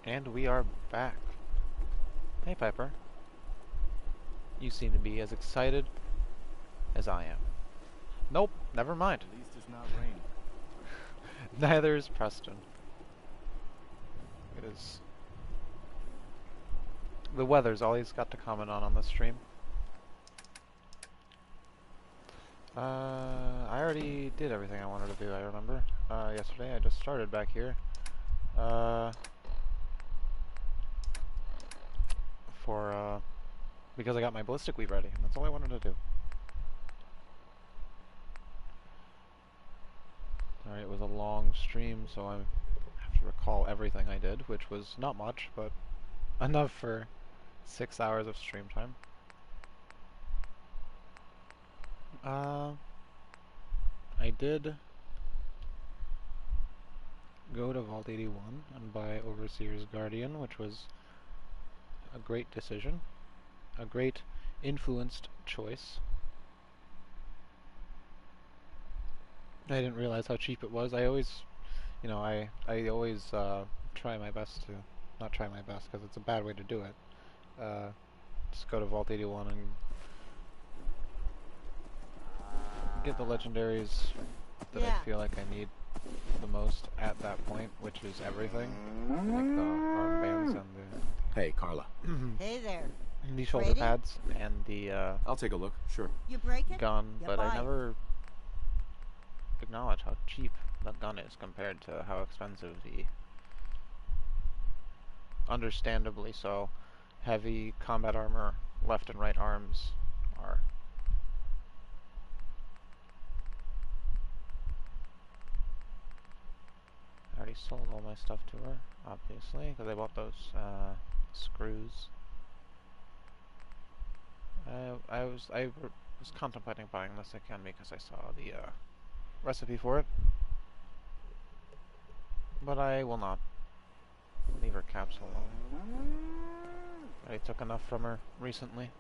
And we are back. Hey Piper. You seem to be as excited as I am. Nope, never mind. At least it's not raining. Neither is Preston. It is... The weather's all he's got to comment on this stream. I already did everything I wanted to do, I remember. Yesterday I just started back here. Because I got my ballistic weave ready, and that's all I wanted to do. Alright, it was a long stream, so I have to recall everything I did, which was not much, but enough for 6 hours of stream time. I did go to Vault 81 and buy Overseer's Guardian, which was a great decision. A great influenced choice. I didn't realize how cheap it was. I always, you know, I always try my best to, not try my best because it's a bad way to do it. Just go to Vault 81 and get the legendaries that I feel like I need the most at that point, which is everything, like the armbands and the... Hey, Carla. Hey there. The shoulder pads and the I'll take a look, sure. You break it? gun, You but buy I it. never acknowledge how cheap that gun is compared to how expensive the understandably so heavy combat armor left and right arms are. I already sold all my stuff to her, obviously, because I bought those screws. I was contemplating buying this again because I saw the recipe for it, but I will not leave her capsule alone. I took enough from her recently.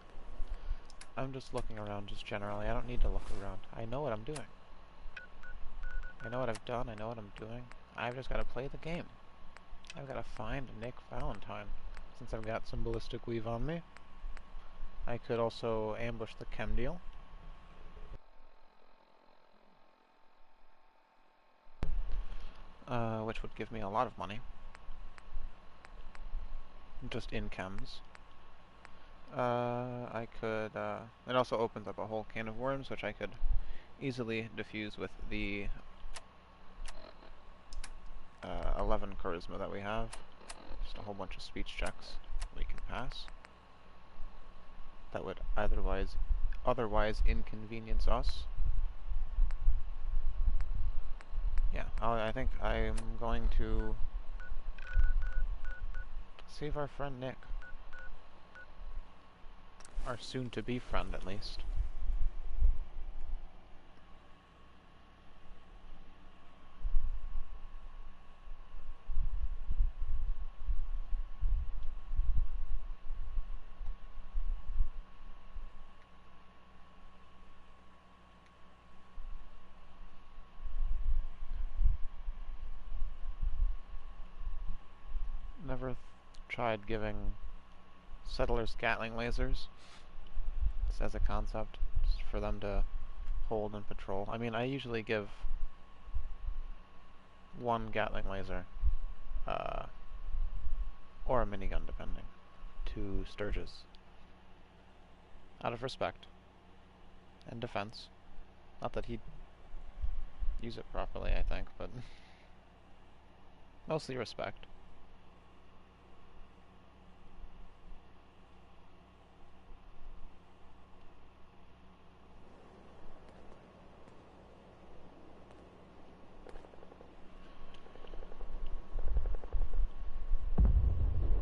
I'm just looking around just generally. I don't need to look around. I know what I'm doing. I know what I've done. I know what I'm doing. I've just got to play the game. I've got to find Nick Valentine. Since I've got some ballistic weave on me, I could also ambush the chem deal. Which would give me a lot of money. Just in chems. I could, it also opens up a whole can of worms, which I could easily defuse with the 11 charisma that we have. Just a whole bunch of speech checks we can pass. That would otherwise inconvenience us. Yeah, I think I'm going to save our friend Nick. Our soon-to-be friend, at least. Never tried giving settlers Gatling lasers just as a concept, just for them to hold and patrol. I mean, I usually give one Gatling laser, or a minigun depending, to Sturges. Out of respect and defense. Not that he'd use it properly, I think, but mostly respect.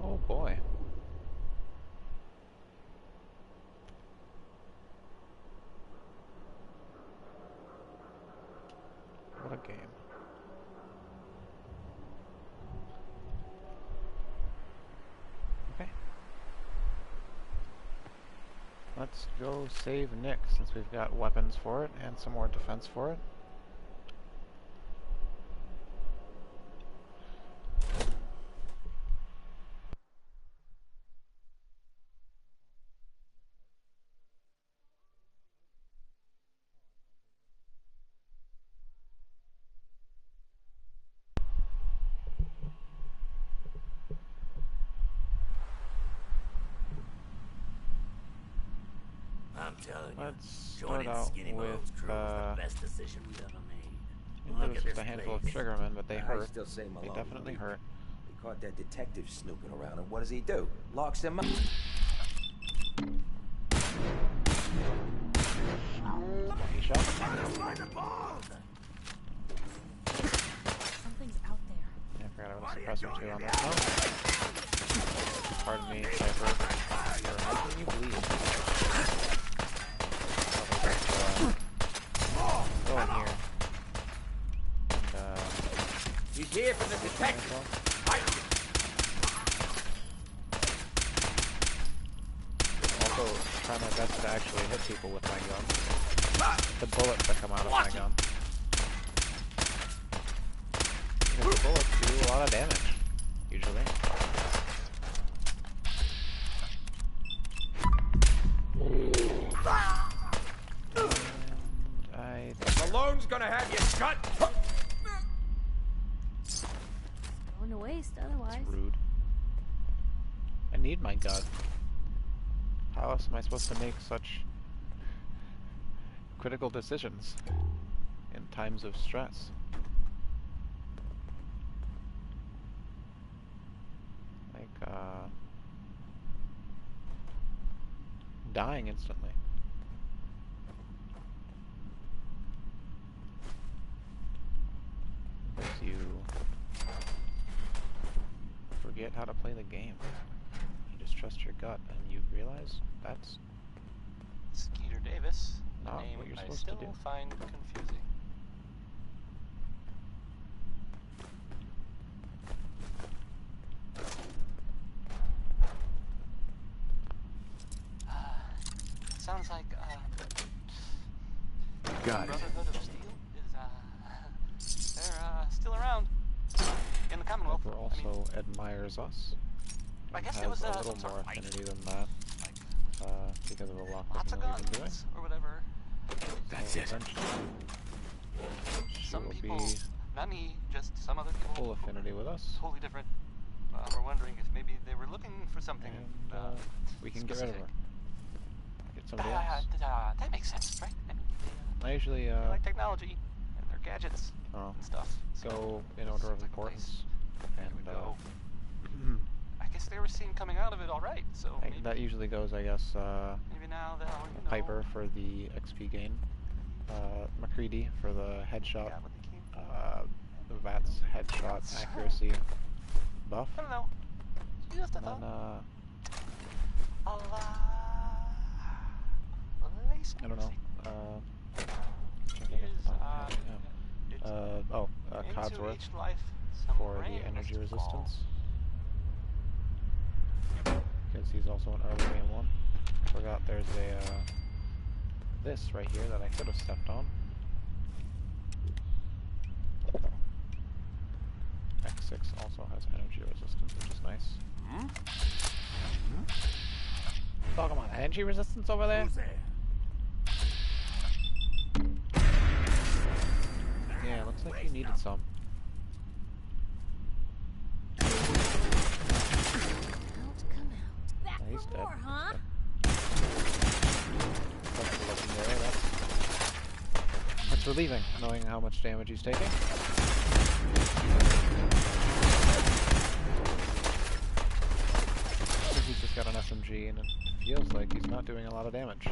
Oh boy. What a game. Okay. Let's go save Nick, since we've got weapons for it and some more defense for it. telling you, Let's start joining out Skinny with, Mo's crew was the best decision we've ever made. there Look was at just this a handful of place. triggermen, but they I hurt. still say They Malone definitely weak. hurt. We caught that detective snooping around, and what does he do? Locks him up. He shot. Something's out there. Yeah, I forgot I was suppressor too on this one. Pardon me, Cypher. You're making you bleed. Go in here. And, He's here for the detective. also try my best to actually hit people with my gun. The bullets that come out of my gun. Because the bullets do a lot of damage, usually. And Malone's gonna have you shot. Going to waste otherwise. That's rude. I need my gun. How else am I supposed to make such critical decisions in times of stress? Like, dying instantly. Makes you forget how to play the game. You just trust your gut, and you realize that's Skeeter Davis, a not name what you're I supposed to still do. find confusing. Sounds like Got it. Brotherhood of Steel is they're still around in the Commonwealth. Piper I mean, also admires us. I and guess has it was a some little sort more of fight. affinity than that, Like because of the lots lockpicking of that we've been doing. guns or whatever. That's So it. eventually, she Some will people, be not me, just some other people. full affinity with us, Totally different. Were wondering if maybe they were looking for something. and we can get rid of her. Get somebody That, else. that makes sense, right? I mean, I usually they like technology and their gadgets and stuff. So go in order of seems like a importance, place and we would go. I guess they were seen coming out of it all right. So maybe, that usually goes, I guess, maybe now they'll, you know, Piper for the XP gain, McCready for the headshot, got what they came for. the VAT's headshot accuracy buff, I don't know. Just a and then, thought. I don't know, Codsworth for the energy resistance, because he's also an early game one. Forgot there's a, this right here that I could have stepped on. X6 also has energy resistance, which is nice. Oh, come on, energy resistance over there? Yeah, looks like you needed some. Out, come out. Back Yeah, he's for dead. more, huh? That's the legendary, that's relieving, knowing how much damage he's taking. He's just got an SMG and it feels like he's not doing a lot of damage.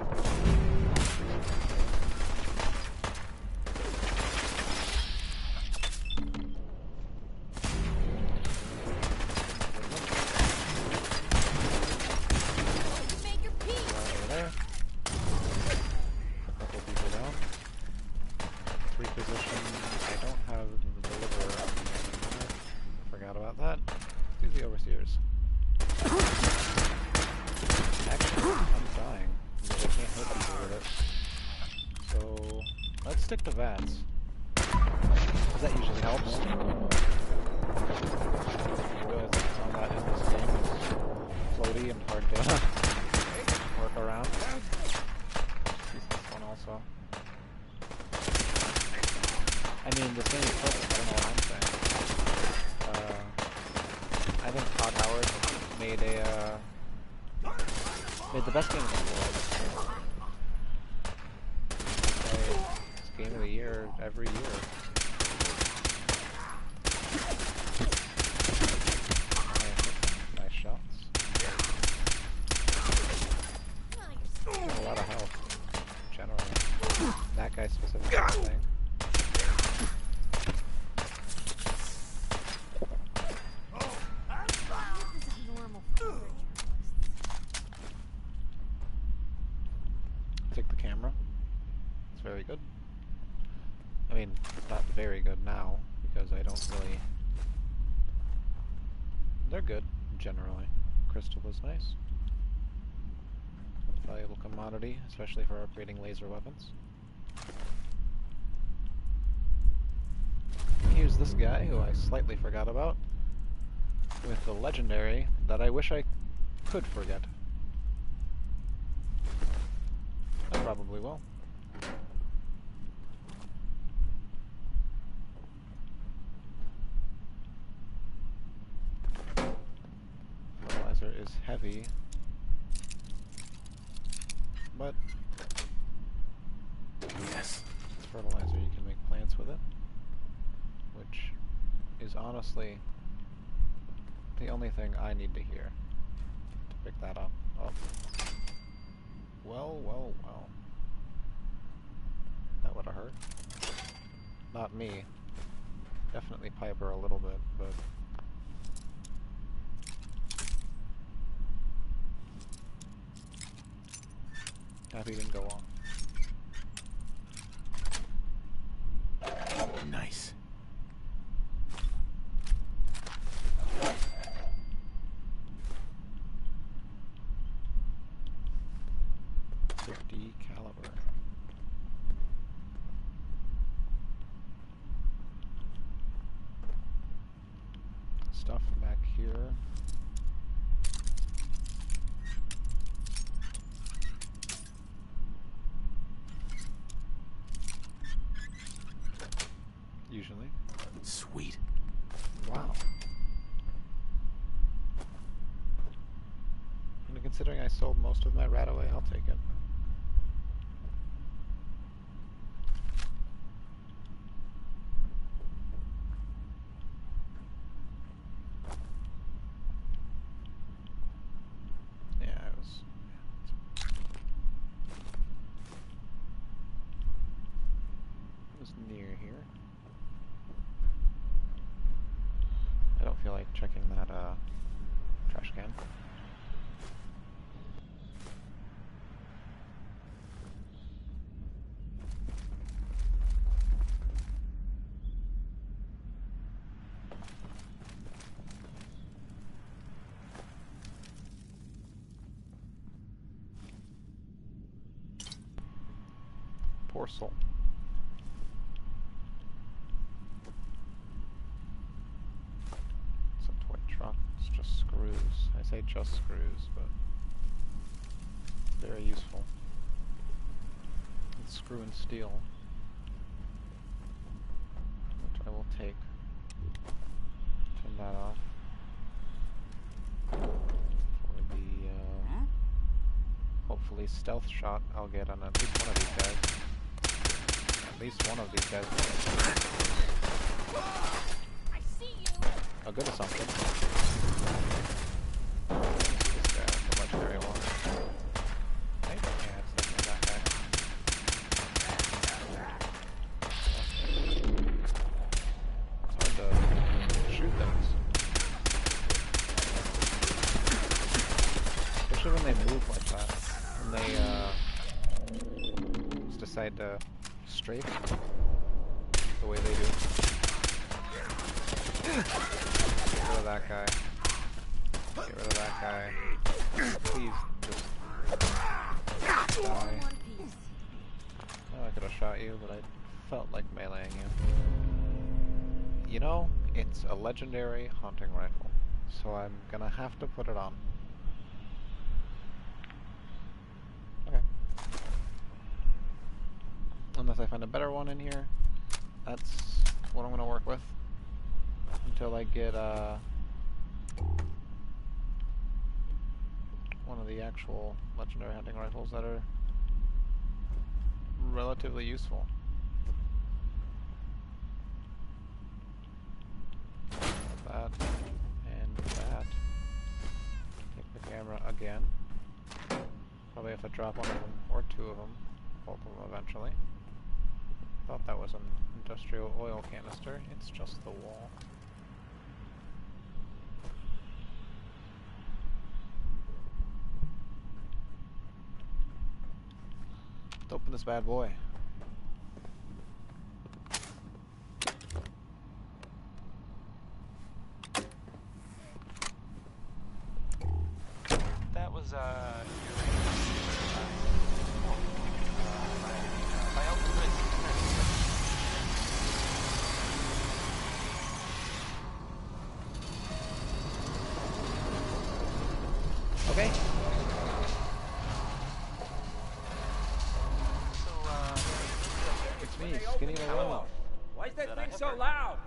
Make your peace. Over there. A couple people down. Reposition. I don't have the deliverer on me anymore. Forgot about that. Do the overseers. Actually, I'm dying because I can't hit people with it. So let's stick to VATS. That usually helps. I realize that combat in this game is floaty and hard to work around. Use this one also. I mean, this game is perfect, I don't know what I'm saying. I think Todd Howard made the best game in the world. game of the year every year. Nice shots. Got a lot of health, generally. That guy specifically, I think. Take the camera. It's very good. I mean, not very good now, because I don't really... They're good, generally. Crystal is nice. Valuable commodity, especially for upgrading laser weapons. Here's this guy, who I slightly forgot about, with the legendary that I wish I could forget. I probably will. Fertilizer is heavy, but Yes. it's fertilizer. You can make plants with it, which is honestly the only thing I need to hear to pick that up. Oh. Well, well, well. That would have hurt. Not me. Definitely Piper a little bit, but... Happy didn't go off. Nice. .50 caliber. Stuff back here. Usually. Sweet. Wow. And considering I sold most of my rat away, I'll take it. Yeah, I was near here. I don't feel like checking that trash can. Poor soul. It's a toy truck. It's just screws. I say just screws, but very useful. It's screw and steel, which I will take. Turn that off. For the hopefully stealth shot I'll get on at least one of these guys. At least one of these guys. I see you. A good assumption. This guy has a legendary one. Right? Yeah, it's definitely that guy. It's hard to shoot things. Especially when they move like that. When they just decide to strafe the way they do. Get rid of that guy. Get rid of that guy. Please just die. One piece. Oh, I could have shot you, but I felt like meleeing you. You know, it's a legendary hunting rifle, so I'm gonna have to put it on. Okay. Unless I find a better one in here, that's what I'm gonna work with. Until I get one of the actual legendary hunting rifles that are relatively useful. have to drop one of them, or two of them, both of them eventually. Thought that was an industrial oil canister. It's just the wall. Let's open this bad boy. That was by Elton Ritz. Okay. So, It's me, Skinny the Wall. Why is that That I thing have so heard. loud? you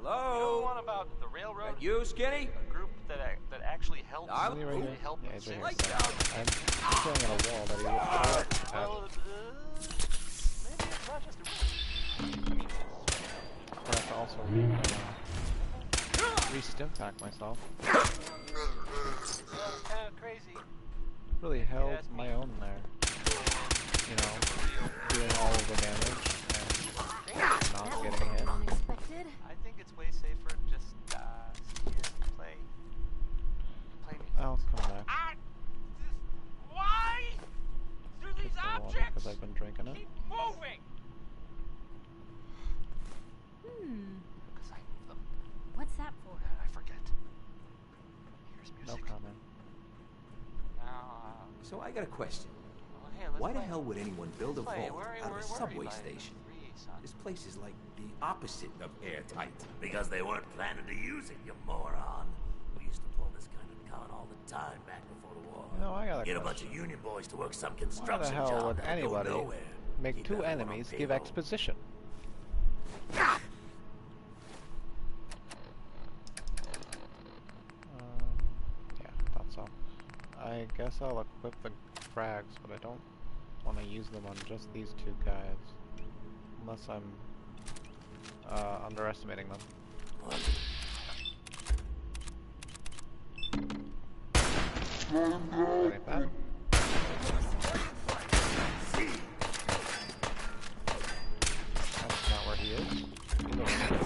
know the Hello? one about the railroad? That you, Skinny? A group that actually helped. I'll- Skinny right here. They helped Yeah, he's right here. Lights out. I'm staring at a wall that he looks at. Well, maybe it's not just a room. I mean, I have to also re-stim pack myself. kind of crazy. Really held that's my me. own there. You know, doing all of the damage and not That getting was hit. unexpected. I think it's way safer just sit here and play music. I'll come back. Why do these Because I've been drinking it. keep moving? Because I move them. What's that for? I forget. Here's No music. comment. Now, So I got a question. well, hey, let's Why the play. hell would anyone build a Let's play. vault Where out of a are subway you, buddy? station? Three, son. This place is like the opposite of airtight. Because they weren't planning to use it, you moron. We used to pull this kind of con all the time back before the war. No, I got a Get a bunch question. of union boys to work some Why the construction hell job would that'll go anybody nowhere. make Keep two everyone on enemies give payroll. exposition? Yeah, thought so. I guess I'll equip the frags, but I don't want to use them on just these two guys. Unless I'm underestimating them. That ain't bad. That's not where he is. He's over there.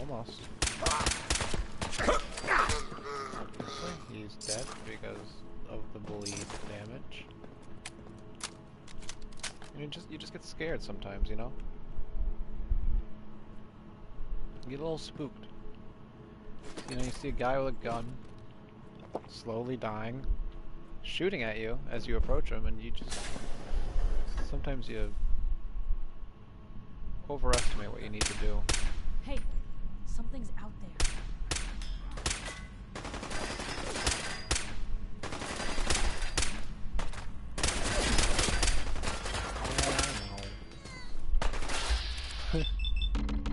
Almost. Obviously, he's dead because of the bleed damage. And you just get scared sometimes, you know? You get a little spooked. You know, you see a guy with a gun, slowly dying, shooting at you as you approach him, and you just... Sometimes you overestimate what you need to do. Hey, something's out there.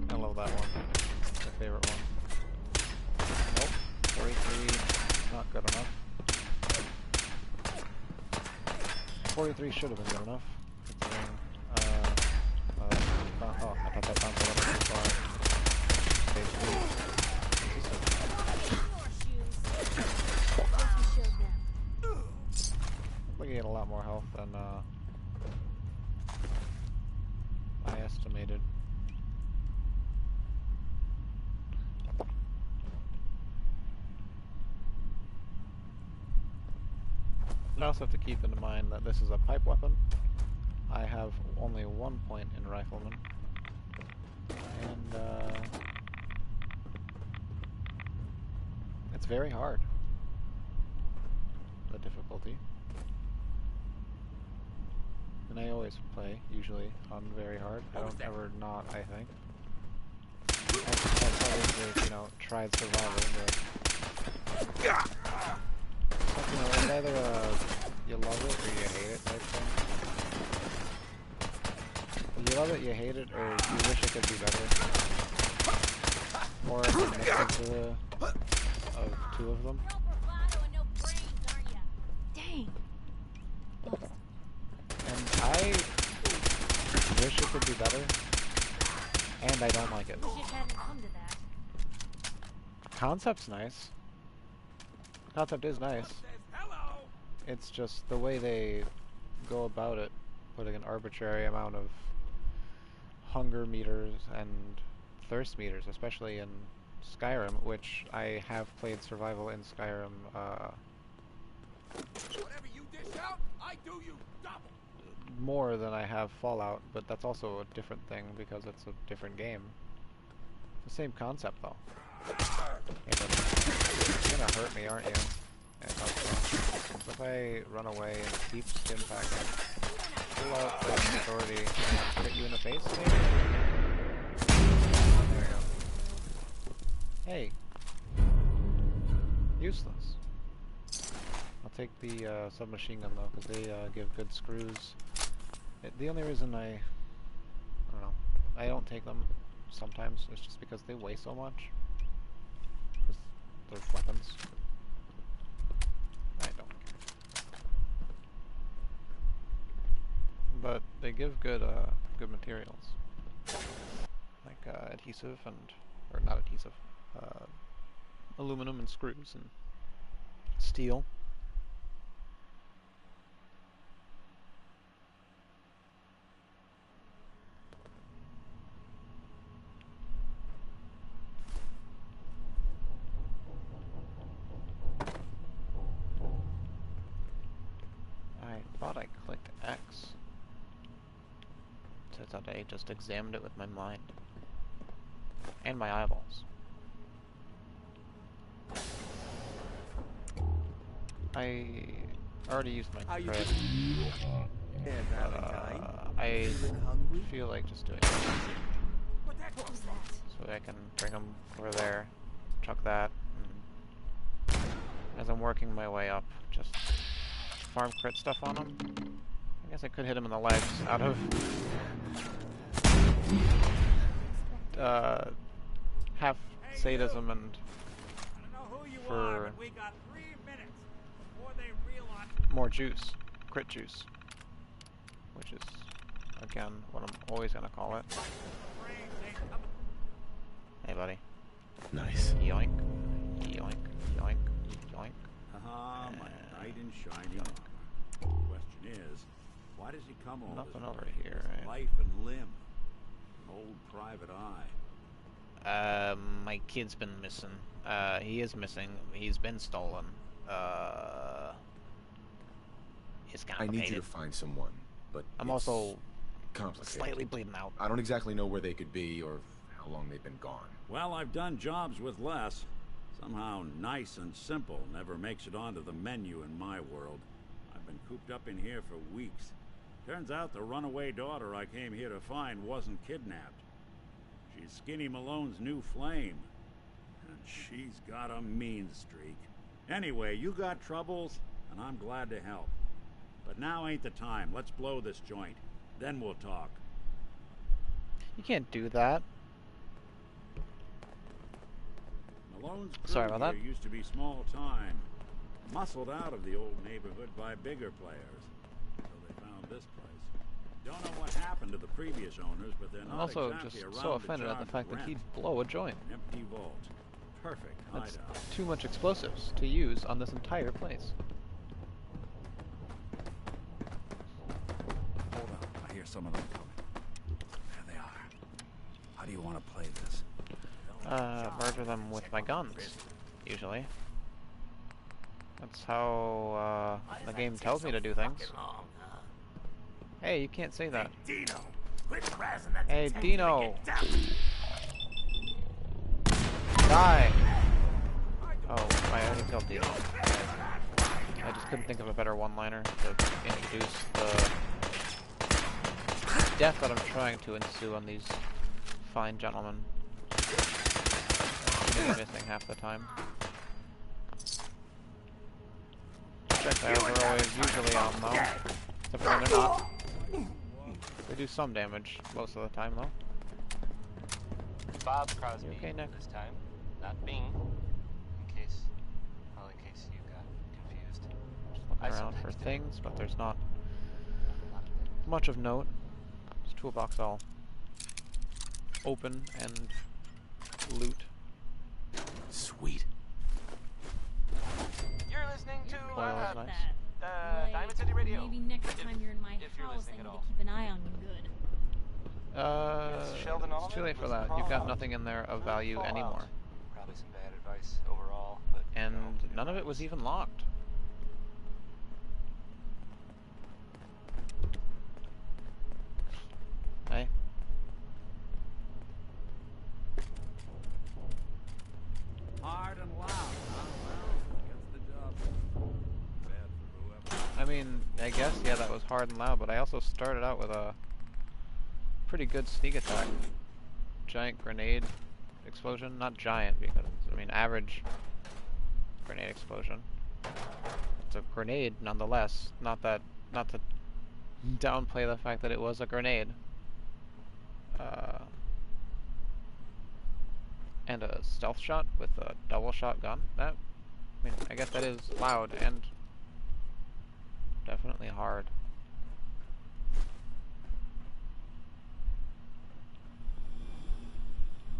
I love that one. It's my favorite one. Nope. 43, not good enough. 43 should have been good enough. Oh, I thought that bounced a little too far. Stage 3. Horseshoes. Guess we showed them. Looking at a lot more health than I estimated. I also have to keep in mind that this is a pipe weapon. I have only 1 point in rifleman. And it's very hard. The difficulty. And I always play, usually, on very hard. I don't ever not, I think. I've obviously, you know, tried survival, but... You know, it's either you love it or you hate it type thing. You love it, you hate it, or you wish it could be better. Or it's a mix of two of them. No bravado and no brains, aren't ya? Dang. Lost. And I be better, and I don't like it. Wish it hadn't come to that. Concept's nice. Concept is nice. It's just the way they go about it, putting an arbitrary amount of hunger meters and thirst meters, especially in Skyrim, which I have played survival in Skyrim Whatever you dish out, I do you double. more than I have Fallout, but that's also a different thing because it's a different game. It's the same concept though. Hey, but you're gonna hurt me, aren't you? Yeah, so if I run away and keep stim packing, pull out the authority and hit you in the face, maybe? There we go. Hey. Useless. I'll take the submachine gun though, because they give good screws. The only reason I don't know, I don't take them sometimes is just because they weigh so much. Because they're weapons. I don't care. But they give good good materials. Like adhesive and, or not adhesive, aluminum and screws and steel. I thought I clicked X. Turns out I just examined it with my mind. And my eyeballs. I already used my credit. I feel like just doing it. What was that? So I can bring them over there, chuck that, and as I'm working my way up, just farm crit stuff on them. I guess I could hit him in the legs out of half sadism and for more juice, crit juice, which is again what I'm always gonna call it. Hey buddy. Nice. Yoink, yoink, yoink, yoink. Ah, my knight in shining armor. Question is, why does he come all Nothing this over way? here, His right? life and limb. An old private eye. My kid's been missing. He is missing. He's been stolen. It's I complicated. need you to find someone, but I'm it's also complicated. slightly bleeding out. I don't exactly know where they could be or how long they've been gone. Well, I've done jobs with less. Somehow nice and simple never makes it onto the menu in my world. I've been cooped up in here for weeks. Turns out the runaway daughter I came here to find wasn't kidnapped. She's Skinny Malone's new flame. And she's got a mean streak. Anyway, you got troubles, and I'm glad to help. But now ain't the time. Let's blow this joint. Then we'll talk. You can't do that. Malone's crew Sorry about that. here used to be small time. Muscled out of the old neighborhood by bigger players. So they found this place. Don't know what happened to the previous owners, but they're I'm not also exactly just around so to offended at the charge fact that rent. he'd blow a joint. An empty vault. Perfect That's hideout. too much explosives to use on this entire place. Hold on. I hear some of them coming. There they are. How do you want to play this? Murder them with my guns, usually. That's how, the game tells me to do things. Long, huh? Hey, you can't say that. Dino, quit razzing that Hey, detective Dino. and get down. Die! Oh, I already killed Dino. I just couldn't think of a better one-liner to introduce the death that I'm trying to ensue on these fine gentlemen. I'm missing half the time. Projectiles are always usually on though. Except for when they're not. They do some damage most of the time though. Bob Crosby You okay, Nick? this time, not Bing. In case you got confused. Just looking I around for sometimes do. things, but there's not Not a bit. much of note. This toolbox all open and loot. Sweet. You're listening to Oil is nice. Like, Diamond City Radio. maybe next If- time you're in my if you're house, I listening need at to all. keep an eye on you good. Sheldon It's too late for that. You've got nothing in there of value Fallout. anymore. Probably some bad advice overall, but And you know, none of it was even locked. Hey. Hard and loud, huh? Well, gets the job. Bad for whoever. I mean, I guess, yeah, that was hard and loud, but I also started out with a pretty good sneak attack. Giant grenade explosion. Not giant, because, I mean, average grenade explosion. It's a grenade, nonetheless. Not to downplay the fact that it was a grenade. And a stealth shot with a double shotgun. That, I mean, I guess that is loud and definitely hard.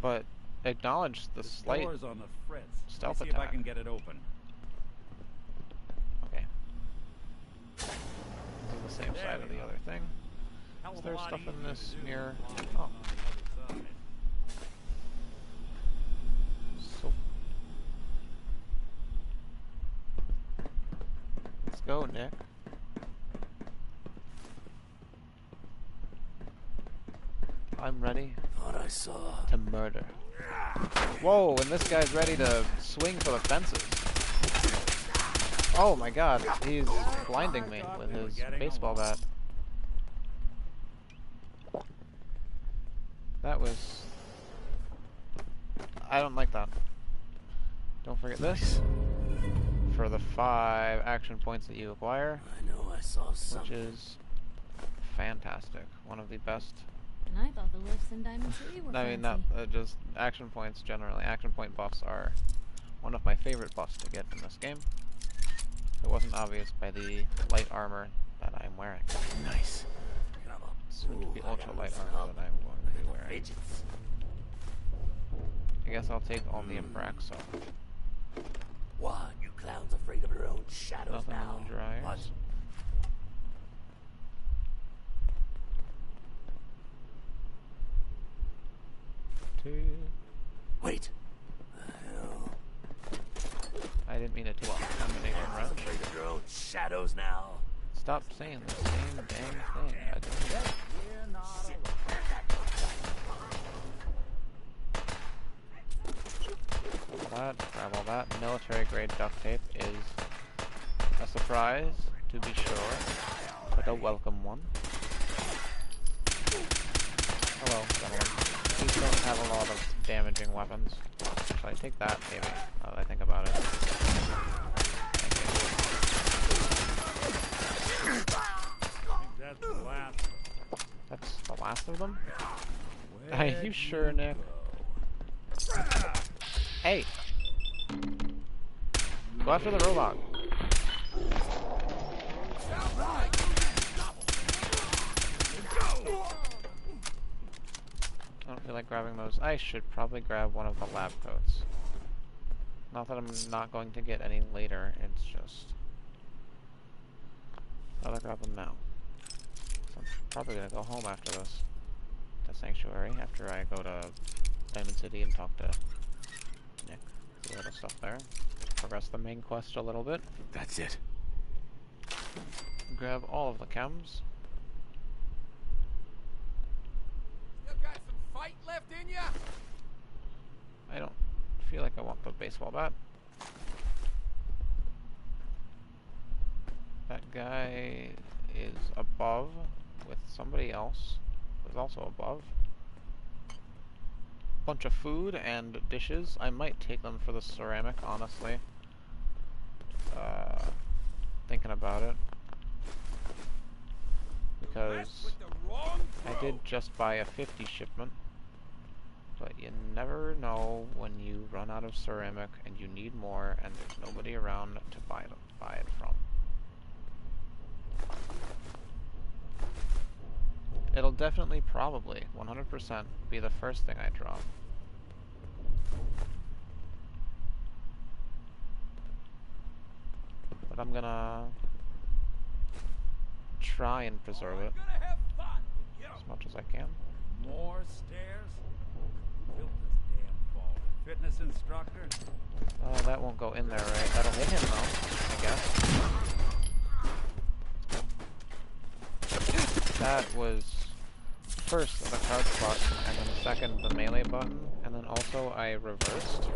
But acknowledge the This slight. door's on the fritz. stealth Let me see if I attack. can get it open. Okay. This is the same There side of we the are. other thing. Hell Is of a there lot stuff in easier this to do mirror? than Oh. on the other side. So. Let's go, Nick. I'm ready Thought I saw. to murder. Whoa, and this guy's ready to swing for the fences. Oh my god, he's blinding me with his baseball bat. That was... I don't like that. Don't forget this. For the 5 action points that you acquire, I know I saw which something. is fantastic. One of the best. And I thought the lifts in Diamond City were I mean, not fancy. just action points generally. Action point buffs are one of my favorite buffs to get in this game. It wasn't obvious by the light armor that I'm wearing. Nice. Come on. Soon to be Ooh, I ultra gotta light listen armor up. that I'm going to be The wearing. fidgets. I guess I'll take all the Abraxo. What? You clowns afraid of your own shadows Nothing now? in the dryers. What? 2. Wait. The hell? I didn't mean to take the combination Clowns wrench. afraid of your own shadows now? Stop saying the same dang thing. Grab all that. Military grade duct tape is a surprise, to be sure, but a welcome one. Hello, gentlemen. These don't have a lot of damaging weapons. Should I take that, maybe, now that I think about it? That's the last. That's the last of them? Are Where'd you sure, Nick? go? Hey! Go after the robot. I don't feel like grabbing those. I should probably grab one of the lab coats. Not that I'm not going to get any later, it's just... I'll grab them now. So I'm probably gonna go home after this. To Sanctuary, after I go to Diamond City and talk to Nick. See a little stuff there. Progress the main quest a little bit. That's it. Grab all of the chems. You got some fight left in ya? I don't feel like I want the baseball bat. That guy is above with somebody else who's also above. Bunch of food and dishes. I might take them for the ceramic, honestly. Thinking about it. Because Mess with the wrong I throw. did just buy a 50 shipment. But you never know when you run out of ceramic and you need more and there's nobody around to buy it from. It'll definitely, probably, 100% be the first thing I drop. But I'm gonna try and preserve it as much as I can. More stairs? Who built this damn fall? Fitness instructor? That won't go in there, right? That'll hit him, though, I guess. That was first the crouch button, and then second the melee button, and then also I reversed.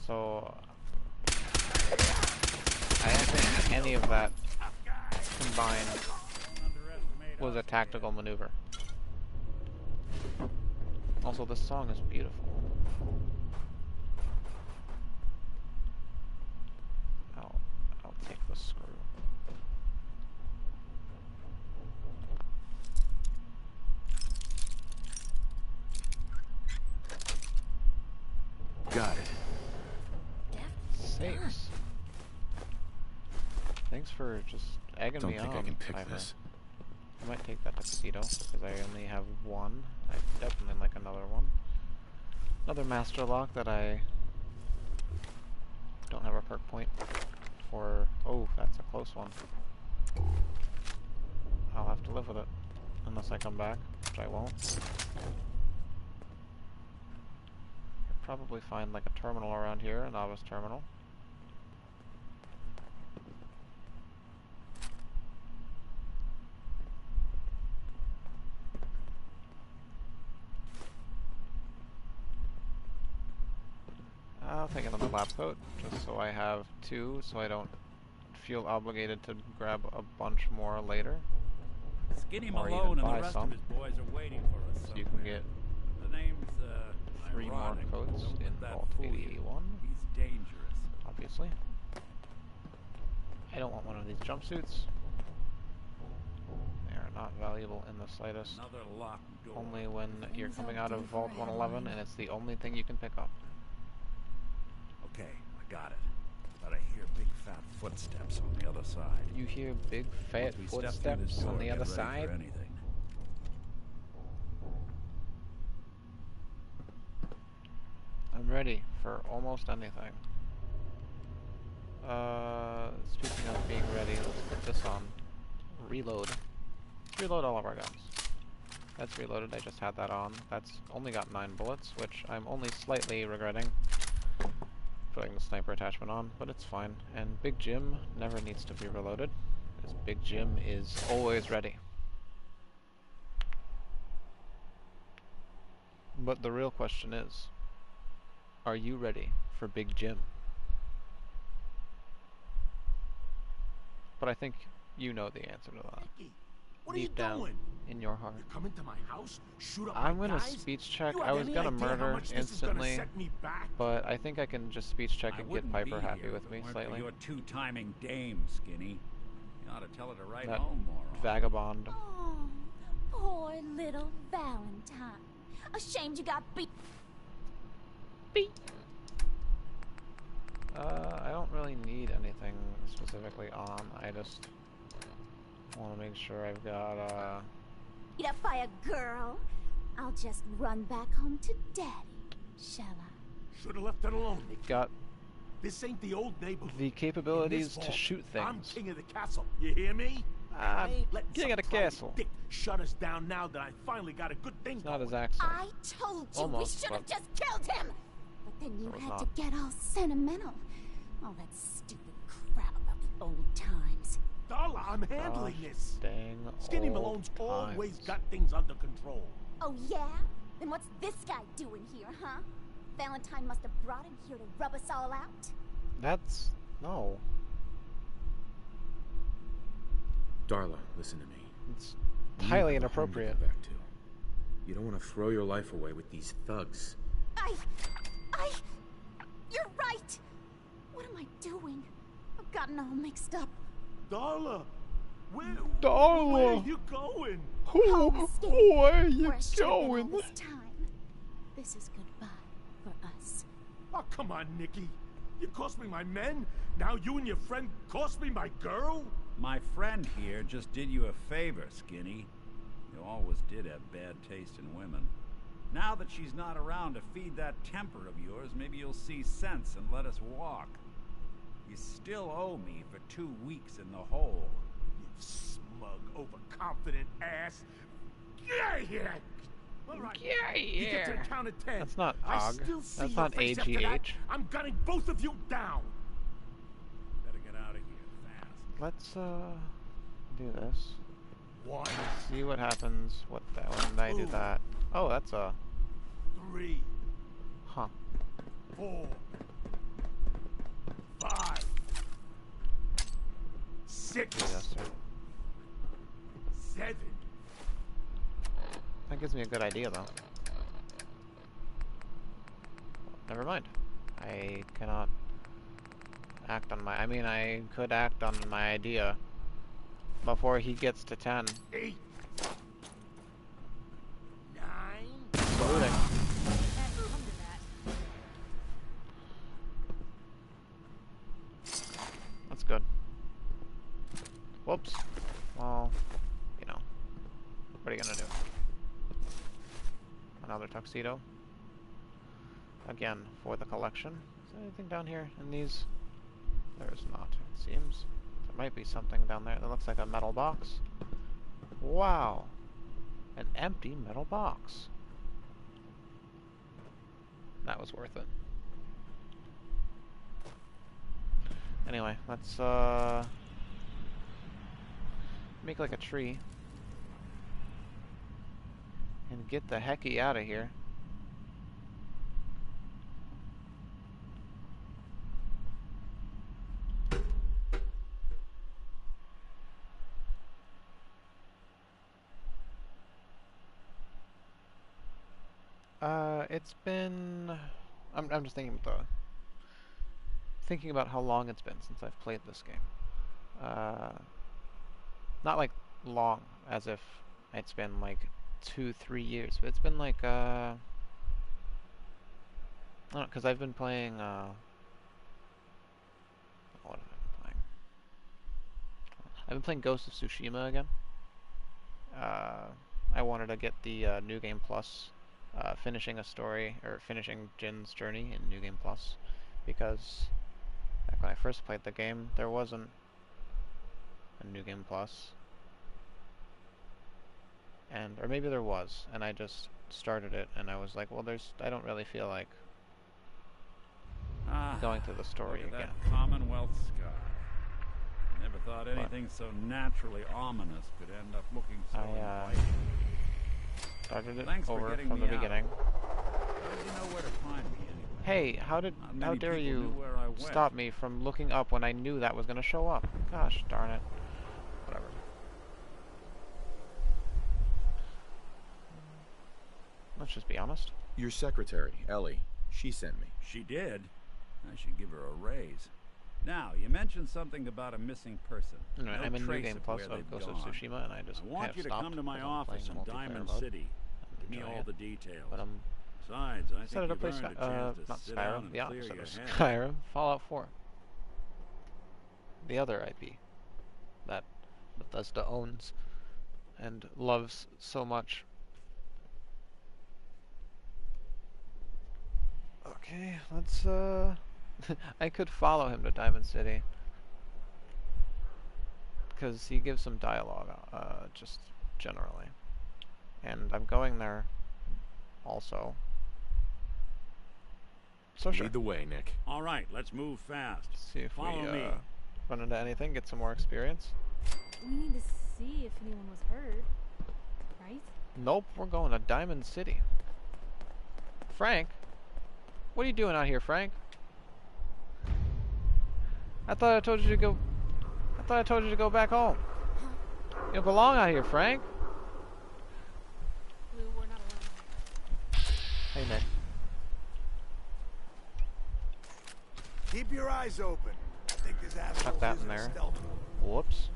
So I don't think any of that combined was a tactical maneuver. Also, this song is beautiful. I'll take the screw. Got it. Sakes. Thanks for just egging me on. Don't think I can pick Piper. this. I might take that tuxedo, because I only have one. I definitely like another one. Another master lock that I don't have a perk point for. Oh, that's a close one. I'll have to live with it. Unless I come back, which I won't. I'll probably find like a terminal around here, a novice terminal. I'll take another lab coat, just so I have two, so I don't feel obligated to grab a bunch more later. Skinny Or Malone even and buy the rest some. of his boys are waiting for us So you somewhere. can get The name's, 3 more ironic. coats Don't in let that Vault fool you. 81, He's dangerous. obviously. I don't want one of these jumpsuits. They are not valuable in the slightest. Another locked door. Only when you're Things coming I'll out do of for Vault a 111 headline. and it's the only thing you can pick up. Okay, I got it. But I hear big fat footsteps on the other side. You hear big fat Once we step through this footsteps door, on the get other ready for side. anything. I'm ready for almost anything. Speaking of being ready, let's put this on. Reload. Reload all of our guns. That's reloaded, I just had that on. That's only got 9 bullets, which I'm only slightly regretting putting the sniper attachment on, but it's fine. And Big Jim never needs to be reloaded, because Big Jim is always ready. But the real question is, are you ready for Big Jim? But I think you know the answer to that. Nicky, what are you Deep down doing? in your heart. You come into my house, shoot up I'm my gonna guys? speech check. You I have was any gonna idea how murder much this is gonna instantly, set me back? but I think I can just speech check I and get wouldn't Piper be happy here with if me it weren't slightly. for your two-timing dame, Skinny. You ought to tell her to write That home more often. vagabond. Oh, poor little Valentine. Ashamed you got beat. I don't really need anything specifically on. I just want to make sure I've got, Beat up by a girl. I'll just run back home to Daddy, shall I? Should have left it alone, Nicky. got This ain't the old neighborhood. the In capabilities this to vault, shoot I'm things. king of the castle. You hear me? I I'm ain't letting king some of the private castle. dick shut us down now that I finally got a good thing It's not going. his accent. I told you Almost, we should have but- just killed him. But then you It was had not. to get all sentimental. All that stupid crap about the old times. Darla, I'm handling Gosh this. dang Skinny old Malone's always times. got things under control. Oh yeah? Then what's this guy doing here, huh? Valentine must have brought him here to rub us all out. That's no. Darla, listen to me. It's You highly have a home to inappropriate. go back to. You don't want to throw your life away with these thugs. You're right! What am I doing? I've gotten all mixed up. Darla, where Darla! are you going? Home, Skinny. where are you Where I should've been all going? this time. This is goodbye for us. Oh, come on, Nicky. You cost me my men. Now you and your friend cost me my girl? My friend here just did you a favor, Skinny. You always did have bad taste in women. Now that she's not around to feed that temper of yours, maybe you'll see sense and let us walk. You still owe me for 2 weeks in the hole. You smug, overconfident ass. Get out of here! All right. You get to the count of 10. That's not I Og. still see That's your not face after that. AGH. I'm gunning both of you down. Better get out of here fast. Let's do this. 1, See what happens. What that when I do that? Oh, that's a 3, huh. 4, 5, 6, Yes, sir. 7. That gives me a good idea, though. Never mind. I cannot act on my... I mean, I could act on my idea before he gets to 10. 8, 9. Saluting. That's good. Whoops. Well, you know. What are you gonna do? Another tuxedo. Again, for the collection. Is there anything down here in these? There is not, it seems. There might be something down there that looks like a metal box. Wow! An empty metal box. That was worth it. Anyway, let's make like a tree and get the hecky out of here. It's been... I'm just thinking about how long it's been since I've played this game. Not like long, as if it's been like 2-3 years, but it's been like I don't know, because I've been playing what have I been playing? I've been playing Ghost of Tsushima again. I wanted to get the New Game Plus, finishing a story, or finishing Jin's journey in New Game Plus, because back when I first played the game, there wasn't a New Game Plus. And, or maybe there was, and I just started it, and I was like, well, I don't really feel like going through the story Look at again. that Commonwealth sky. Never thought anything so naturally ominous could end up looking so inviting. Started it Thanks for over getting from me the out. beginning. How did you know where to find me anyway? Hey, how many dare people you knew where I went? stop me from looking up when I knew that was going to show up? Gosh darn it. Whatever. Let's just be honest. Your secretary, Ellie, she sent me. She did. I should give her a raise. Now, you mentioned something about a missing person. Anyway, No I'm in New trace Game of Plus where of they've Ghost of gone. Tsushima, and I just I want kind you of to stopped come to my because I'm office playing in multiplayer Diamond mode. City. Give me enjoying all it. the details. But Besides, I set think it up you've place earned a chance to not sit down Skyrim, and the clear opposite your of head. Skyrim, Fallout 4. The other IP that Bethesda owns and loves so much. Okay, let's I could follow him to Diamond City, because he gives some dialogue, just generally. And I'm going there also. So sure. Lead the way, Nick. All right, let's move fast. See if Follow we me. run into anything, get some more experience. We need to see if anyone was hurt, right? Nope, we're going to Diamond City. Frank? What are you doing out here, Frank? I thought I told you to go... I thought I told you to go back home. You don't belong out here, Frank. Lou, we're not alone. Hey, Nick. Keep your eyes open. I think this asshole Tuck that in using a there. stealth move. Whoops.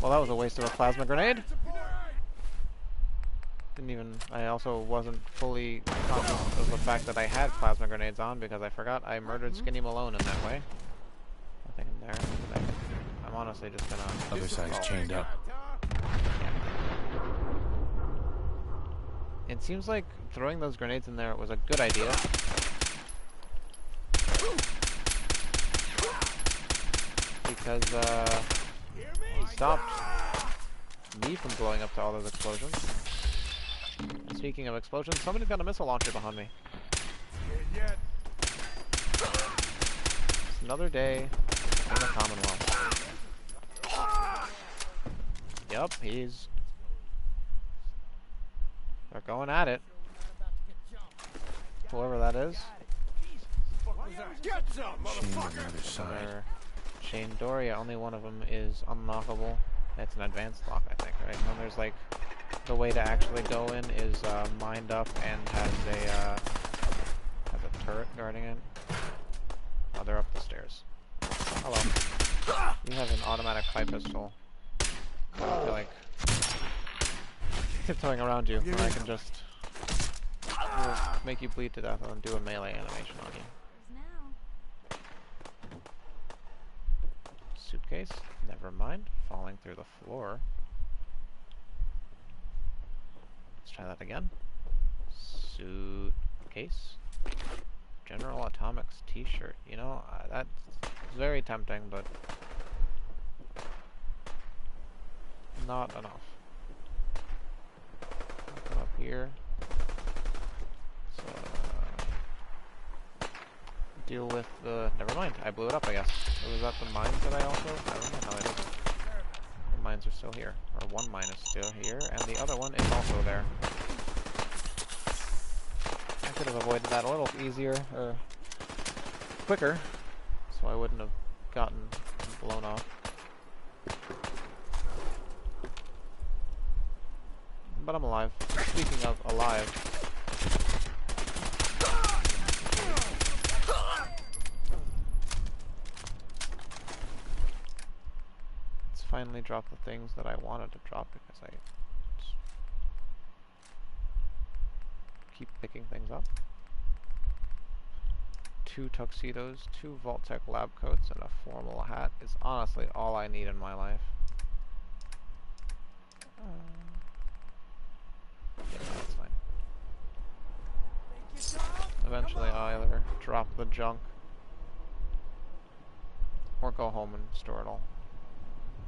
Well, that was a waste of a plasma grenade. Didn't even... I also wasn't fully conscious of the fact that I had plasma grenades on, because I forgot I murdered Skinny Malone in that way. Nothing in there. I'm honestly just gonna... Other side's chained up. Yeah, It seems like throwing those grenades in there was a good idea. Because, it stopped me from blowing up to all those explosions. And speaking of explosions, somebody's got a missile launcher behind me. It's another day in the Commonwealth. Yup, they're going at it. Whoever that is. Get some, motherfucker! Shane Doria, only one of them is unlockable. It's an advanced lock, I think, right? And then there's like, the way to actually go in is mined up and has a turret guarding it. Oh, they're up the stairs. Hello. You have an automatic pipe pistol. I don't feel like tiptoeing around you, and I can just make you bleed to death and do a melee animation on you. Suitcase, never mind. Falling through the floor. Let's try that again. Suitcase. General Atomics t-shirt. You know, that's very tempting, but not enough. Come up here. So, deal with the... Never mind, I blew it up, I guess. Was that the mines that I also... I don't know how it is. The mines are still here. Or one mine is still here, and the other one is also there. I could have avoided that a little easier, or quicker, so I wouldn't have gotten blown off. But I'm alive. Speaking of alive... finally drop the things that I wanted to drop because I keep picking things up. 2 tuxedos, 2 Vault-Tec lab coats, and a formal hat is honestly all I need in my life. Yeah, that's fine. Eventually I'll either drop the junk or go home and store it all.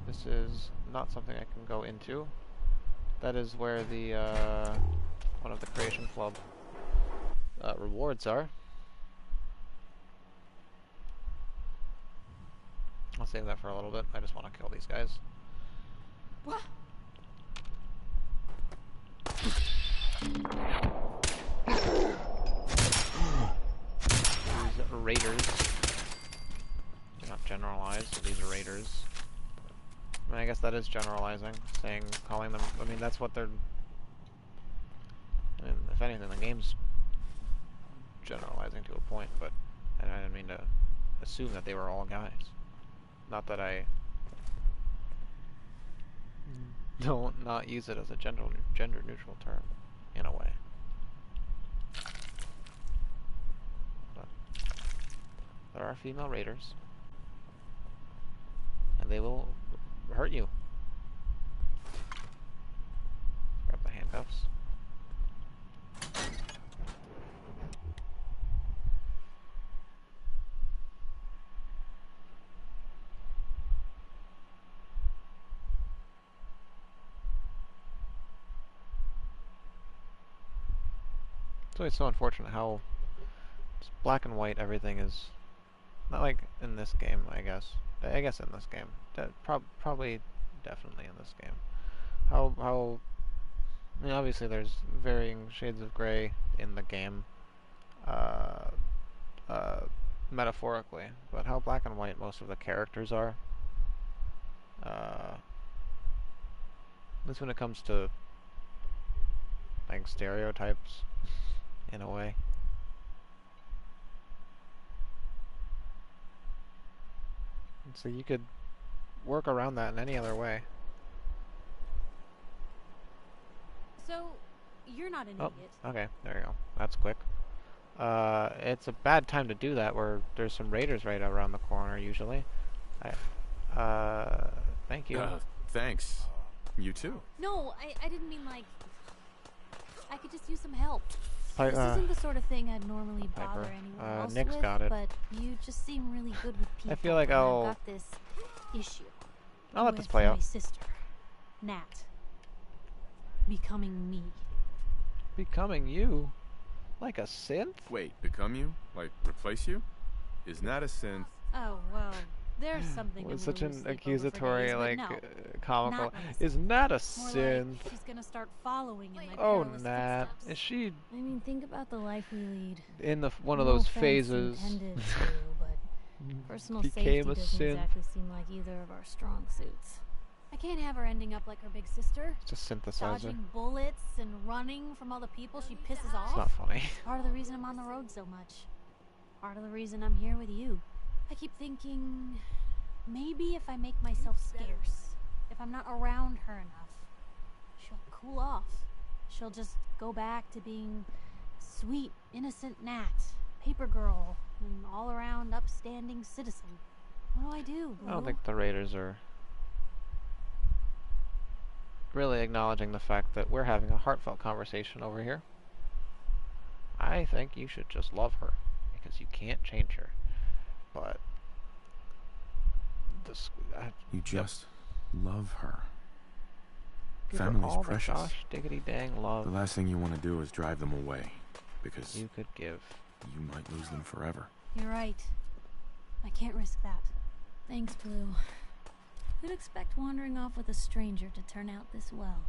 This is not something I can go into. That is where the one of the Creation Club rewards are. I'll save that for a little bit. I just want to kill these guys. What? These raiders. They're not generalized, so these are raiders. I mean, I guess that is generalizing, calling them, I mean, that's what they're, I mean, if anything, the game's generalizing to a point, but I didn't mean to assume that they were all guys. Not that I don't not use it as a gender neutral term, in a way. But there are female raiders, and they will hurt you. Grab the handcuffs. It's always so unfortunate how just black and white everything is. Not like in this game, I guess. I guess in this game. Probably, definitely in this game. How, I mean, obviously there's varying shades of gray in the game, metaphorically, but how black and white most of the characters are. At least when it comes to, like, stereotypes, in a way. So you could work around that in any other way. So, you're not an idiot. Okay, there you go. That's quick. It's a bad time to do that where there's some raiders right around the corner, usually. Thank you. Thanks. You too. No, I didn't mean like... I could just use some help. Pi- This isn't the sort of thing I'd normally bother Piper. anyone else Nick's with, got it. but you just seem really good with people. I feel like and I'll- I've got this issue. I'll let this with play my out. sister, Nat, becoming me. Becoming you? Like a synth? Wait, become you? Like, replace you? Is Nat a synth? Oh well, there's something. Was I'm such gonna an lose sleep over for accusatory, days, but like, no, comical. not like a Isn't that a more synth? like she's gonna start following in my Oh, perilous Nat. footsteps. Is she I mean, think about the life we lead. in the one of No those offense phases? intended to, but personal safety Became a doesn't synth. exactly seem like either of our strong suits. I can't have her ending up like her big sister, It's a synthesizer. dodging bullets and running from all the people she pisses off. It's not funny. Part of the reason I'm on the road so much. Part of the reason I'm here with you. I keep thinking, maybe if I make myself scarce, if I'm not around her enough, she'll cool off. She'll just go back to being sweet, innocent Nat, paper girl, an all-around upstanding citizen. What do I do, Blue? I don't think the Raiders are really acknowledging the fact that we're having a heartfelt conversation over here. I think you should just love her, because you can't change her. But You just love her. give her Family's all precious. the gosh diggity dang love The last thing you want to do is drive them away, because you could give. you might lose them forever. You're right. I can't risk that. Thanks, Blue. Who'd expect wandering off with a stranger to turn out this well?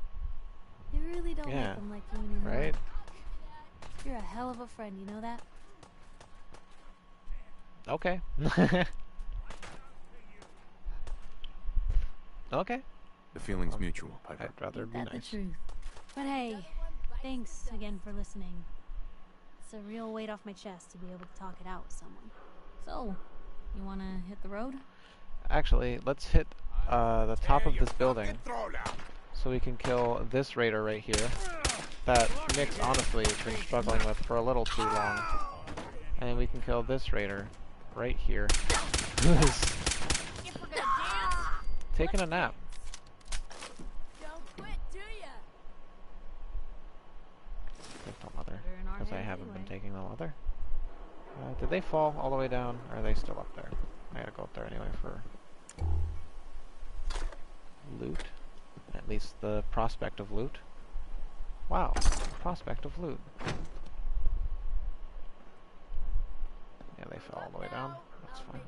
You really don't Yeah, make them like you anymore. right? You're a hell of a friend, you know that? Okay. Okay. The feeling's mutual, Piper. I'd rather Ain't be that nice. the truth? But hey, thanks again for listening. It's a real weight off my chest to be able to talk it out with someone. So, you wanna hit the road? Actually, let's hit the top of this building so we can kill this raider right here that Nick's honestly has been struggling with for a little too long. And then we can kill this raider right here who is taking a nap. Don't quit, do ya? Take the leather, They're in our because I hands haven't been anyway. taking the leather. Did they fall all the way down, or are they still up there? I gotta go up there anyway for loot. At least the prospect of loot. Wow, prospect of loot. Yeah, they fell all the way down. That's fine.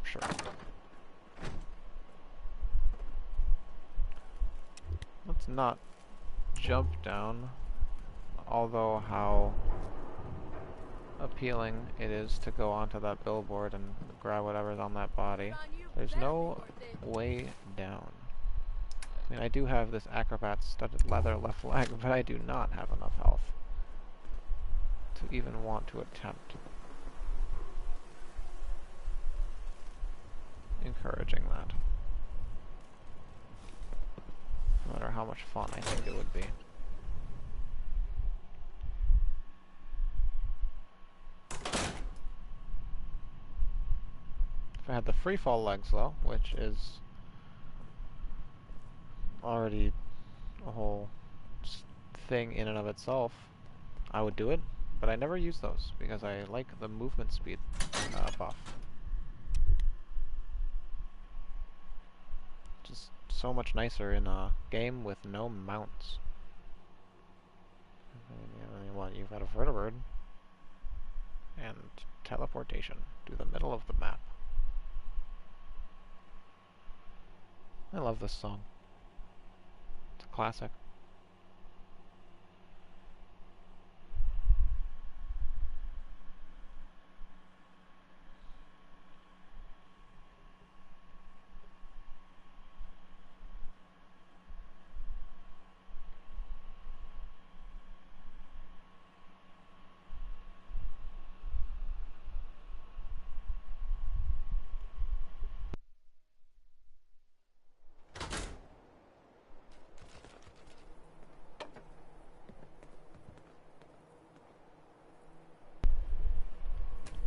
Sure. Let's not jump down, although how appealing it is to go onto that billboard and grab whatever's on that body. There's no way down. I mean, I do have this acrobat studded leather left leg, but I do not have enough health to even want to attempt encouraging that. No matter how much fun I think it would be. If I had the free fall legs though, which is already a whole thing in and of itself, I would do it, but I never use those because I like the movement speed buff. Just so much nicer in a game with no mounts. I mean, what, you've got a vertibird and teleportation to the middle of the map. I love this song. It's a classic.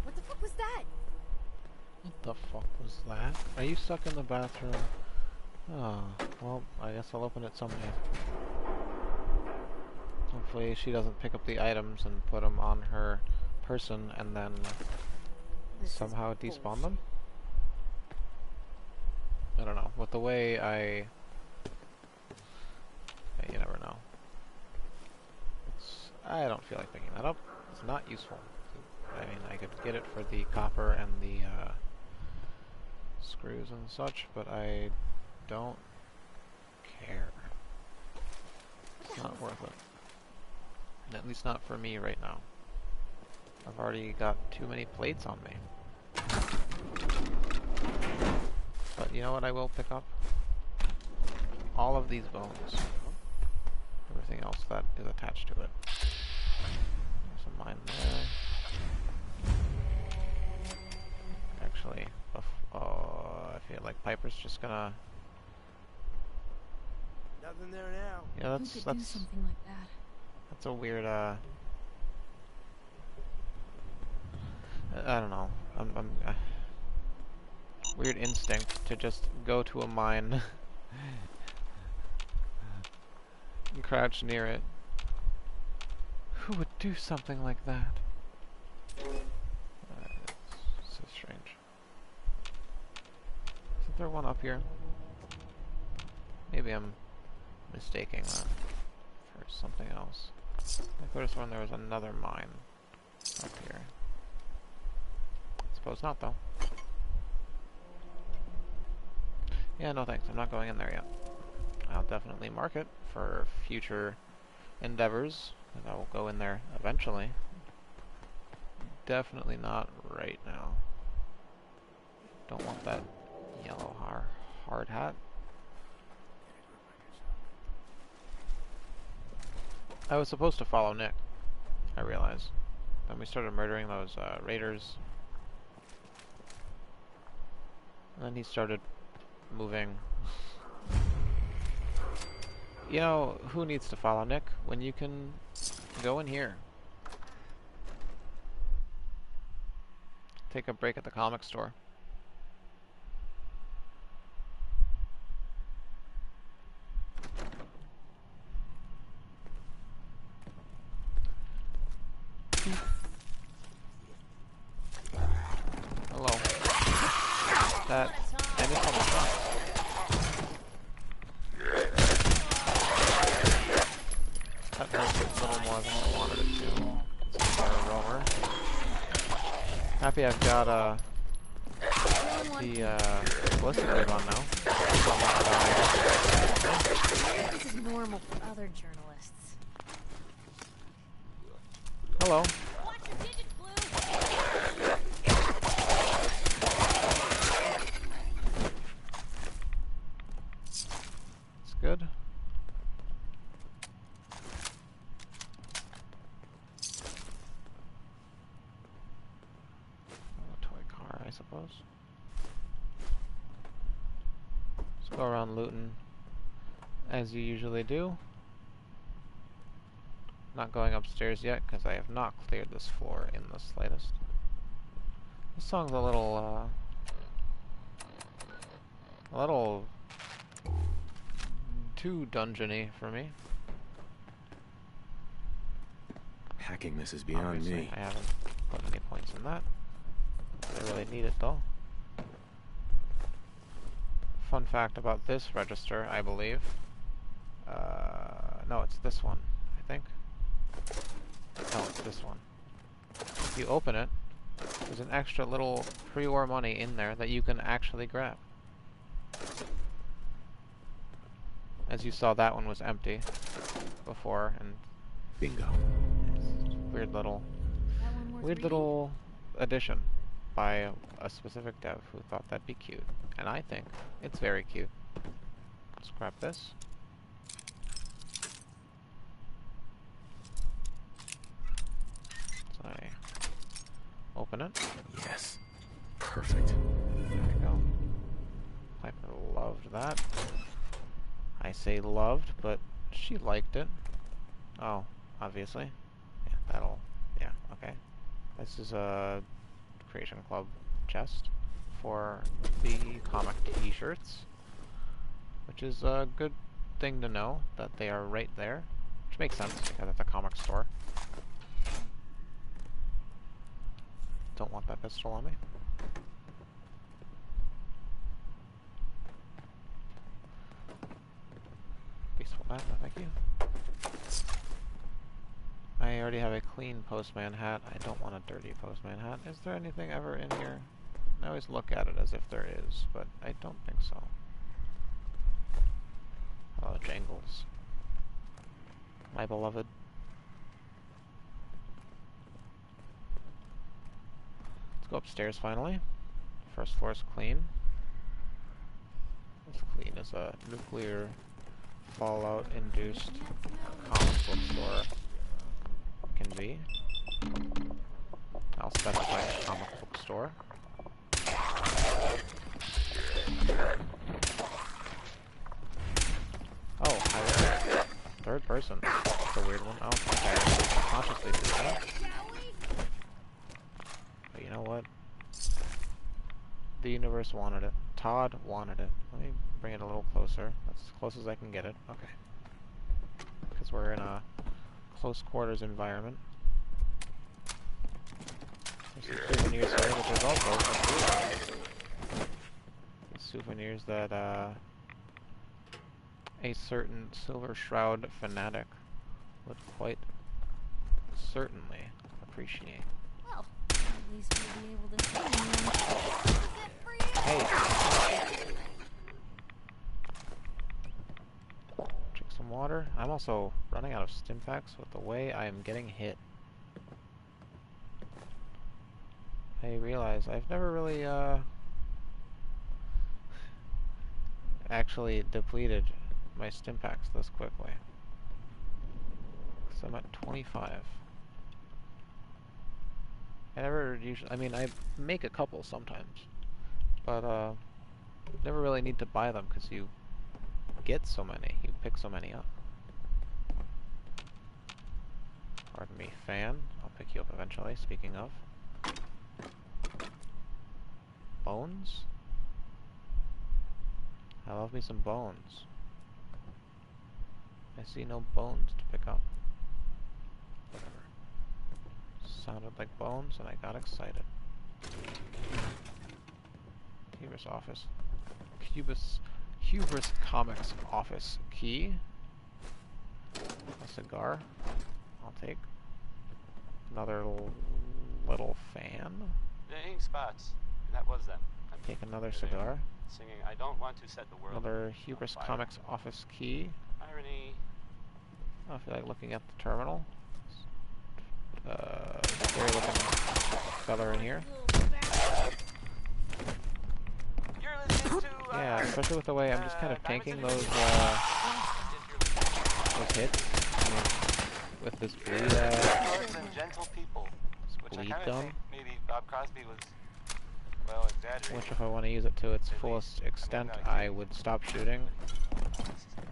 What the fuck was that? What the fuck was that? Are you stuck in the bathroom? Oh, well, I guess I'll open it someday. Hopefully she doesn't pick up the items and put them on her person and then somehow despawn them. I don't know. With the way you never know. I don't feel like picking that up. It's not useful. I mean, I could get it for the copper and the screws and such, but I don't care. It's not worth it. At least not for me right now. I've already got too many plates on me. But you know what I will pick up? All of these bones. Everything else that is attached to it. There's a mine there. Actually, I feel like Piper's just gonna... Nothing there now. Yeah, Who could do something like that? That's a weird, I don't know. Weird instinct to just go to a mine and crouch near it. Who would do something like that? It's so strange. Isn't there one up here? Maybe I'm mistaking that for something else. I could have sworn there was another mine up here. Suppose not, though. Yeah, no thanks. I'm not going in there yet. I'll definitely mark it for future endeavors, and I will go in there eventually. Definitely not right now. Don't want that yellow hard hat. I was supposed to follow Nick, I realize. Then we started murdering those raiders. And then he started moving. You know, who needs to follow Nick when you can go in here? Take a break at the comic store. Hello. That I missed on the front. That hurts a little more than I wanted it to. It's a rover. Happy I've got the ballistic rig on now. This is normal for other journalists. Hello. It's good. A toy car, I suppose. Let's go around looting as you usually do. Not going upstairs yet because I have not cleared this floor in the slightest. This song's a little too dungeony for me. Hacking this is beyond Obviously, me. I haven't put any points in that. I really need it though. Fun fact about this register, I believe. No, it's this one, I think. No, it's this one. If you open it, there's an extra little pre-war money in there that you can actually grab. As you saw, that one was empty before, and Bingo. weird little That one worth reading? little addition by a specific dev who thought that'd be cute, and I think it's very cute. Let's grab this. So I open it. Yes. Perfect. There we go. Piper loved that. I say loved, but she liked it. Oh, obviously. Yeah, yeah, okay. This is a Creation Club chest for the comic t-shirts. which is a good thing to know that they are right there, which makes sense because it's a comic store. Don't want that pistol on me. Peaceful bat, no thank you. I already have a clean postman hat. I don't want a dirty postman hat. Is there anything ever in here? I always look at it as if there is, but I don't think so. Hello, Jangles. My beloved. Let's go upstairs finally. First floor is clean. As clean as a nuclear fallout-induced comic book store can be. I'll specify a comic book store. Oh, hi. Third person. That's a weird one. I don't think I consciously did that. But you know what? The universe wanted it. Todd wanted it. Let me bring it a little closer. That's as close as I can get it. Okay. Because we're in a close quarters environment. There's some souvenirs here, but there's also souvenirs that a certain Silver Shroud fanatic would quite certainly appreciate. Well, at least we'll be able to see them. Hey! Drink some water. I'm also running out of stim packs with the way I am getting hit. I realize I've never really actually depleted my stim packs this quickly. So I'm at 25. I never usually, I mean, I make a couple sometimes, but never really need to buy them because you get so many, you pick so many up. Pardon me, fan. I'll pick you up eventually, speaking of. Bones? I love me some bones. I see no bones to pick up. Whatever. Sounded like bones and I got excited. Hubris office. Hubris Comics office key. A cigar. I'll take. Another little fan. Dang spots. That was them. Take another cigar. Singing, I don't want to set the world. Another Hubris Comics office key. Irony. I feel like looking at the terminal. Scary looking fella in here. You're listening to, yeah, especially with the way I'm just kind of tanking those hits. I mean, with this bleed, and gentle people, which I bleed kind of gun. think maybe Bob Crosby was, well, exaggerating. Which, if I want to use it to its fullest extent, I would stop shooting.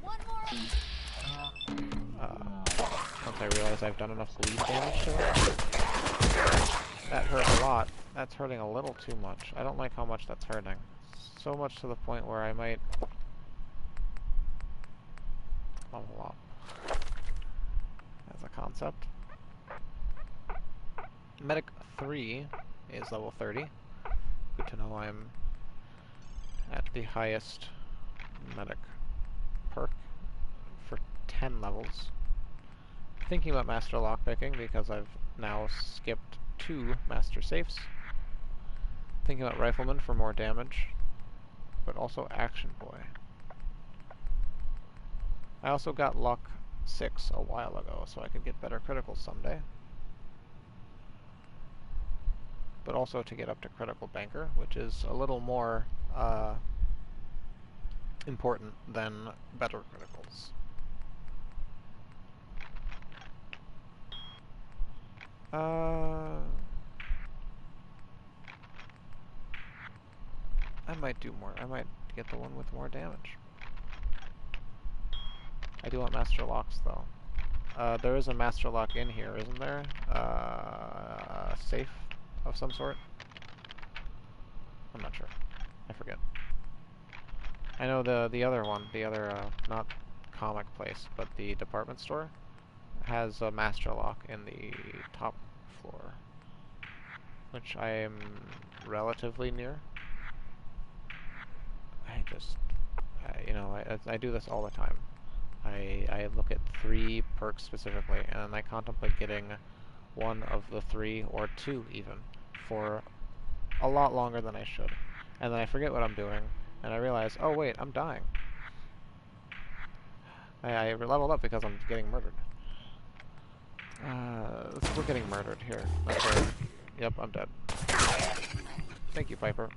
Once I realize I've done enough bleed damage to it. That hurt a lot. That's hurting a little too much. I don't like how much that's hurting. So much to the point where I might level up. As a concept. Medic 3 is level 30. Good to know I'm at the highest medic perk for 10 levels. Thinking about master lockpicking because I've now skipped 2 master safes. Thinking about rifleman for more damage, but also action boy. I also got luck 6 a while ago, so I could get better criticals someday. But also to get up to critical banker, which is a little more important than better criticals. I might do more. I might get the one with more damage. I do want master locks though. There is a master lock in here, isn't there? Safe of some sort? I'm not sure. I forget. I know the other one, the other, not comic place, but the department store, has a master lock in the top floor, which I am relatively near. I do this all the time. I look at 3 perks specifically, and then I contemplate getting one of the 3 or 2 even for a lot longer than I should. And then I forget what I'm doing, and I realize, oh wait, I'm dying. I leveled up because I'm getting murdered. We're getting murdered here. Okay. Yep, I'm dead. Thank you, Piper.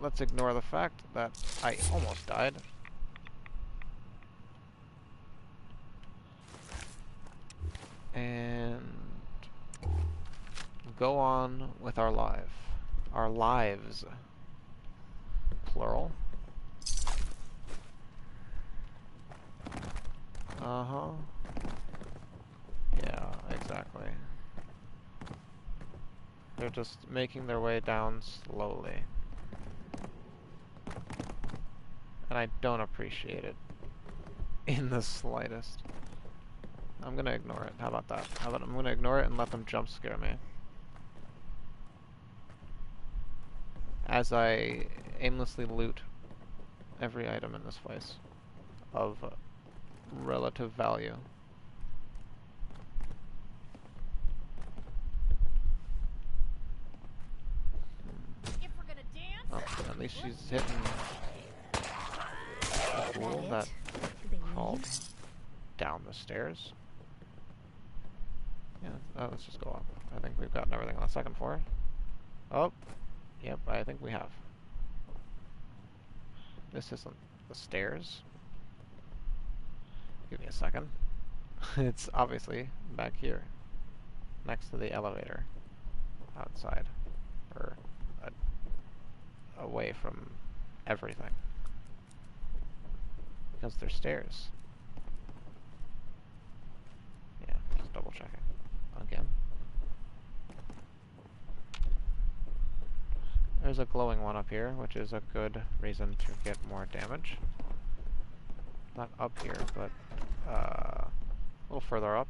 Let's ignore the fact that I almost died. And go on with our lives. Plural. Uh-huh. Yeah, exactly. They're just making their way down slowly. And I don't appreciate it in the slightest. I'm gonna ignore it. How about that? I'm gonna ignore it and let them jump scare me. As I aimlessly loot every item in this place of relative value. If we're gonna dance, Oh, at least she's hitting a pool that crawled down the stairs. Yeah, let's just go up. I think we've gotten everything on the second floor. Oh, yep, I think we have. This isn't the stairs. Give me a second. It's obviously back here, next to the elevator, outside, or away from everything. Because they're stairs. Yeah, just double checking. Again. There's a glowing one up here, which is a good reason to get more damage. Not up here, but a little further up.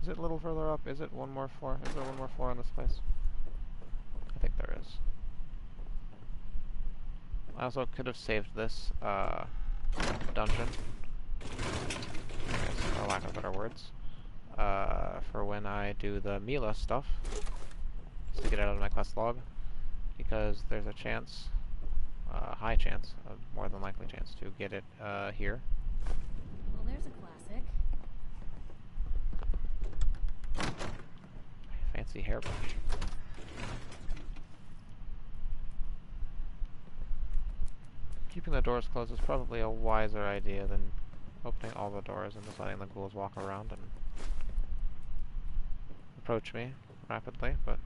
Is it a little further up? Is it one more floor? Is there one more floor in this place? I think there is. I also could have saved this dungeon, I guess, for lack of better words, for when I do the Mila stuff, just to get it out of my quest log, because there's a chance, high chance, a more than likely chance to get it here. Well, there's a classic. Fancy hairbrush. Keeping the doors closed is probably a wiser idea than opening all the doors and just letting the ghouls walk around and approach me rapidly, but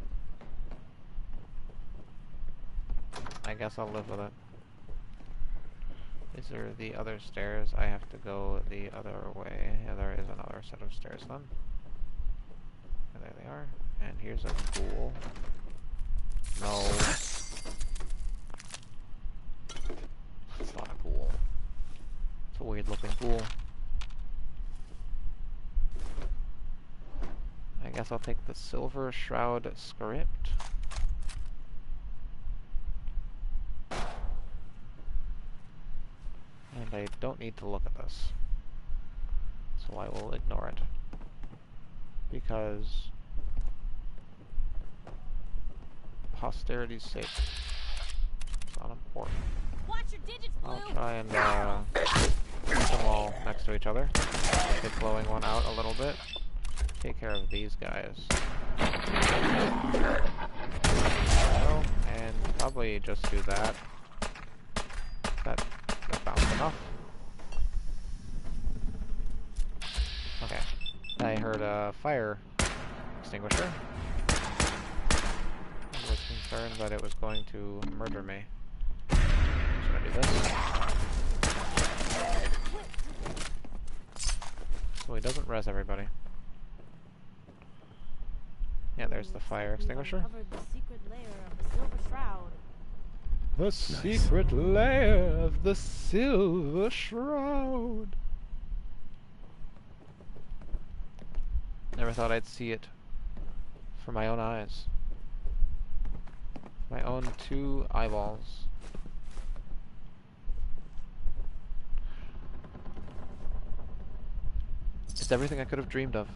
I guess I'll live with it. These are the other stairs. I have to go the other way. Yeah, there is another set of stairs then. And there they are. And here's a ghoul. No. It's not a ghoul. It's a weird looking ghoul. I guess I'll take the Silver Shroud script. And I don't need to look at this. So I will ignore it. Because posterity's sake. It's not important. watch your digits, Blue. I'll try and put them all next to each other. Take the glowing one out a little bit. Take care of these guys. And probably just do that. That bounced enough. Okay. I heard a fire extinguisher. I was concerned that it was going to murder me. Should I do this? So he doesn't res everybody. Yeah, there's the fire extinguisher. Uncovered the secret lair of the Silver Shroud. The secret lair of the Silver Shroud. Never thought I'd see it for my own eyes. My own 2 eyeballs. It's everything I could have dreamed of.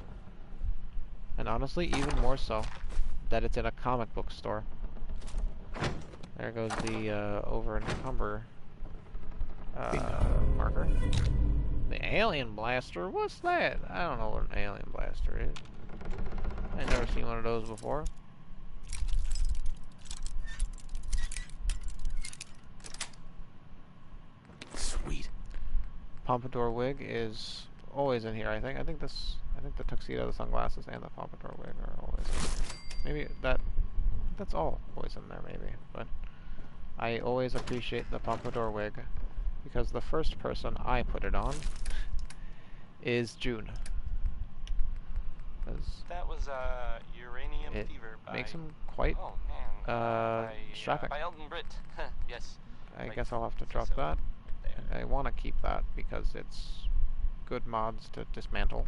And honestly, even more so, that it's in a comic book store. There goes the over-encumber marker. The alien blaster? What's that? I don't know what an alien blaster is. I've never seen one of those before. Sweet. Pompadour wig is always in here, I think. I think the tuxedo, the sunglasses, and the pompadour wig are always in here. Maybe that's all always in there, maybe. But I always appreciate the pompadour wig because the first person I put it on is June. That was Uranium Fever by... Makes him quite strapping. By Elton Britt. Yes. I guess I'll have to drop that. I want to keep that because it's good mods to dismantle.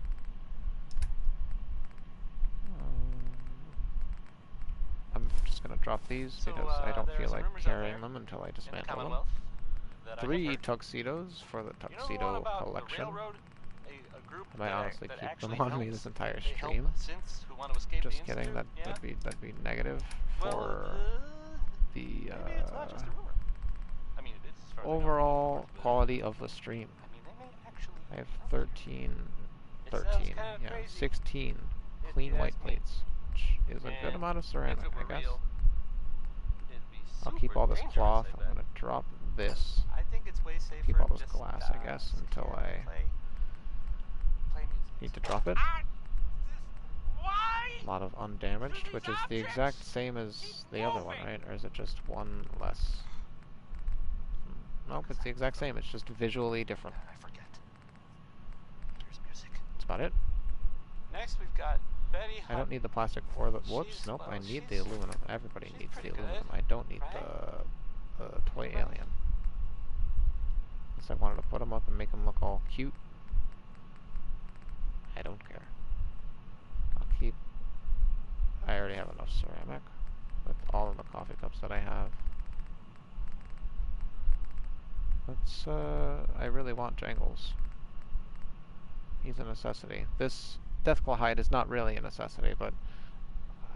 I'm just going to drop these because I don't feel like carrying them until I dismantle them. 3 tuxedos for the tuxedo collection. I might honestly keep them on me this entire stream. Just kidding, that'd be negative for the overall quality of the stream. I have 16 clean white plates, which is a good amount of ceramic, I guess. I'll keep all this cloth. I'm gonna drop this. Keep all this glass, I guess, until I need to drop it. A lot of undamaged, which is the exact same as the other one, right? Or is it just one less? Nope, it's the exact same. It's just visually different. That's about it. Next, we've got Betty. I don't need the plastic or the... Whoops, nope, I need the aluminum. Everybody needs the aluminum. I don't need the toy alien. Unless I wanted to put them up and make them look all cute. I don't care. I'll keep... I already have enough ceramic with all of the coffee cups that I have. Let's, I really want Jangles. He's a necessity. This Deathclaw hide is not really a necessity, but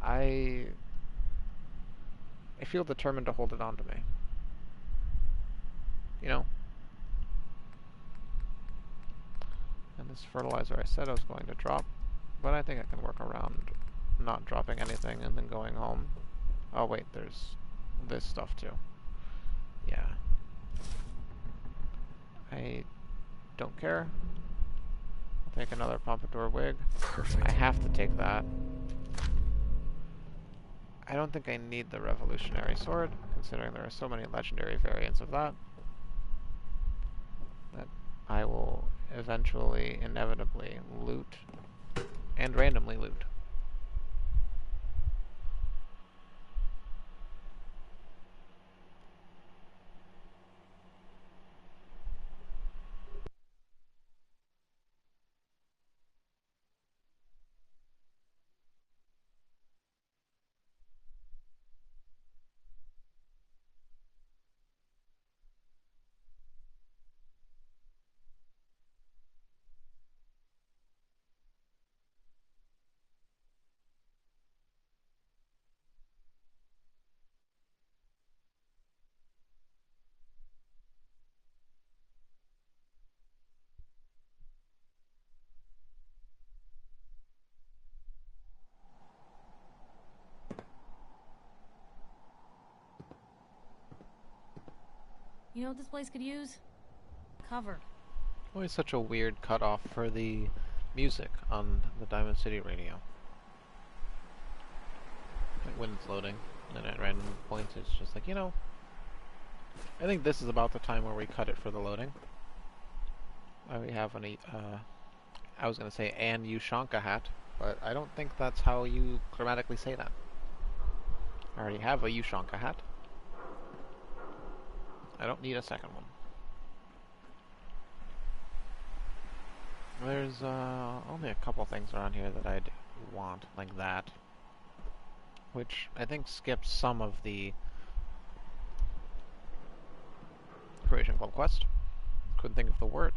I feel determined to hold it on to me. You know? And this fertilizer I said I was going to drop, but I think I can work around not dropping anything and then going home. Oh wait, there's this stuff too. Yeah. I don't care. I'll take another pompadour wig. Perfect. I have to take that. I don't think I need the revolutionary sword, considering there are so many legendary variants of that. That I will eventually, inevitably, loot. And randomly loot. You know what this place could use? Cover. Always such a weird cutoff for the music on the Diamond City radio. Like when it's loading, and at random points it's just like, you know, I think this is about the time where we cut it for the loading. We have an, I was going to say an Ushanka hat, but I don't think that's how you grammatically say that. I already have a Ushanka hat. I don't need a second one. There's only a couple things around here that I'd want, like that. Which I think skips some of the Creation Club quest. Couldn't think of the word.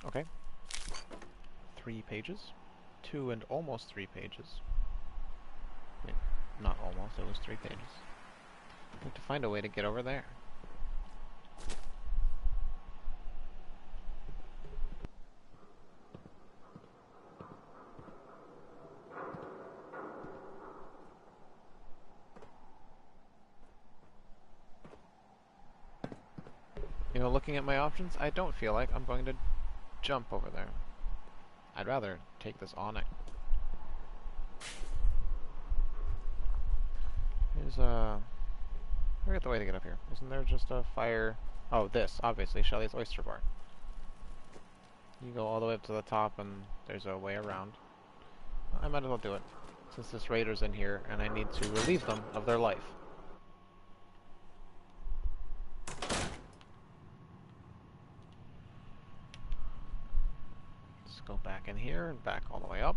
Okay. 3 pages. 2 and almost 3 pages. I mean, not almost, it was 3 pages. I need to find a way to get over there. You know, looking at my options, I don't feel like I'm going to jump over there. I'd rather take this awning. Here's I forget the way to get up here. Isn't there just a fire? Oh, this, obviously, Shelly's Oyster Bar. You go all the way up to the top and there's a way around. I might as well do it, since this raider's in here and I need to relieve them of their life. Let's go back in here and back all the way up.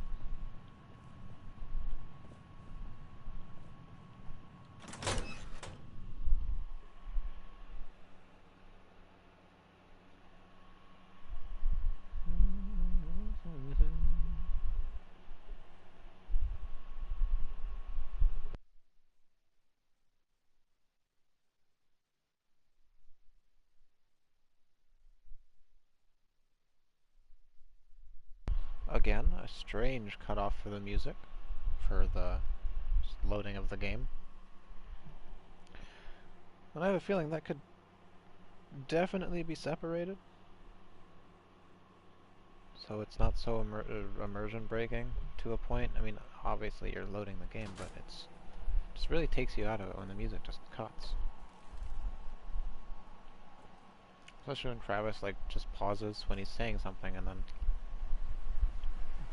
Again, a strange cutoff for the music, for the loading of the game. And I have a feeling that could definitely be separated. So it's not so immersion breaking to a point. I mean, obviously you're loading the game, but it just really takes you out of it when the music just cuts. Especially when Travis like just pauses when he's saying something and then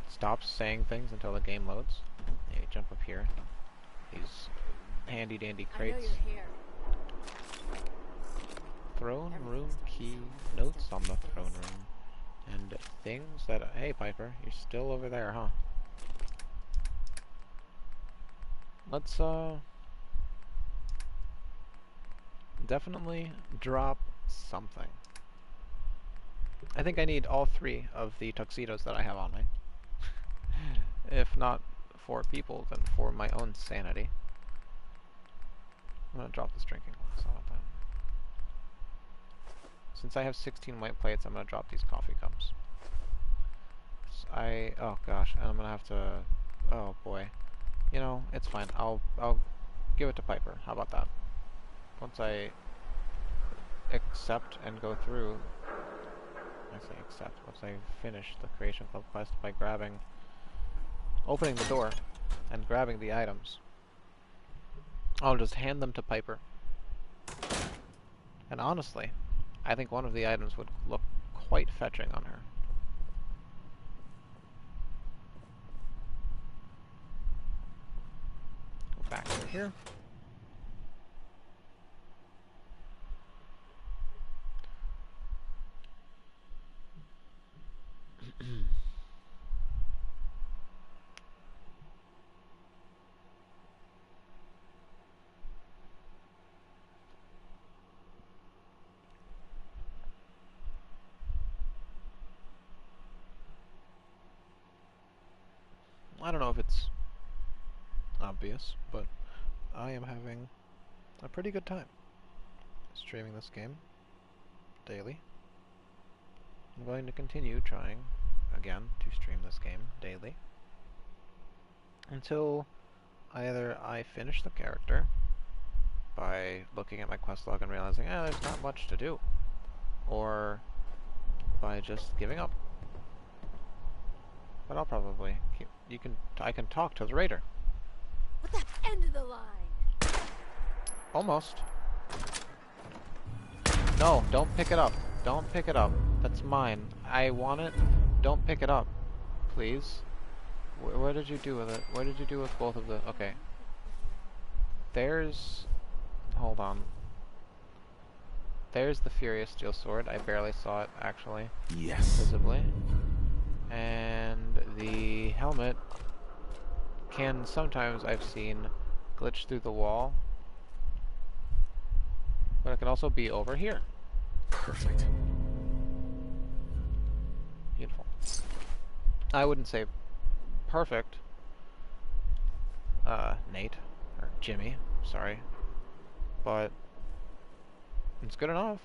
stops saying things until the game loads. Yeah, you jump up here. These handy dandy crates. I know you're here. Throne room key, notes on the throne room, and things that... Hey Piper, you're still over there, huh? Let's definitely drop something. I think I need all 3 of the tuxedos that I have on me. If not for people, then for my own sanity. I'm gonna drop this drinking glass. How about that? Since I have 16 white plates, I'm gonna drop these coffee cups. Oh gosh, and I'm gonna have to... Oh boy. You know, it's fine. I'll give it to Piper. How about that? Once I accept and go through... I say accept. Once I finish the Creation Club quest by opening the door and grabbing the items, I'll just hand them to Piper. And honestly, I think one of the items would look quite fetching on her. Go back over here. I don't know if it's obvious, but I am having a pretty good time streaming this game daily. I'm going to continue trying again to stream this game daily until either I finish the character by looking at my quest log and realizing, there's not much to do, or by just giving up. But I'll probably keep... I can talk to the raider. What the end of the line? Almost. No, don't pick it up. Don't pick it up. That's mine. I want it. Don't pick it up. Please. What did you do with it? What did you do with both of the... Okay. There's... Hold on. There's the Furious Steel Sword. I barely saw it, actually. Yes. Visibly. And the helmet can sometimes, I've seen, glitch through the wall. But it can also be over here. Perfect. Beautiful. I wouldn't say perfect. Nate. Or Jimmy. Sorry. But it's good enough.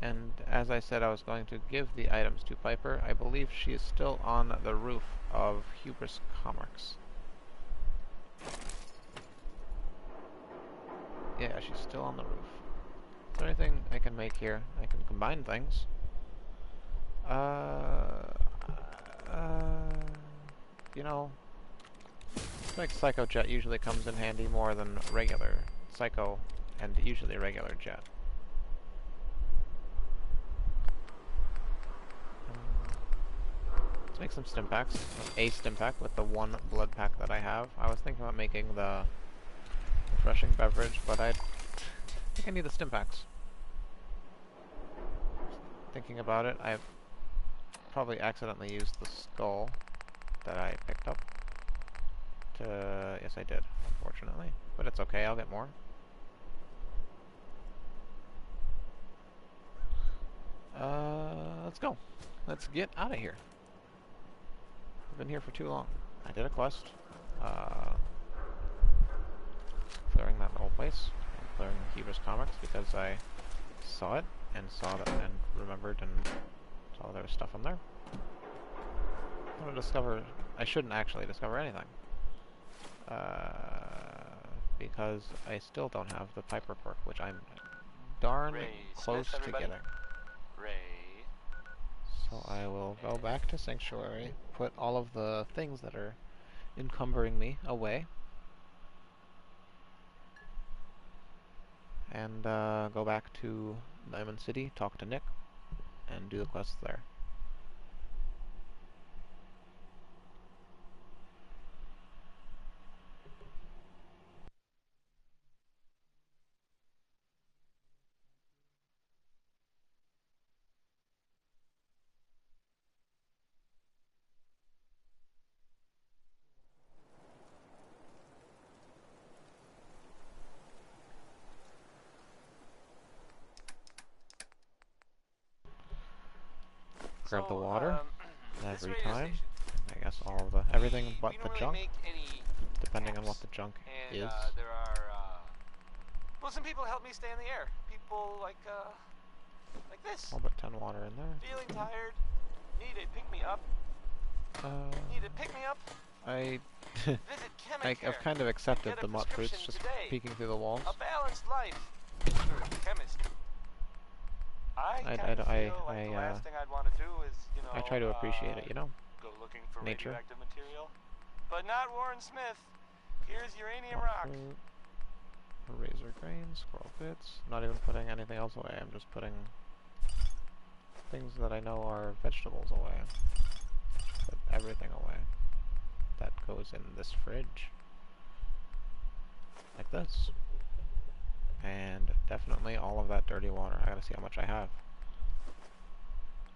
And as I said, I was going to give the items to Piper. I believe she is still on the roof of Hubris Comics. Yeah, she's still on the roof. Is there anything I can make here? I can combine things. You know, I think Psycho Jet usually comes in handy more than regular Psycho and usually regular Jet. Let's make some stim packs. A stim pack with the one blood pack that I have. I was thinking about making the refreshing beverage, but I think I need the stim packs. Thinking about it, I've probably accidentally used the skull that I picked up to... Yes, I did, unfortunately. But it's okay, I'll get more. Let's go. Let's get out of here. I've been here for too long. I did a quest. Clearing that old place. And clearing Hubris Comics because I saw it and remembered and saw there was stuff in there. I want to discover... I shouldn't actually discover anything. Because I still don't have the Piper perk, which I'm darn close to getting. Ray. So I will go back to Sanctuary, put all of the things that are encumbering me away, and go back to Diamond City, talk to Nick, and do the quests there. Grab the water every time. I guess all of the everything but the junk, depending on what the junk is. There are well, some people help me stay in the air. People like this. All but 10 water in there. Feeling tired. Need a pick me up. Need a pick me up. I've kind of accepted the mutt fruits just peeking through the walls. A balanced life. Chemist. I try to appreciate it, you know. Go looking for nature. Radioactive material. But not Warren Smith. Here's uranium rock. Razor grains, squirrel bits. Not even putting anything else away. I'm just putting things that I know are vegetables away. Put everything away that goes in this fridge. Like this. And definitely all of that dirty water. I gotta see how much I have.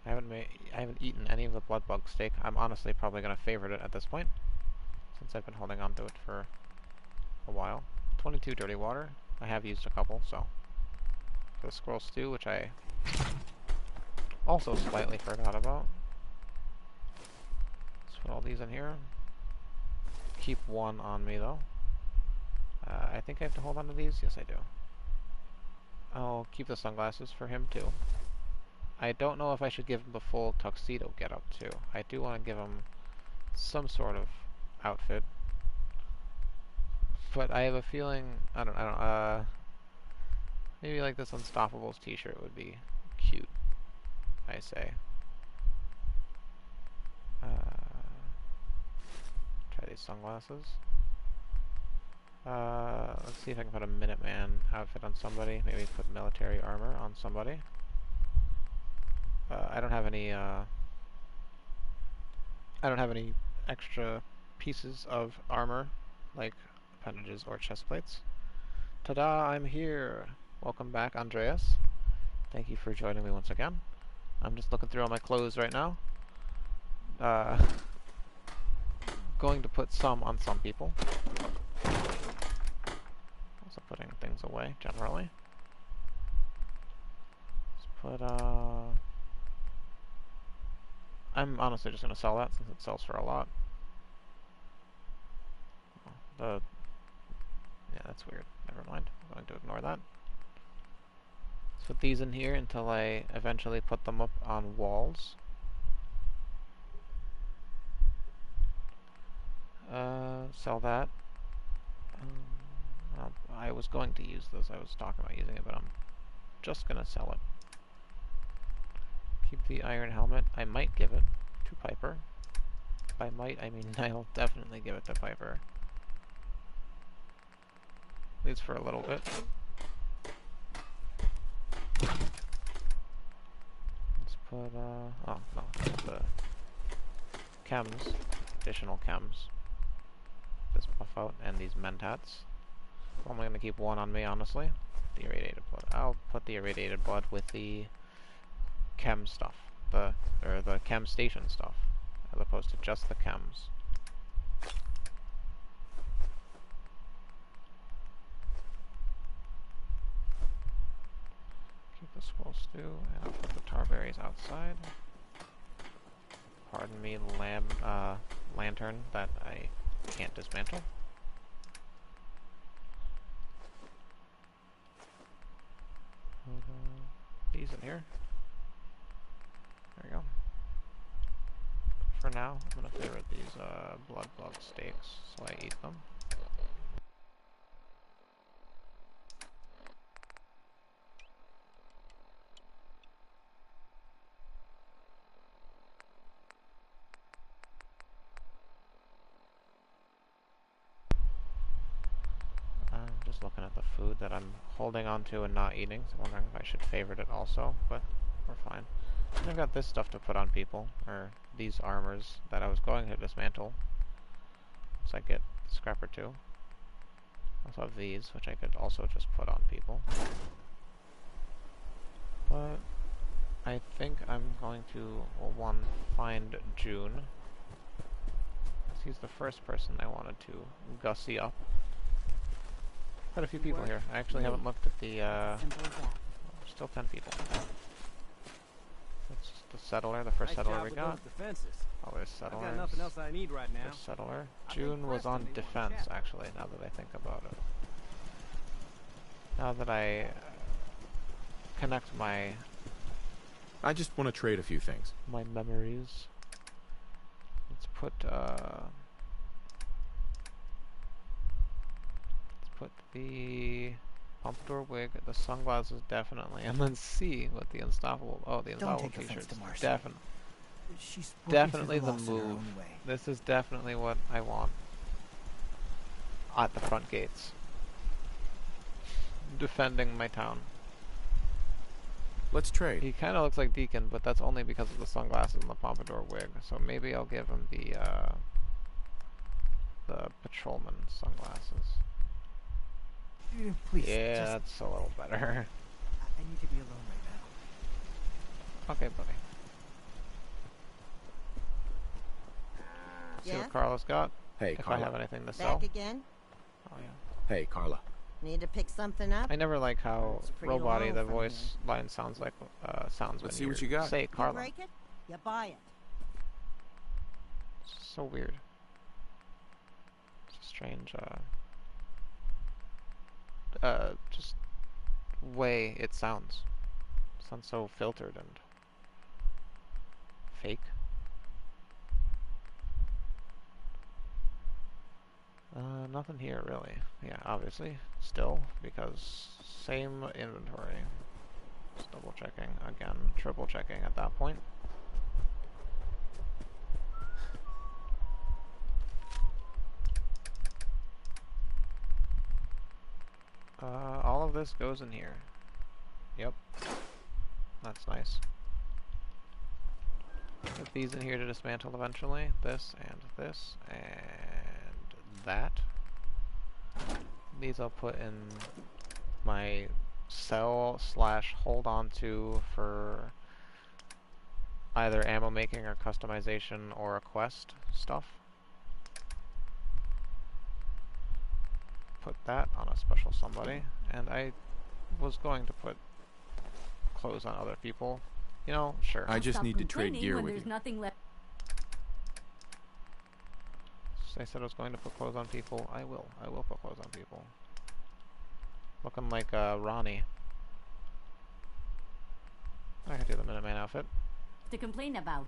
I haven't eaten any of the blood bug steak. I'm honestly probably gonna favorite it at this point, since I've been holding on to it for a while. 22 dirty water. I have used a couple, so for the squirrel stew, which I also slightly forgot about. Let's put all these in here. Keep one on me though. I think I have to hold on to these. Yes, I do. I'll keep the sunglasses for him too. I don't know if I should give him the full tuxedo getup too. I do want to give him some sort of outfit, but I have a feeling I don't maybe like this Unstoppables t-shirt would be cute. I say. Try these sunglasses. Let's see if I can put a Minuteman outfit on somebody. Maybe put military armor on somebody. I don't have any extra pieces of armor, like appendages or chest plates. Ta-da! I'm here! Welcome back, Andreas. Thank you for joining me once again. I'm just looking through all my clothes right now. Going to put some on some people. Also putting things away, generally. Let's put, I'm honestly just going to sell that since it sells for a lot. Yeah, that's weird. Never mind. I'm going to ignore that. Let's put these in here until I eventually put them up on walls. Sell that. I was going to use this. I was talking about using it, but I'm just gonna sell it. Keep the iron helmet. I might give it to Piper. By might, I mean I'll definitely give it to Piper. At least for a little bit. Let's put, oh no, the chems, additional chems. This buff out, and these mentats. I'm only going to keep one on me, honestly. The irradiated blood. I'll put the irradiated blood with the chem stuff. The chem station stuff. As opposed to just the chems. Keep the swirl stew, and I'll put the tarberries outside. Pardon me, lantern that I can't dismantle. These in here. There we go. For now, I'm going to favorite these blood bug steaks, so I eat them. I'm just looking at the food that I'm holding on to and not eating, so I'm wondering if I should favorite it also, but we're fine. And I've got this stuff to put on people, or these armors that I was going to dismantle. Once I get scrap or two. I also have these, which I could also just put on people. But I think I'm going to, well, find June. He's the first person I wanted to gussy up. Quite a few people here. I actually haven't looked at the, still 10 people. That's the settler, the first settler we got. Oh, there's settlers. I've got nothing else I need right now. There's settler. June was on defense, actually, now that I think about it. Now that I connect my... I just want to trade a few things. My memories. Let's put, the pompadour wig, the sunglasses definitely, and then C with the unstoppable. Oh, the unstoppable t-shirts. Definitely the move. This is definitely what I want. At the front gates. Defending my town. Let's trade. He kind of looks like Deacon, but that's only because of the sunglasses and the pompadour wig. So maybe I'll give him the patrolman sunglasses. Please, yeah, that's a little better. I need to be alone right now. Okay, buddy. See Yeah? what Carla's got. Hey, if Carla. I have anything to sell. Back again? Oh yeah. Hey, Carla. Need to pick something up? I never like how It's pretty roboty low the from voice line sounds like. Sounds Let's when see what you got. Say You Carla. break it, you buy it. It's so weird. It's a strange. Just way it sounds. It sounds so filtered and fake. Nothing here really. Yeah, obviously. Still, because same inventory. Just double checking again, triple checking at that point. All of this goes in here. Yep. That's nice. Put these in here to dismantle eventually. This and that. these I'll put in my sell / hold on to for either ammo making or customization or a quest stuff. Put that on a special somebody, and I was going to put clothes on other people. You know, sure. I just need to trade gear when with there's you. nothing left. I said I was going to put clothes on people. I will. I will put clothes on people. Looking like Ronnie. I can do the Minuteman outfit. To complain about.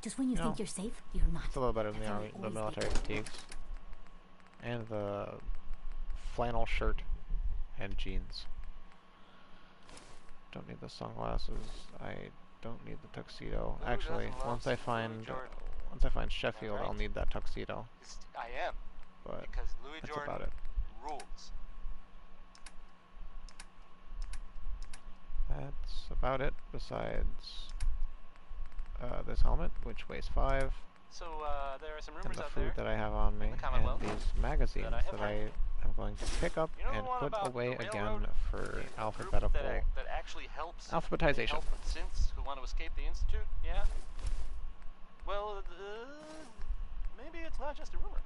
Just when you think you're safe, you're not. It's a little better than the military fatigues. And the flannel shirt and jeans. Don't need the sunglasses. I don't need the tuxedo. Actually, once I find Sheffield, I'll need that tuxedo. I am. But because Louis that's Jordan about it. rules. That's about it, besides this helmet, which weighs 5. So, there are some And rumors the out food there. that I have on me, the and Commonwealth these magazines that I am going to pick up You know the and one put about away the again railroad? for The group alphabetical that actually helps. They alphabetization. help synths who want to escape the Institute, yeah? Well, maybe it's not just a rumor.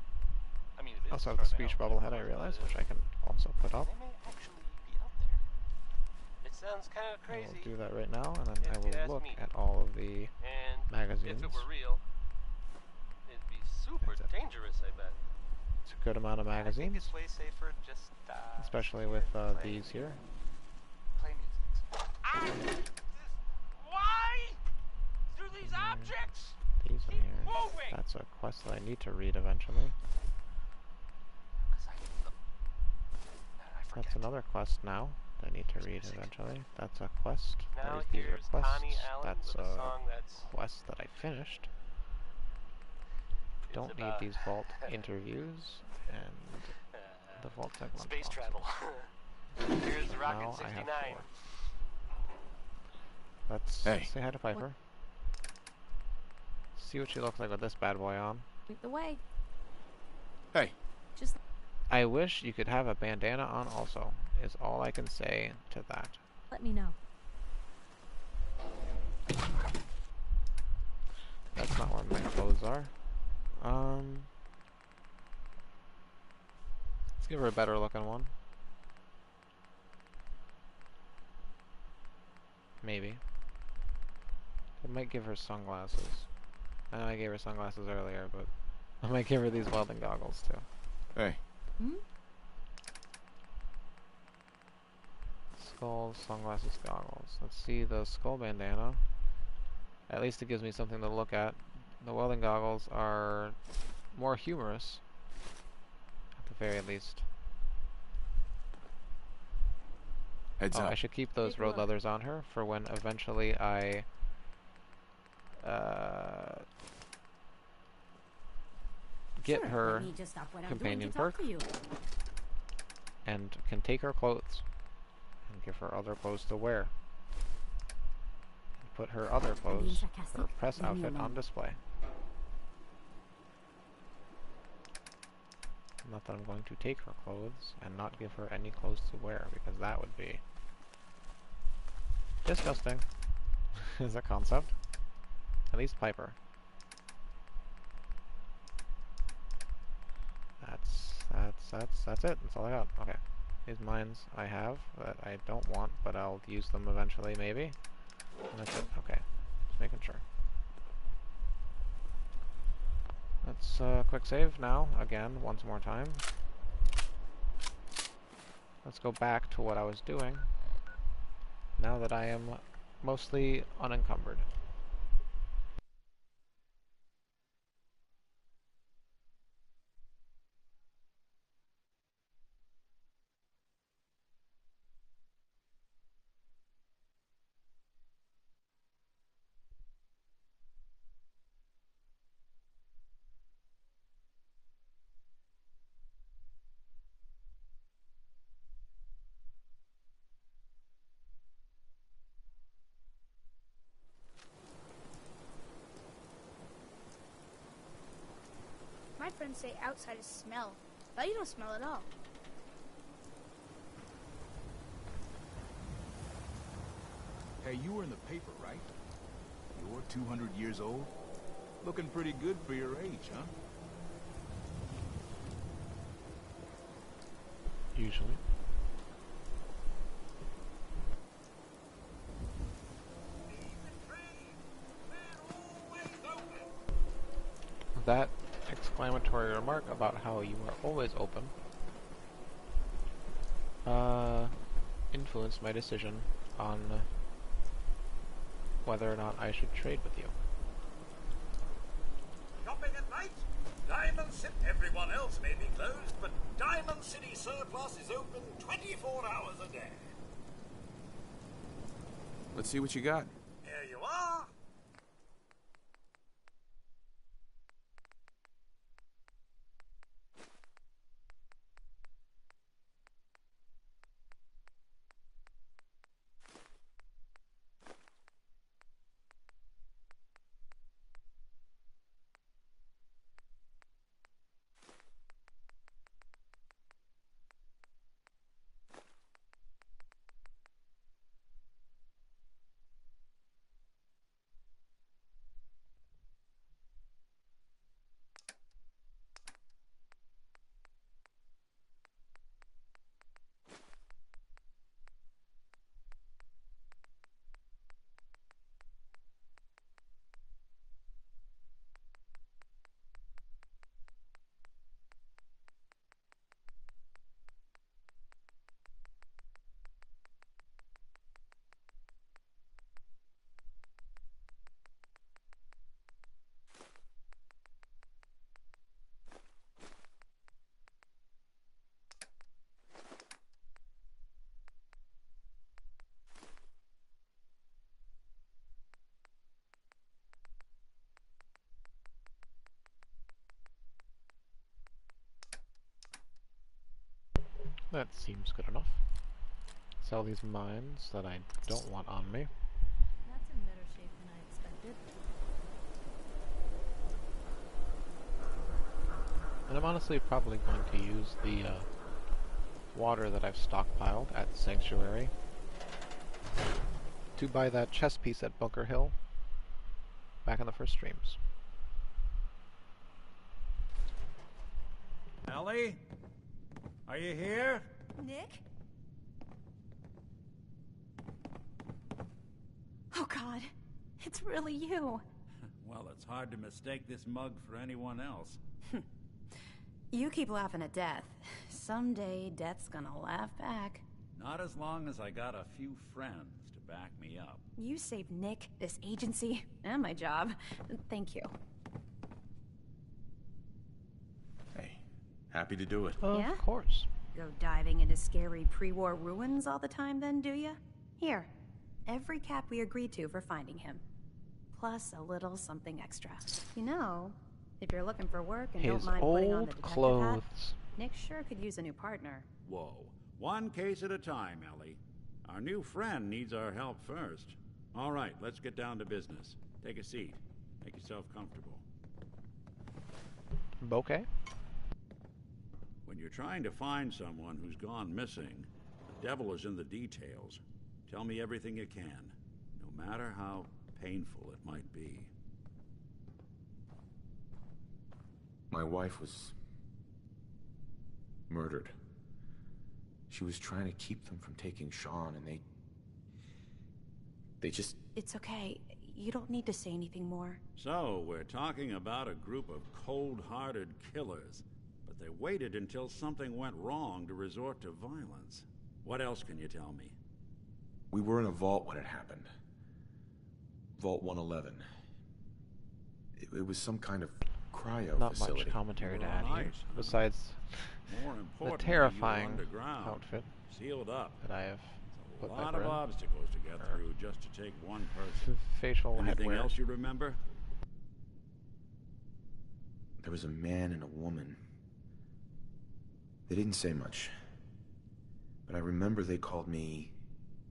I mean, it is. Also as have the far as I speech know, bubble but head, I realize, which I can also put up. They may actually be out there. It sounds kind of I crazy. will do that right now, and then I if you will ask look me. at all of the And magazines. if it were real, it'd be super dangerous, I bet. It's a good amount of I think magazines, it's way safer just especially with these here. play music. Why do these objects These in keep here. moving? That's a quest that I need to read eventually. That's another quest now that I need to read eventually. That's a quest. Now These are here's quests. Connie Allen That's with a song that's quest that I finished. Don't need about these vault interviews and the vault tech space lunchboxes. travel. Here's Rocket Now I have 69. 4. Let's say hi to Piper. See what she looks like with this bad boy on. Lead the way. Hey. Just. I wish you could have a bandana on also, is all I can say to that. Let me know. That's not where my clothes are. Let's give her a better looking one. Maybe. I might give her sunglasses. I know I gave her sunglasses earlier, but I might give her these welding goggles too. Hey. Hmm? Skull, sunglasses, goggles. Let's see the skull bandana. At least it gives me something to look at. The welding goggles are more humorous, at the very least. Heads up. I should keep those road leathers on her for when eventually I get her companion perk and can take her clothes and give her other clothes to wear. And put her other clothes, her press outfit, on display. Not that I'm going to take her clothes and not give her any clothes to wear, because that would be disgusting. Is a concept. At least Piper. That's it. That's all I got. Okay. These mines I have that I don't want, but I'll use them eventually, maybe. And that's it. Okay. Just making sure. Let's quick save now, again, once more time. Let's go back to what I was doing, now that I am mostly unencumbered. My friends say outside is smell, but you don't smell at all. Hey, you were in the paper, right? You're 200 years old? Looking pretty good for your age, huh? Usually. That exclamatory remark about how you are always open influenced my decision on whether or not I should trade with you. Shopping at night? Diamond City. Everyone else may be closed, but Diamond City Surplus is open 24 hours a day. Let's see what you got. Here you are. That seems good enough. Sell these mines that I don't want on me. That's in better shape than I expected. And I'm honestly probably going to use the water that I've stockpiled at Sanctuary to buy that chess piece at Bunker Hill back in the first streams. Ellie? Are you here? Nick? Oh God, it's really you. Well, it's hard to mistake this mug for anyone else. You keep laughing at death. Someday, death's gonna laugh back. Not as long as I got a few friends to back me up. You saved Nick, this agency, and my job. Thank you. Hey, happy to do it. Of course. Go diving into scary pre-war ruins all the time then, do ya? Here, every cap we agreed to for finding him. Plus a little something extra. You know, if you're looking for work and don't mind putting on the detective hat, Nick sure could use a new partner. Whoa. One case at a time, Ellie. Our new friend needs our help first. All right, let's get down to business. Take a seat. Make yourself comfortable. Okay. When you're trying to find someone who's gone missing, the devil is in the details. Tell me everything you can, no matter how painful it might be. My wife was murdered. She was trying to keep them from taking Sean, and they just... It's okay. You don't need to say anything more. So, we're talking about a group of cold-hearted killers, but they waited until something went wrong to resort to violence. What else can you tell me? We were in a vault when it happened. Vault 111. It was some kind of cryo Not facility. much commentary to add here, Nice. besides More the importantly, terrifying you were underground, outfit sealed up. that I have A put lot my of obstacles to get through just to take one person. facial Anything headwear. else you remember? There was a man and a woman. They didn't say much, but I remember they called me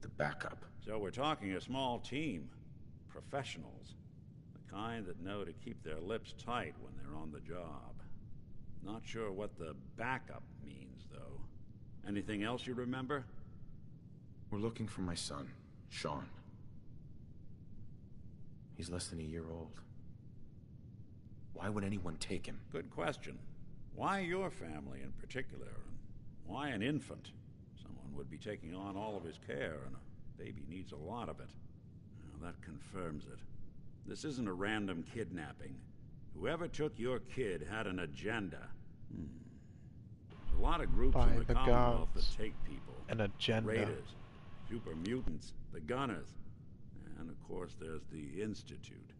the backup. So we're talking a small team. Professionals. The kind that know to keep their lips tight when they're on the job. Not sure what the backup means, though. Anything else you remember? We're looking for my son, Sean. He's less than a year old. Why would anyone take him? Good question. Why your family in particular? And why an infant? Someone would be taking on all of his care, and a baby needs a lot of it. Now, that confirms it. This isn't a random kidnapping. Whoever took your kid had an agenda. There's a lot of groups in the Commonwealth that take people. An agenda. Raiders, super mutants, the Gunners, and of course there's the Institute.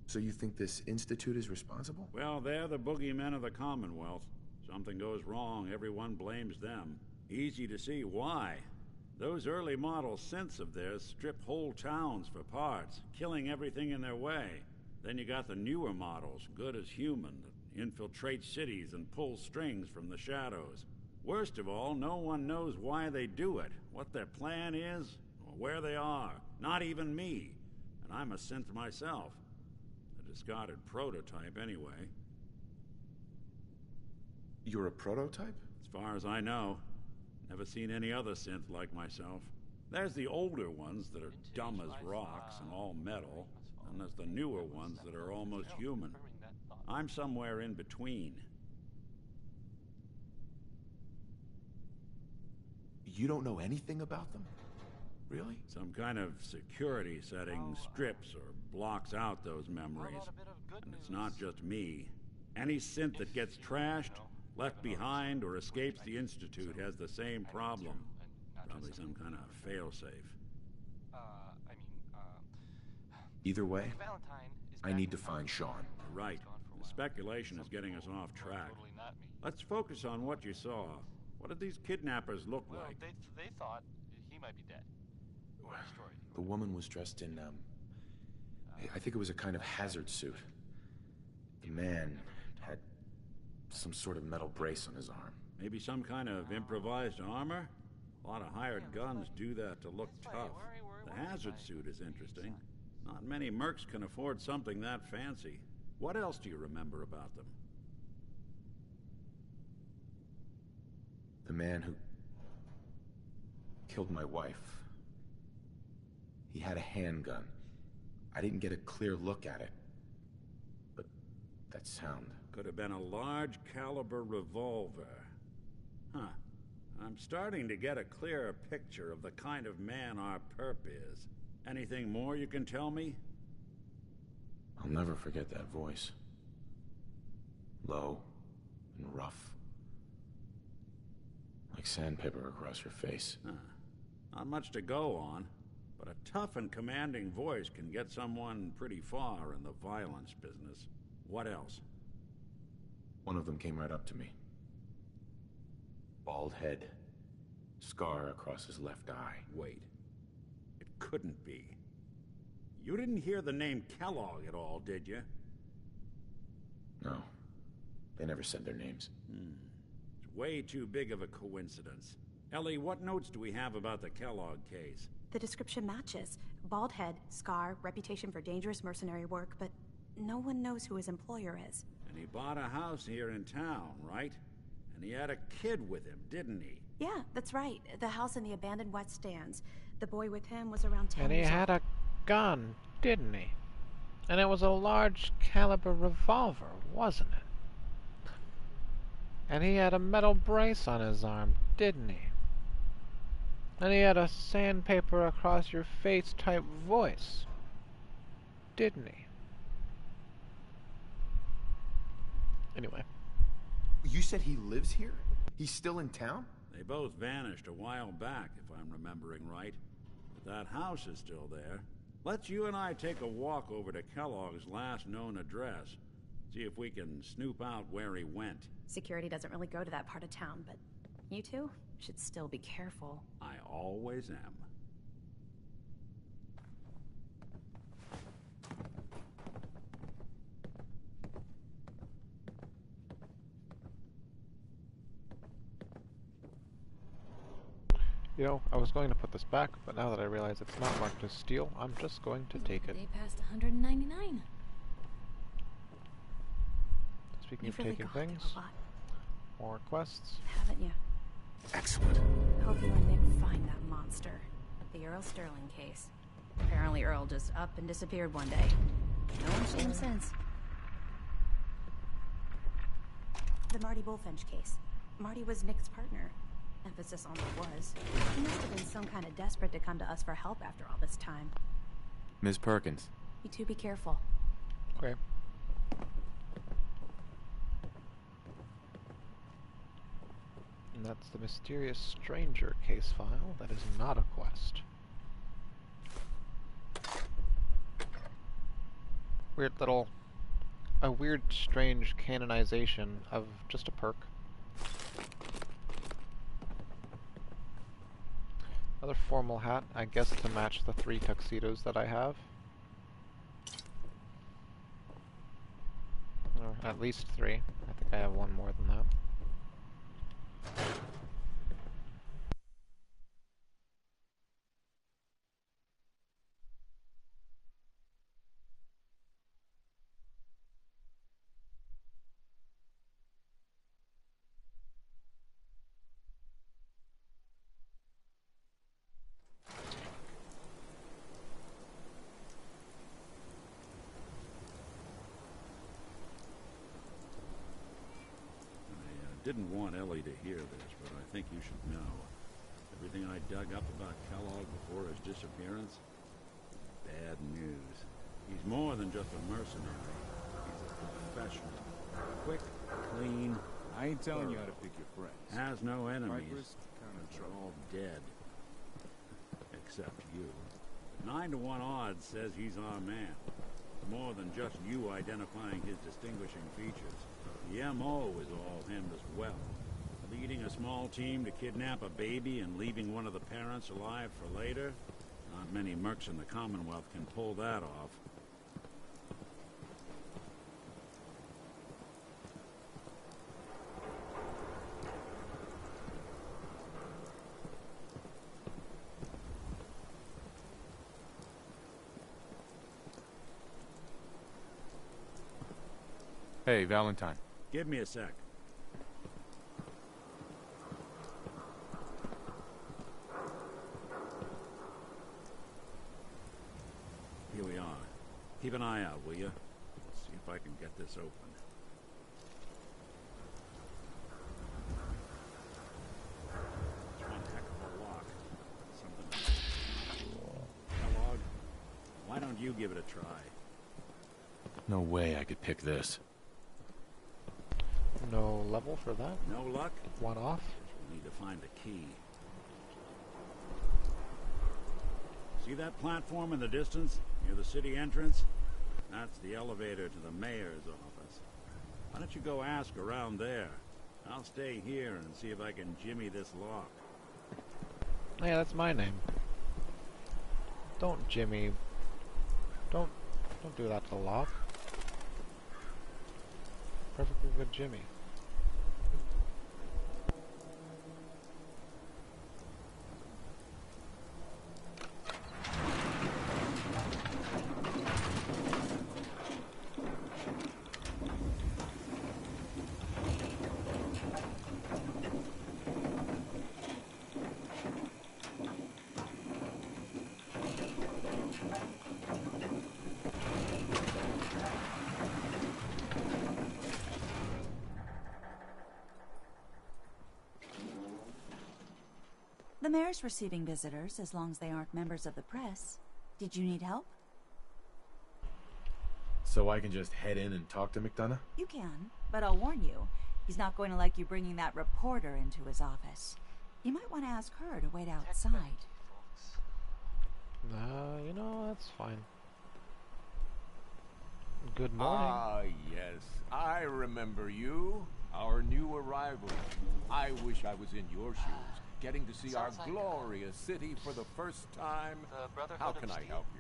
So you think this Institute is responsible? Well, they're the boogeymen of the Commonwealth. Something goes wrong, everyone blames them. Easy to see why. Those early model synths of theirs strip whole towns for parts, killing everything in their way. Then you got the newer models, good as human, that infiltrate cities and pull strings from the shadows. Worst of all, no one knows why they do it, what their plan is, or where they are. Not even me. And I'm a synth myself. A discarded prototype, anyway. You're a prototype? As far as I know. Never seen any other synth like myself. There's the older ones that are dumb as rocks and all metal, and there's the newer ones that are almost human. I'm somewhere in between. You don't know anything about them? Really? Some kind of security setting strips or blocks out those memories. And it's not just me. Any synth that gets trashed, left behind, or escapes the Institute has the same problem. Probably some kind of failsafe. Either way, I need to find Sean. Right. The speculation is getting us off track. Let's focus on what you saw. What did these kidnappers look like? They thought he might be dead. Or destroyed. The woman was dressed in, I think it was a kind of hazard suit. The man had some sort of metal brace on his arm. Maybe some kind of improvised armor? A lot of hired guns do that to look tough. The hazard suit is interesting. Not many mercs can afford something that fancy. What else do you remember about them? The man who killed my wife. He had a handgun. I didn't get a clear look at it. But that sound... Could have been a large caliber revolver. Huh. I'm starting to get a clearer picture of the kind of man our perp is. Anything more you can tell me? I'll never forget that voice. Low and rough. Like sandpaper across your face. Huh. Not much to go on, but a tough and commanding voice can get someone pretty far in the violence business. What else? One of them came right up to me. Bald head. Scar across his left eye. Wait. It couldn't be. You didn't hear the name Kellogg at all, did you? No. They never said their names. It's way too big of a coincidence. Ellie, what notes do we have about the Kellogg case? The description matches. Bald head, scar, reputation for dangerous mercenary work, but no one knows who his employer is. And he bought a house here in town, right? And he had a kid with him, didn't he? Yeah, that's right. The house in the abandoned West Stands. The boy with him was around 10 And he years had old. a gun, didn't he? And it was a large caliber revolver, wasn't it? And he had a metal brace on his arm, didn't he? And he had a sandpaper across your face type voice, didn't he? Anyway. You said he lives here? He's still in town? They both vanished a while back, if I'm remembering right. But that house is still there. Let's you and I take a walk over to Kellogg's last known address. See if we can snoop out where he went. Security doesn't really go to that part of town, but you two should still be careful. I always am. You know, I was going to put this back, but now that I realize it's not marked as steel, I'm just going to take it. They passed 199. Speaking You've of really taking gone things, through a lot, more quests. haven't you? Excellent. Hope you and Nick find that monster. The Earl Sterling case. Apparently Earl just up and disappeared one day. No one's seen him since. The Marty Bullfinch case. Marty was Nick's partner. Emphasis on the was. He must have been some kind of desperate to come to us for help after all this time. Ms. Perkins. You two be careful. Okay. And that's the mysterious stranger case file. That is not a quest. A weird, strange canonization of just a perk. Another formal hat, I guess to match the 3 tuxedos that I have. Or at least 3. I think I have one more than that. Didn't want Ellie to hear this, but I think you should know. Everything I dug up about Kellogg before his disappearance, bad news. He's more than just a mercenary. He's a professional. Quick, clean. I ain't telling you how to pick your friends. Has no enemies. They're all dead. Except you. 9 to 1 odds says he's our man. More than just you identifying his distinguishing features. The M.O. is all him as well. Leading a small team to kidnap a baby and leaving one of the parents alive for later? Not many mercs in the Commonwealth can pull that off. Hey, Valentine. Give me a sec. Here we are. Keep an eye out, will you? See if I can get this open. It's one heck of a lock. Something. Kellogg, why don't you give it a try? No way I could pick this. No level for that? No luck? One off? We'll need to find a key. See that platform in the distance, near the city entrance? That's the elevator to the mayor's office. Why don't you go ask around there? I'll stay here and see if I can jimmy this lock. Yeah, that's my name. Don't Jimmy. Don't do that to the lock. Perfectly good Jimmy. The mayor's receiving visitors as long as they aren't members of the press. Did you need help? So I can just head in and talk to McDonough? You can, but I'll warn you, he's not going to like you bringing that reporter into his office. You might want to ask her to wait outside. You know, that's fine. Good morning. Ah, yes. I remember you. Our new arrival. I wish I was in your shoes, getting to see our glorious city for the first time. How can I help you?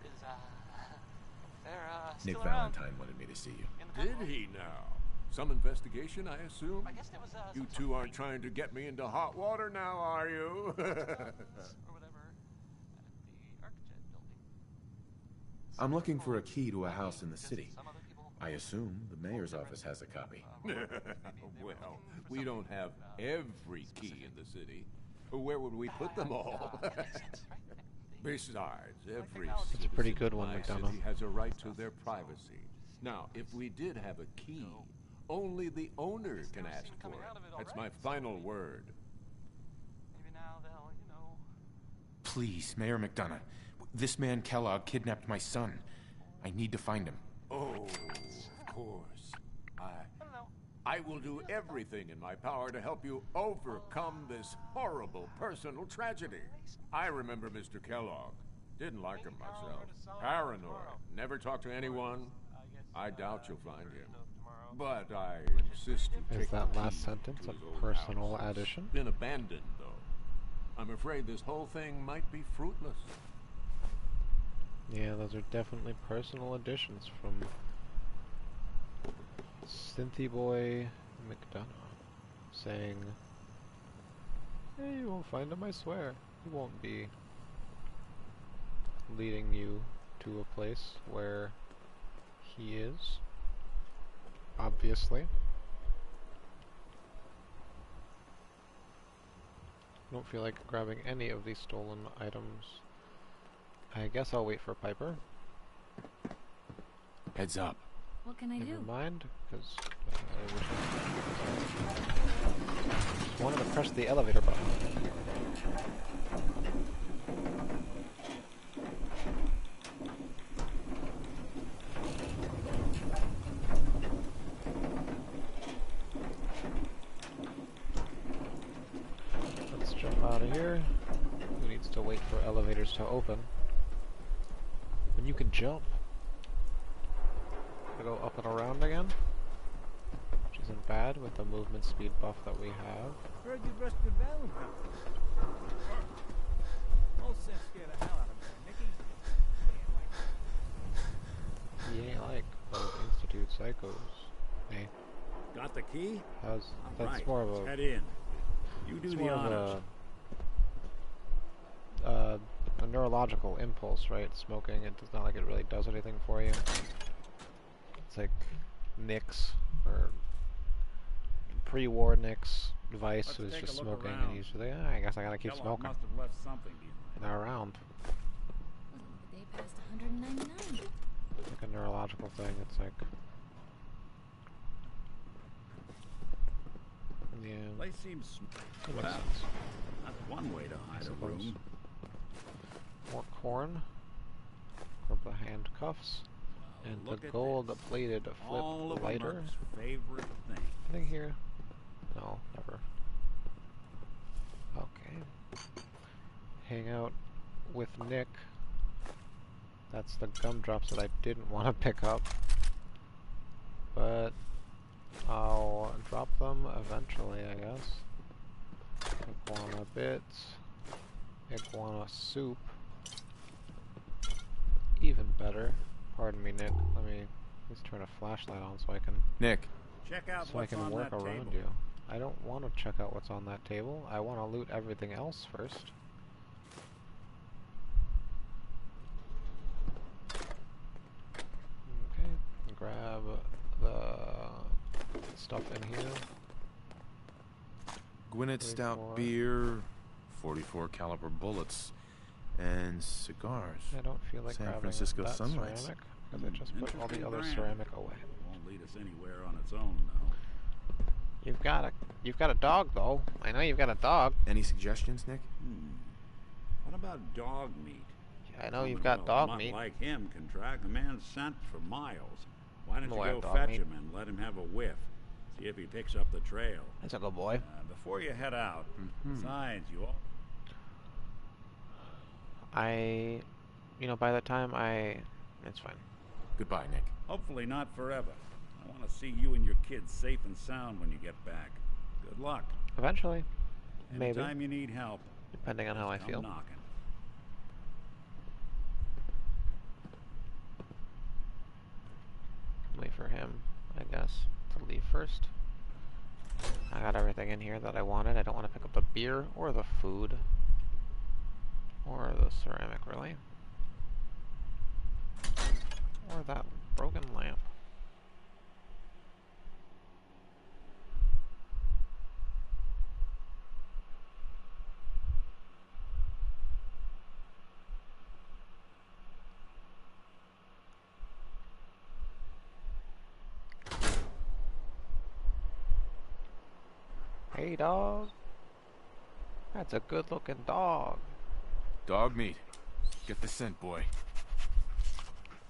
Nick Valentine wanted me to see you. Did he now? Some investigation, I assume? You two aren't trying to get me into hot water now, are you? I'm looking for a key to a house in the city. I assume the mayor's office has a copy. Well, we don't have every key in the city. Where would we put them all? Besides, every It's a pretty good one, McDonough. city has a right to their privacy. Now, if we did have a key, only the owner can ask for it. That's my final word. Maybe now they'll, you know. Please, Mayor McDonough. This man Kellogg kidnapped my son. I need to find him. Oh, of course. I will do everything in my power to help you overcome this horrible personal tragedy. I remember Mr. Kellogg. Didn't like him myself. Paranoid. Never talked to anyone. I doubt you'll find him. But I insist you take Is that the last key sentence to a his old personal house. addition? It's been abandoned, though. I'm afraid this whole thing might be fruitless. Yeah, those are definitely personal additions from Cynthia Boy McDonough saying, "Hey, you won't find him, I swear. He won't be leading you to a place where he is, obviously." I don't feel like grabbing any of these stolen items. I guess I'll wait for Piper. Heads up. What can I do? Never mind, because just wanted to press the elevator button. Let's jump out of here. Who needs to wait for elevators to open? When you can jump. Go up and around again, which isn't bad with the movement speed buff that we have. Heard you busted Valentine. Old Seth scared the hell out of me, Nicky. He ain't like those Institute psychos. Hey. Got the key? That's right. more of a... Head in. You do the honors. A neurological impulse, right? Smoking, it's not like it really does anything for you. It's like Nick's, or pre-war Nick's vice was just smoking, and he's just like, I guess I gotta keep smoking. Must have left something behind. Around. The day past 199. Like a neurological thing, it's like... Yeah. Place seems That makes sense. That's one way to hide a room. More corn. Grab the handcuffs. And the gold-plated flip lighter. Favorite thing. Anything here? No, never. Okay. Hang out with Nick. That's the gumdrops that I didn't want to pick up. But I'll drop them eventually, I guess. Iguana bits. Iguana soup. Even better. Pardon me, Nick. Let me just turn a flashlight on so I can... Nick. Check out so I can work around you. I don't want to check out what's on that table. I want to loot everything else first. Okay. Grab the stuff in here. Gwinnett Stout beer, 44 caliber bullets, and cigars. I don't feel like San grabbing Francisco that Sunlights. ceramic, because I just put all the other ceramic away. Won't lead us anywhere on its own, though. You've got a dog, though. I know you've got a dog. Any suggestions, Nick? What about dog meat? Yeah, I know you've got dog mutt meat. Like him can track a man's scent for miles. Why don't No, you I have go dog fetch meat. him and let him have a whiff? See if he picks up the trail. That's a good boy. Before you head out, besides, you all... By the time it's fine. Goodbye, Nick. Hopefully not forever. I want to see you and your kids safe and sound when you get back. Good luck. Eventually. Maybe. Anytime you need help, depending on how I feel. come knocking. Wait for him, I guess, to leave first. I got everything in here that I wanted. I don't want to pick up the beer or the food. Or the ceramic, really. Or that broken lamp. Hey, dog. That's a good-looking dog. Dog meat. Get the scent, boy.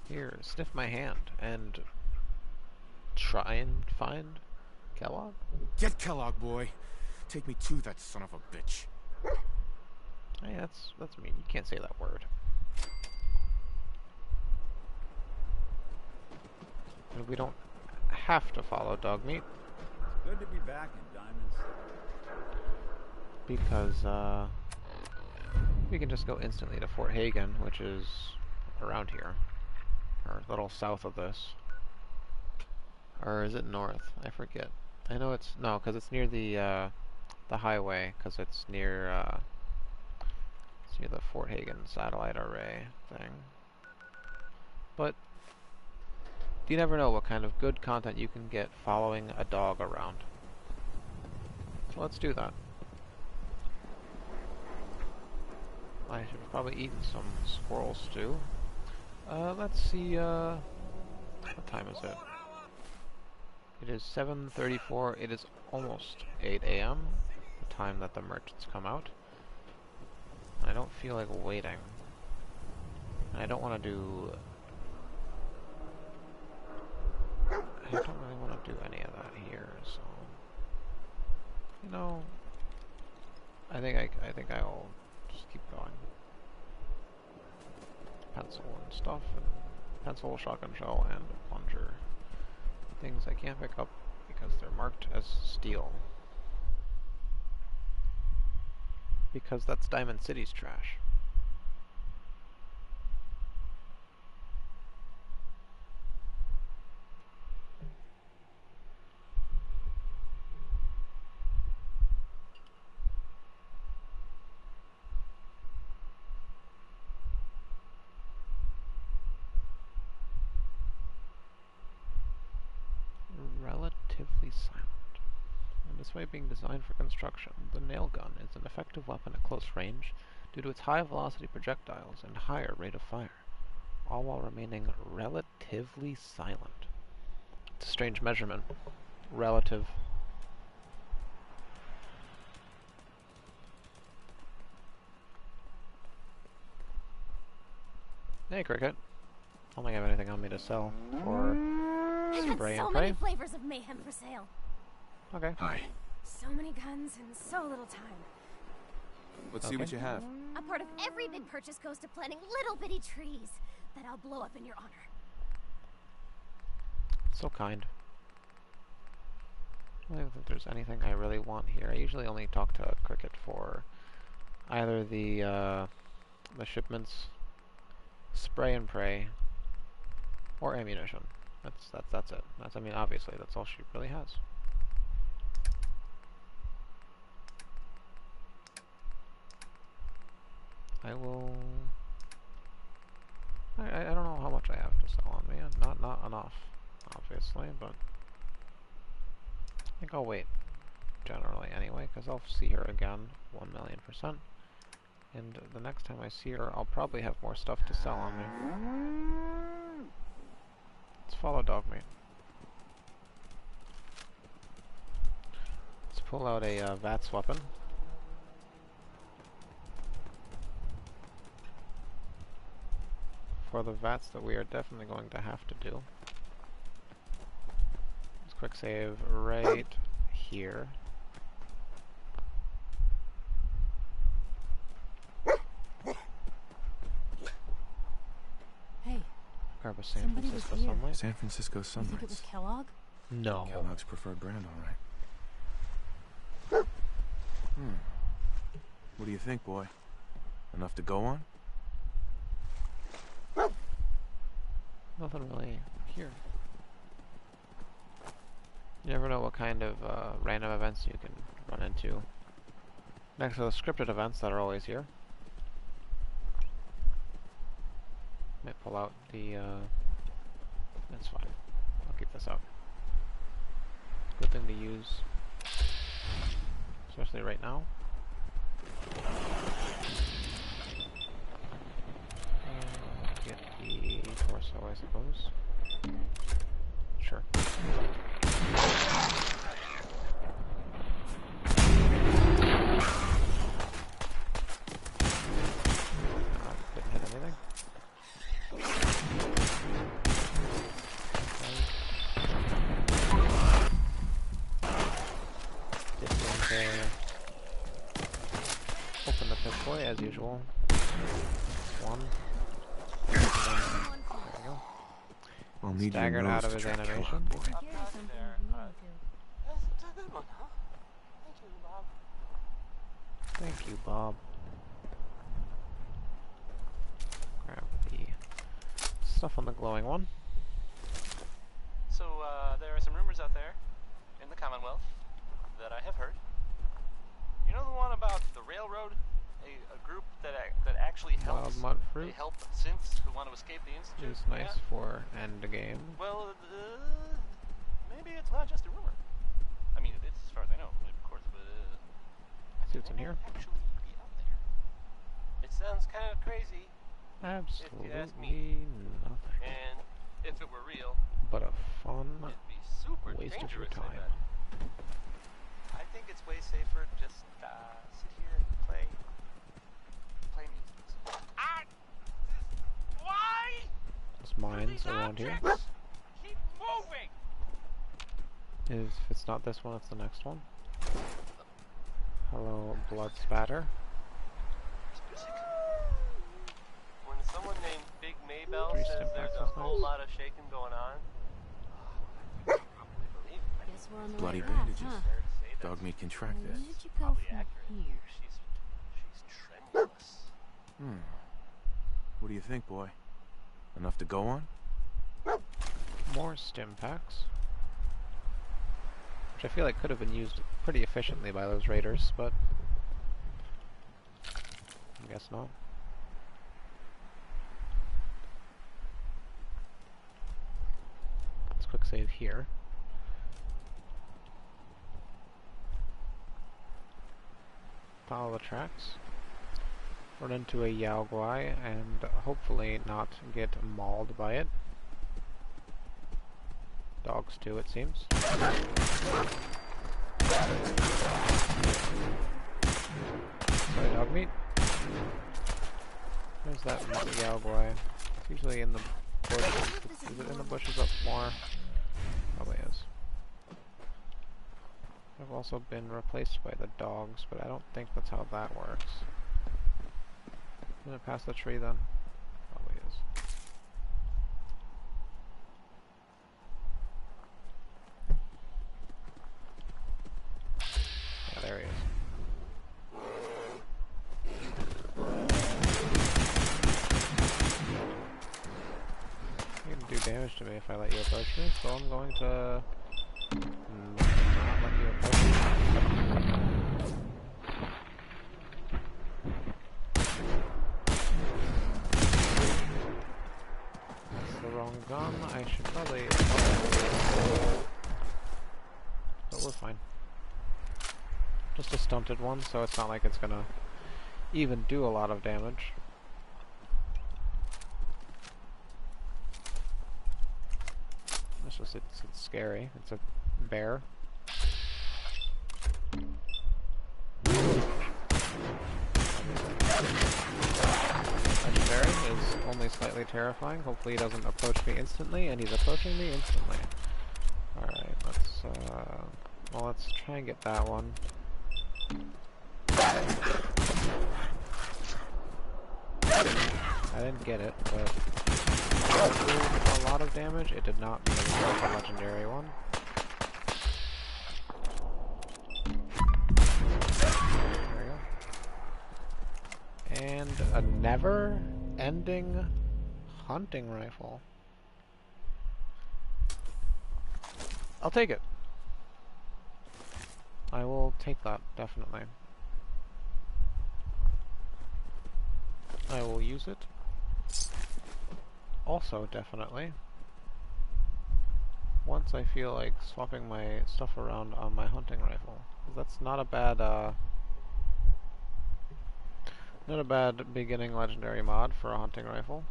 Here, sniff my hand and try and find Kellogg. Get Kellogg, boy. Take me to that son of a bitch. Hey, that's mean. You can't say that word. And we don't have to follow dog meat. Good to be back in Diamond City. Because we can just go instantly to Fort Hagen, which is around here, or a little south of this. Or is it north? I forget. I know it's no, because it's near the highway, because it's near the Fort Hagen satellite array thing. But you never know what kind of good content you can get following a dog around. So let's do that. I should have probably eaten some squirrel stew. Let's see, what time is it? It is 7:34. It is almost 8 a.m., the time that the merchants come out. I don't feel like waiting. And I don't want to do... I don't really want to do any of that here, so... You know... I think I'll just keep going. Pencil and stuff, and pencil, shotgun shell, and plunger. Things I can't pick up because they're marked as steel. Because that's Diamond City's trash. Relatively silent. And despite being designed for construction, the nail gun is an effective weapon at close range due to its high velocity projectiles and higher rate of fire, all while remaining relatively silent. It's a strange measurement. Relative. Hey, Cricket. I don't think I have anything on me to sell for spray and so pray. many flavors of mayhem for sale. Okay. Hi. So many guns and so little time. Let's see what you have. A part of every big purchase goes to planting little bitty trees that I'll blow up in your honor. So kind. I don't think there's anything I really want here. I usually only talk to Cricket for either the shipments, spray and pray, or ammunition. That's it. I mean, obviously, that's all she really has. I don't know how much I have to sell on me. Not enough, obviously, but I think I'll wait, generally, anyway, because I'll see her again 1,000,000%. And the next time I see her, I'll probably have more stuff to sell on me. Let's follow dog meat. Let's pull out a VATS weapon. For the VATS that we are definitely going to have to do. Just quick save right here. Hey. Grab a San Francisco Sunlight. San Francisco Sunlight. You think it was Kellogg? No. Kellogg's preferred brand, all right. What do you think, boy? Enough to go on? Nothing really here. You never know what kind of random events you can run into. Next to the scripted events that are always here. Might pull out the, that's fine. I'll keep this out. Good thing to use. Especially right now. Get the torso, I suppose. Sure. boy, as usual. One. There we go. I'll need your Staggered out nose of to his track animation. Kellogg, boy. That's a good one, huh? Thank you, Bob. Thank you, Bob. Grab the stuff on the glowing one. So, there are some rumors out there in the Commonwealth that I have heard. You know the one about the railroad? A group that actually helps. Mud fruit. They help synths who want to escape the Institute. Is nice for end game. Well, maybe it's not just a rumor. I mean, it is as far as I know, of course, but see what's in here. Actually be out there. It sounds kind of crazy. Absolutely if you ask me. nothing. And if it were real, but a fun it'd be super waste of your dangerous, time. I think it's way safer to just sit here and play music. Why? There's mines around here. Keep moving. If it's not this one, it's the next one. Hello, blood spatter. When someone named Big Maybell says there's a whole lot of shaking going on, I probably believe it. Guess we're on the Bloody right path, bandages. huh? Dog meat can track Where this. did you go from here? She's tremulous. What do you think, boy? Enough to go on? More stim packs. Which I feel like could have been used pretty efficiently by those raiders, but I guess not. Let's quick save here. Follow the tracks. Run into a Yao Guai and hopefully not get mauled by it. Dogs too, it seems. Sorry, dog meat. There's that Yao Guai. It's usually in the bushes. Is it in the bushes up more? Probably is. I've also been replaced by the dogs, but I don't think that's how that works. Isn't it past the tree then? Probably is. Yeah, there he is. You're gonna do damage to me if I let you approach me, so I'm going to not let you approach me. That's the wrong gun. I should probably... But we're fine. Just a stunted one, so it's not like it's gonna even do a lot of damage. It's just, it's scary. It's a bear. Legendary is only slightly terrifying. Hopefully he doesn't approach me instantly, and he's approaching me instantly. Alright, let's try and get that one. I didn't get it, but it did a lot of damage. It did not mean a legendary one. There we go. And a never-ending hunting rifle. I'll take it. I will take that, definitely. I will use it. Also, definitely. Once I feel like swapping my stuff around on my hunting rifle. That's not a bad, not a bad beginning legendary mod for a hunting rifle.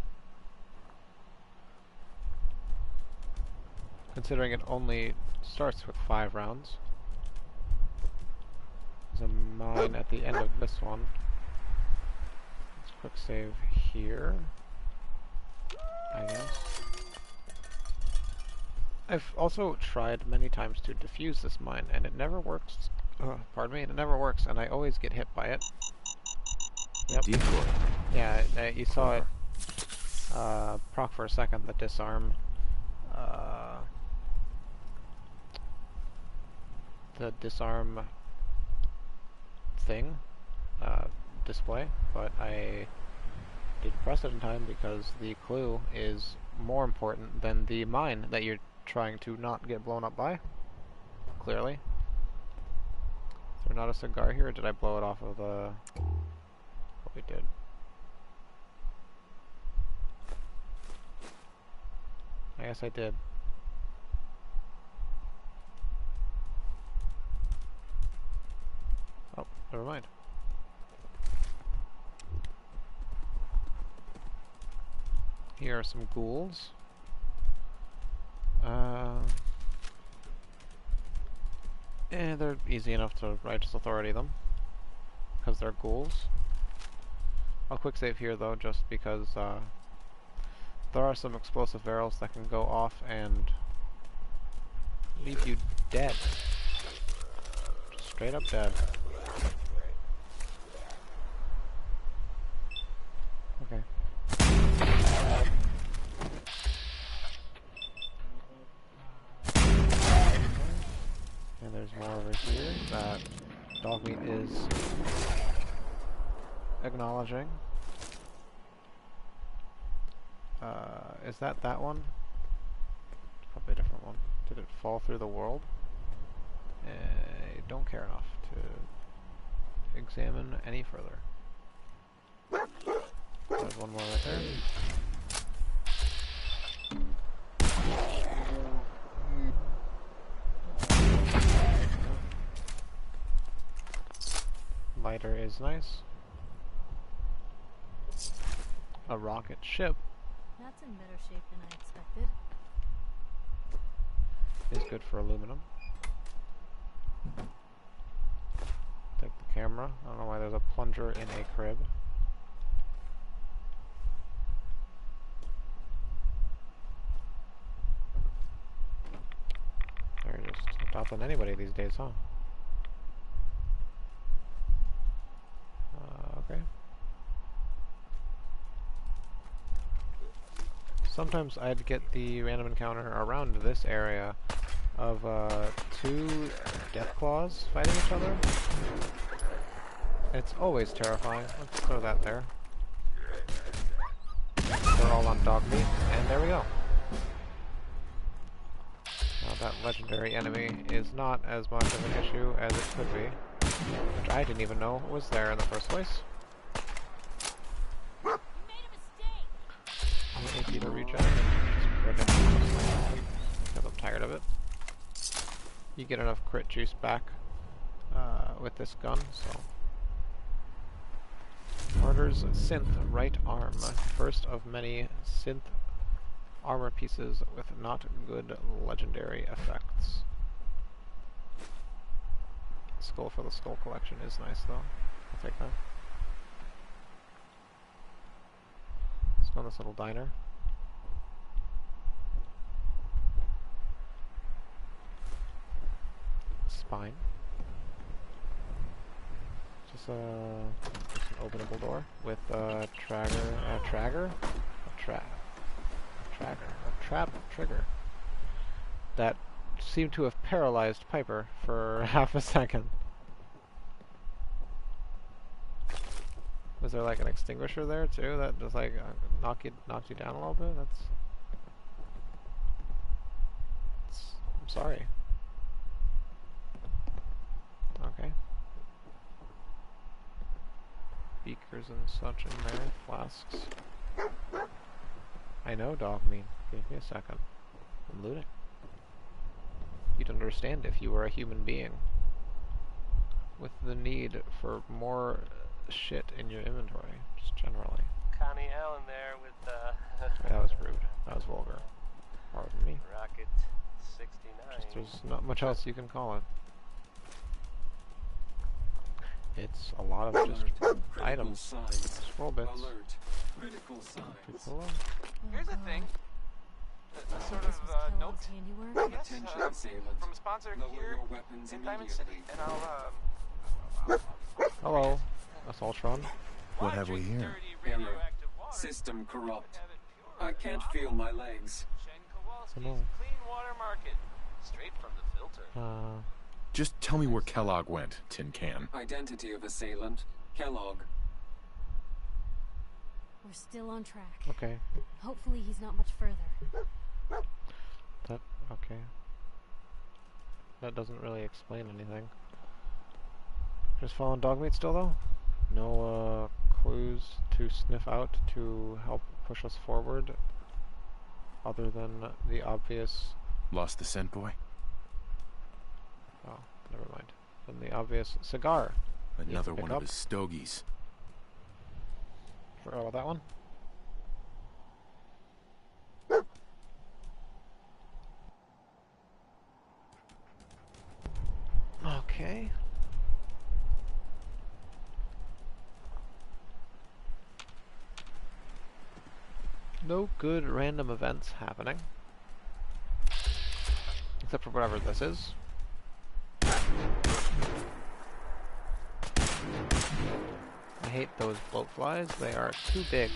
Considering it only starts with 5 rounds. There's a mine at the end of this one. Let's quick save here, I guess. I've also tried many times to defuse this mine, and it never works. Pardon me, it never works, and I always get hit by it. Yep. Decoy. Yeah, you saw it proc for a second, the disarm. The disarm thing display, but I didn't press it in time because the clue is more important than the mine that you're trying to not get blown up by. Clearly. Is there not a cigar here, or did I blow it off of the... What we did. I guess I did. Oh, never mind. Here are some ghouls. And they're easy enough to righteous authority them, because they're ghouls. I'll quick save here though, just because there are some explosive barrels that can go off and leave you dead. Just straight up dead. Okay. And there's more over here that Dogmeat is acknowledging. Is that one? Probably a different one. Did it fall through the world? I don't care enough to examine any further. There's one more right there. Lighter is nice. A rocket ship. That's in better shape than I expected. Is good for aluminum. Take the camera. I don't know why there's a plunger in a crib. They're just adopting anybody these days, huh? Okay. Sometimes I'd get the random encounter around this area of two death claws fighting each other. It's always terrifying. Let's throw that there. They're all on Dogmeat, and there we go. Now that legendary enemy is not as much of an issue as it could be, which I didn't even know was there in the first place. AP to regen and just crit him because I'm tired of it. You get enough crit juice back with this gun, so. Martyr's synth right arm. First of many synth armor pieces with not good legendary effects. Skull for the skull collection is nice though. I'll take that. Let's go in this little diner. Spine. Just an openable door with a trap trigger that seemed to have paralyzed Piper for half a second. Was there like an extinguisher there too that just like knocked you down a little bit? I'm sorry. Okay. Beakers and such in there, flasks. I know, Dogmeat. Give me a second. I'm looting. You'd understand if you were a human being. With the need for more shit in your inventory, just generally. Connie Allen there with That was rude. That was vulgar. Pardon me. Rocket 69. Just, there's not much else you can call it. It's a lot of just items. Scroll bits. Hello? Here's a thing. A sort of note, I guess, from a sponsor here in Diamond City, and I'll Hello, Assaultron. What have we here? Error. System corrupt. I can't feel my legs. Clean water market. Straight from the filter. Just tell me where Kellogg went, Tin Can. Identity of assailant. Kellogg. We're still on track. Okay. Hopefully he's not much further. Okay. That doesn't really explain anything. Just following Dogmeat still though? No clues to sniff out to help push us forward other than the obvious... Lost the scent, boy? Oh, never mind. Then the obvious cigar. Another one of his stogies. Forgot about that one. Okay. No good random events happening. Except for whatever this is. I hate those bloatflies. They are too big.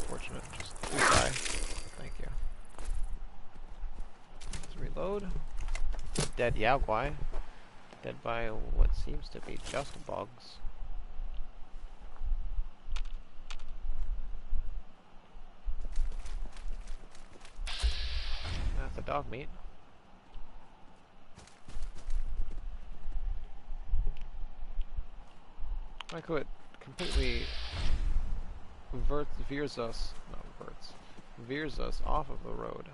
Fortunate, just please die. Thank you. Let's reload. Dead Yaogwai. Dead by what seems to be just bugs. That's a dog meat. Like how it completely veers us off of the road.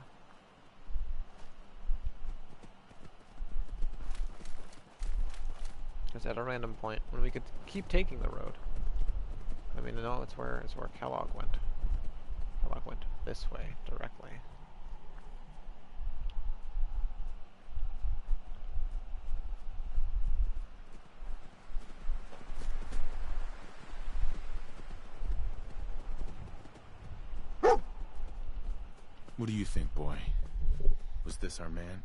Just at a random point when we could keep taking the road. I mean, no, it's where Kellogg went. Kellogg went this way directly. What do you think, boy? Was this our man?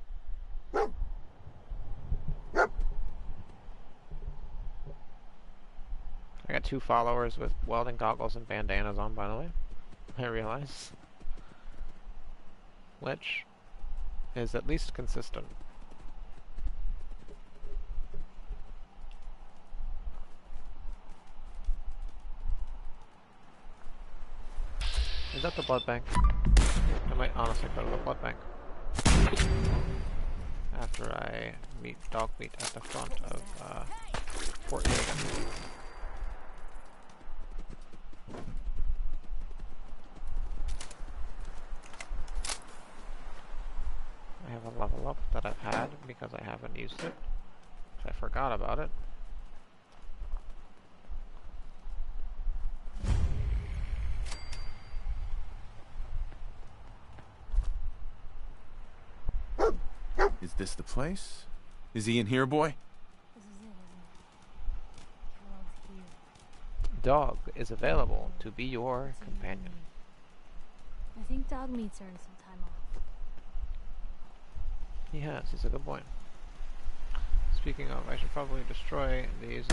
I got 2 followers with welding goggles and bandanas on, by the way. I realize. Which is at least consistent. Is that the blood bank? I might honestly go to the blood bank. After I meet Dogmeat at the front of Fort Hagen. I have a level up that I've had because I haven't used it. I forgot about it. Is this the place? Is he in here, boy? This is it, isn't it? Kellogg's here. Dog is available to be your companion. I think Dogmeat's earned some time off. He has. He's a good boy. Speaking of, I should probably destroy these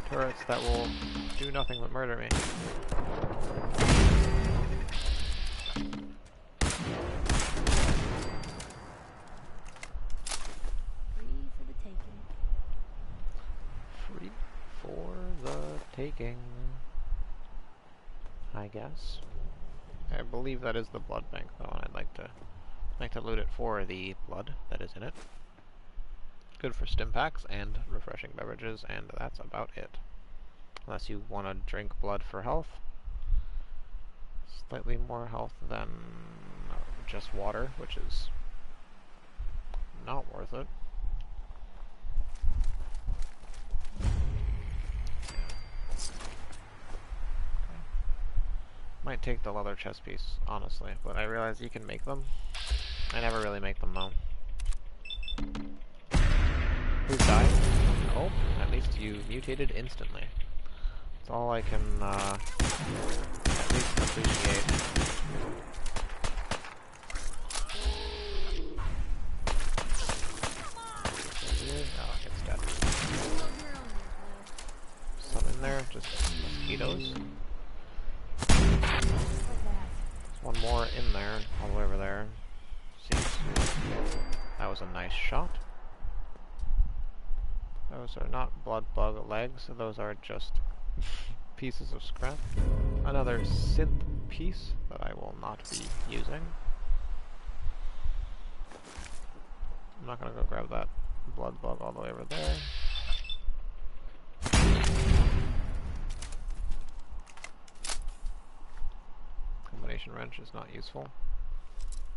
turrets that will do nothing but murder me. Free for the taking. I guess. I believe that is the blood bank, though, and I'd like to loot it for the blood that is in it. Good for stim packs and refreshing beverages, and that's about it. Unless you want to drink blood for health. Slightly more health than just water, which is not worth it. Might take the leather chest piece, honestly, but I realize you can make them. I never really make them, though. Who died? Oh, at least you mutated instantly. That's all I can least appreciate. Oh, it's dead. Some in there, just mosquitoes. There's one more in there, all the way over there. Seems that was a nice shot. Those are not blood bug legs, those are just pieces of scrap. Another synth piece that I will not be using. I'm not gonna go grab that blood bug all the way over there. Combination wrench is not useful.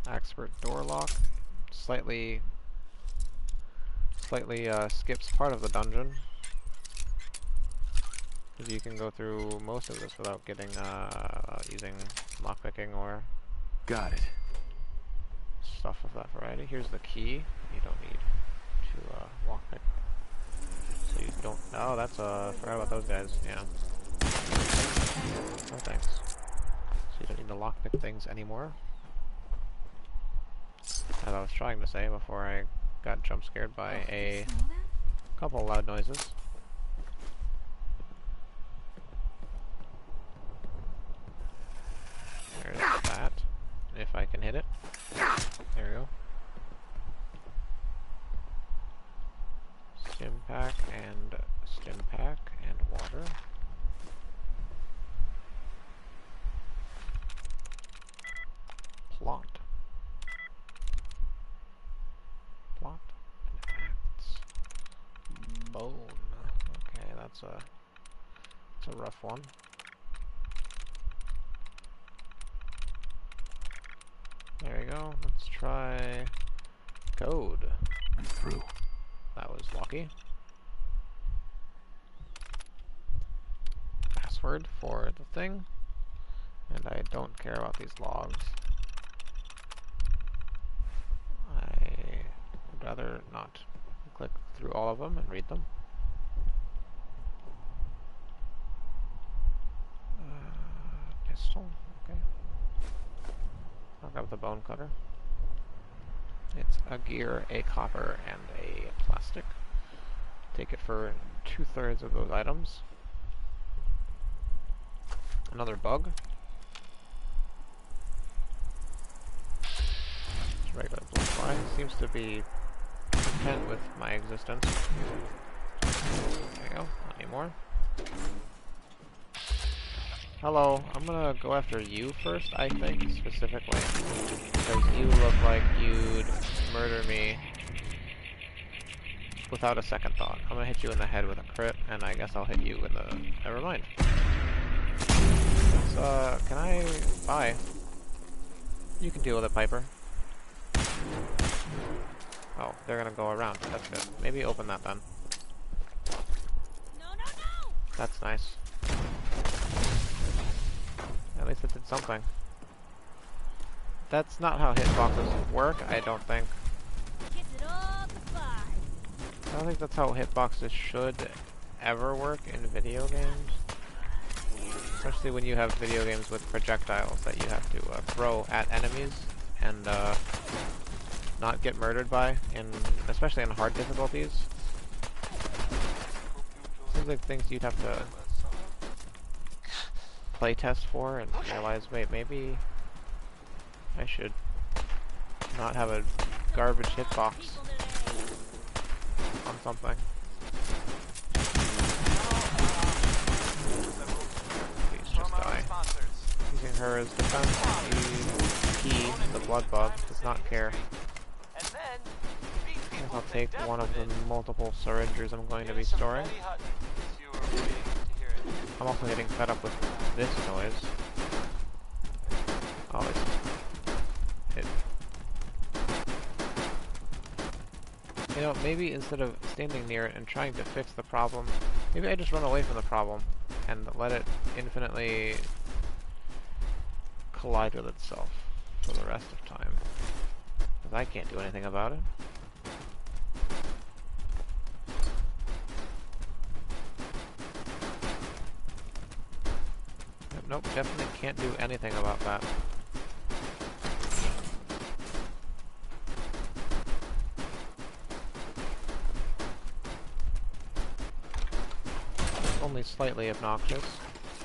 Expert door lock. Slightly skips part of the dungeon. Because you can go through most of this without getting, using lockpicking or... Got it. Stuff of that variety. Here's the key. You don't need to, lockpick. So you don't... Oh, that's, forgot about those guys, yeah. Oh, thanks. So you don't need to lockpick things anymore. As I was trying to say before I got jump scared by a couple loud noises. There's that. If I can hit it. There we go. Stim pack and water. Plot and acts. Bone. Okay, that's a rough one. There we go. Let's try code. I'm through. That was lucky. Password for the thing. And I don't care about these logs. I would rather not click through all of them and read them. Pistol, okay. I'll grab the bone cutter. It's a gear, a copper, and a plastic. Take it for 2/3 of those items. Another bug. Regular blue fly seems to be content with my existence. There you go, not anymore. Hello, I'm gonna go after you first, I think, specifically. Because you look like you'd murder me without a second thought. I'm gonna hit you in the head with a crit, and I guess I'll hit you in the... Never mind. So, can I... Bye. You can deal with it, Piper. Oh, they're gonna go around. That's good. Maybe open that then. No! That's nice. At least it did something. That's not how hitboxes work, I don't think. I don't think that's how hitboxes should ever work in video games. Especially when you have video games with projectiles that you have to throw at enemies and not get murdered by, especially in hard difficulties. Seems like things you'd have to playtest for and realize, wait, maybe I should not have a garbage hitbox on something. Please just die. Using her as defense, the blood bug, does not care. I'll take one of the multiple syringes I'm going to be storing. I'm also getting fed up with this noise. Oh, it. You know, maybe instead of standing near it and trying to fix the problem, maybe I just run away from the problem and let it infinitely collide with itself for the rest of time. Because I can't do anything about it. Nope, definitely can't do anything about that. It's only slightly obnoxious.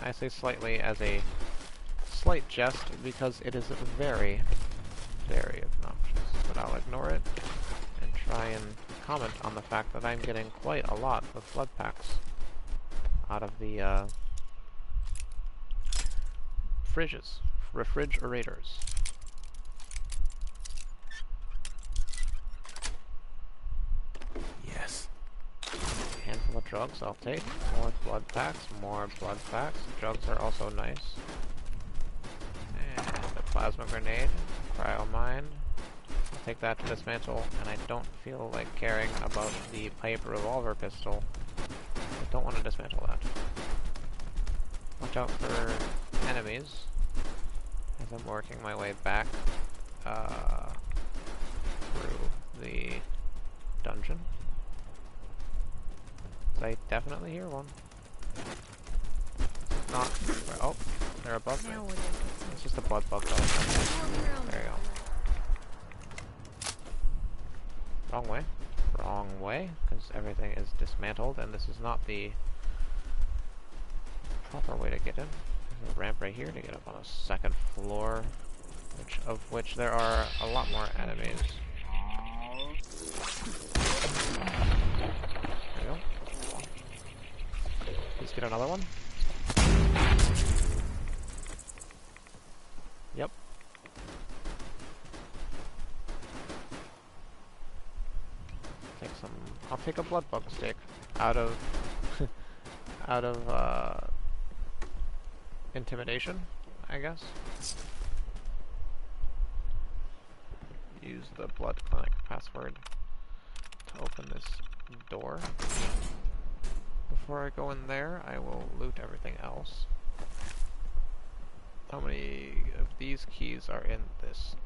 I say slightly as a slight jest because it is very, very obnoxious. But I'll ignore it and try and comment on the fact that I'm getting quite a lot of blood packs out of the refrigerators. Yes. Handful of drugs, I'll take. More blood packs, more blood packs. Drugs are also nice. And a plasma grenade, cryo mine. I'll take that to dismantle, and I don't feel like caring about the pipe revolver pistol. I don't want to dismantle that. Watch out for enemies as I'm working my way back through the dungeon. I definitely hear one. Not. Oh, they're above me. It's just a blood bug though. There you go. Wrong way. Wrong way, because everything is dismantled, and this is not the proper way to get in. There's a ramp right here to get up on a second floor, of which there are a lot more enemies. There you go. Let's get another one. Yep. I'll take a blood bug stick out of intimidation, I guess. Use the blood clinic password to open this door. Before I go in there, I will loot everything else. How many of these keys are in this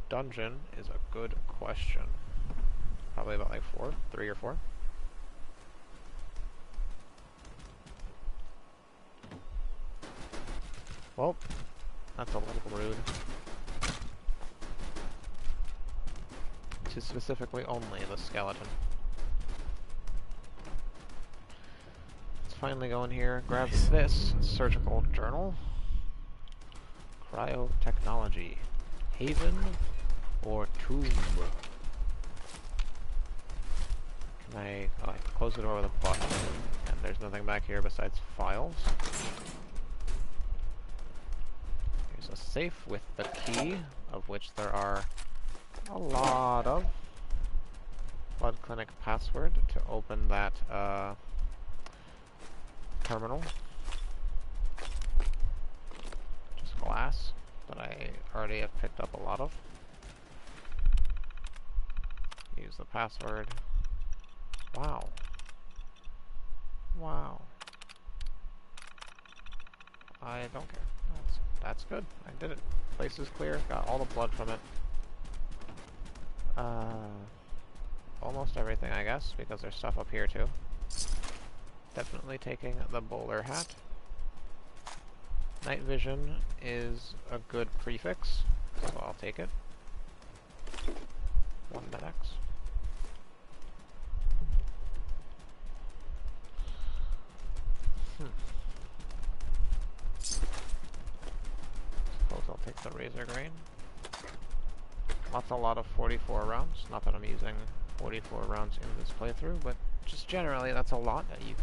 dungeon is a good question. Probably about like 3 or 4. Well, that's a little rude. To specifically only the skeleton. Let's finally go in here, grab this surgical journal. Cryotechnology. Haven or tomb? Can I close the door with a button, and there's nothing back here besides files. Here's a safe with the key, of which there are a lot of. Blood clinic password to open that terminal. Just glass that I already have picked up a lot of. Use the password. Wow. Wow. I don't care. That's good. I did it. Place is clear. Got all the blood from it. Almost everything, I guess, because there's stuff up here too. Definitely taking the bowler hat. Night vision is a good prefix, so I'll take it. 1 med-X. Suppose I'll take the razor grain. That's a lot of 44 rounds. Not that I'm using 44 rounds in this playthrough, but just generally that's a lot that you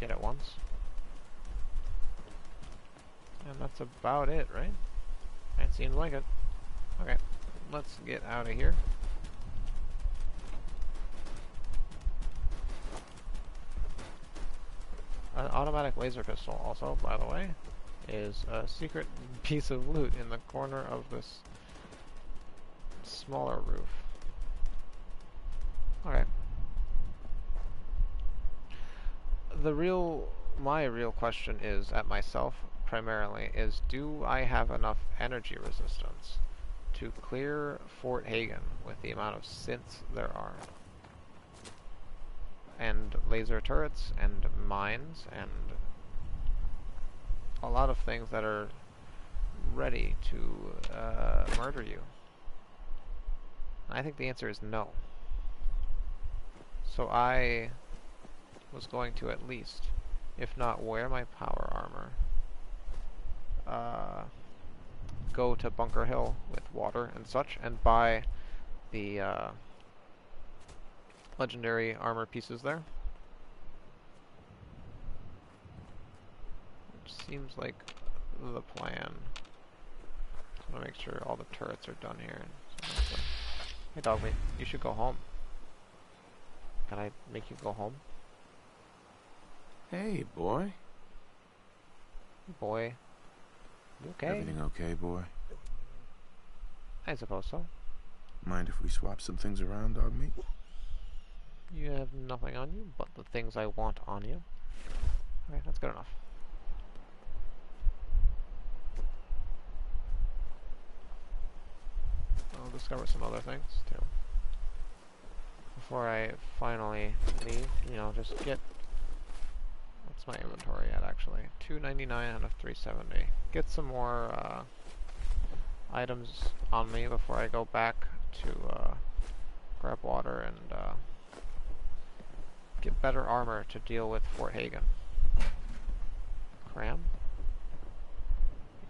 get at once. And that's about it, right? It seems like it. Okay, let's get out of here. An automatic laser pistol also, by the way, is a secret piece of loot in the corner of this smaller roof. Okay. My real question is, at myself primarily, is do I have enough energy resistance to clear Fort Hagen with the amount of synths there are? And laser turrets, and mines, and a lot of things that are ready to murder you? I think the answer is no. So I was going to at least, if not wear my power armor, go to Bunker Hill with water and such, and buy the legendary armor pieces there. Which seems like the plan. I want to make sure all the turrets are done here. Hey Dogmeat, you should go home. Can I make you go home? Hey, boy. Boy. You okay? Everything okay, boy? I suppose so. Mind if we swap some things around, Dogmeat? You have nothing on you but the things I want on you. Okay, that's good enough. I'll discover some other things, too. Before I finally leave, you know, just get... What's my inventory at, actually? 299 out of 370. Get some more, items on me before I go back to, grab water and, get better armor to deal with Fort Hagen. Cram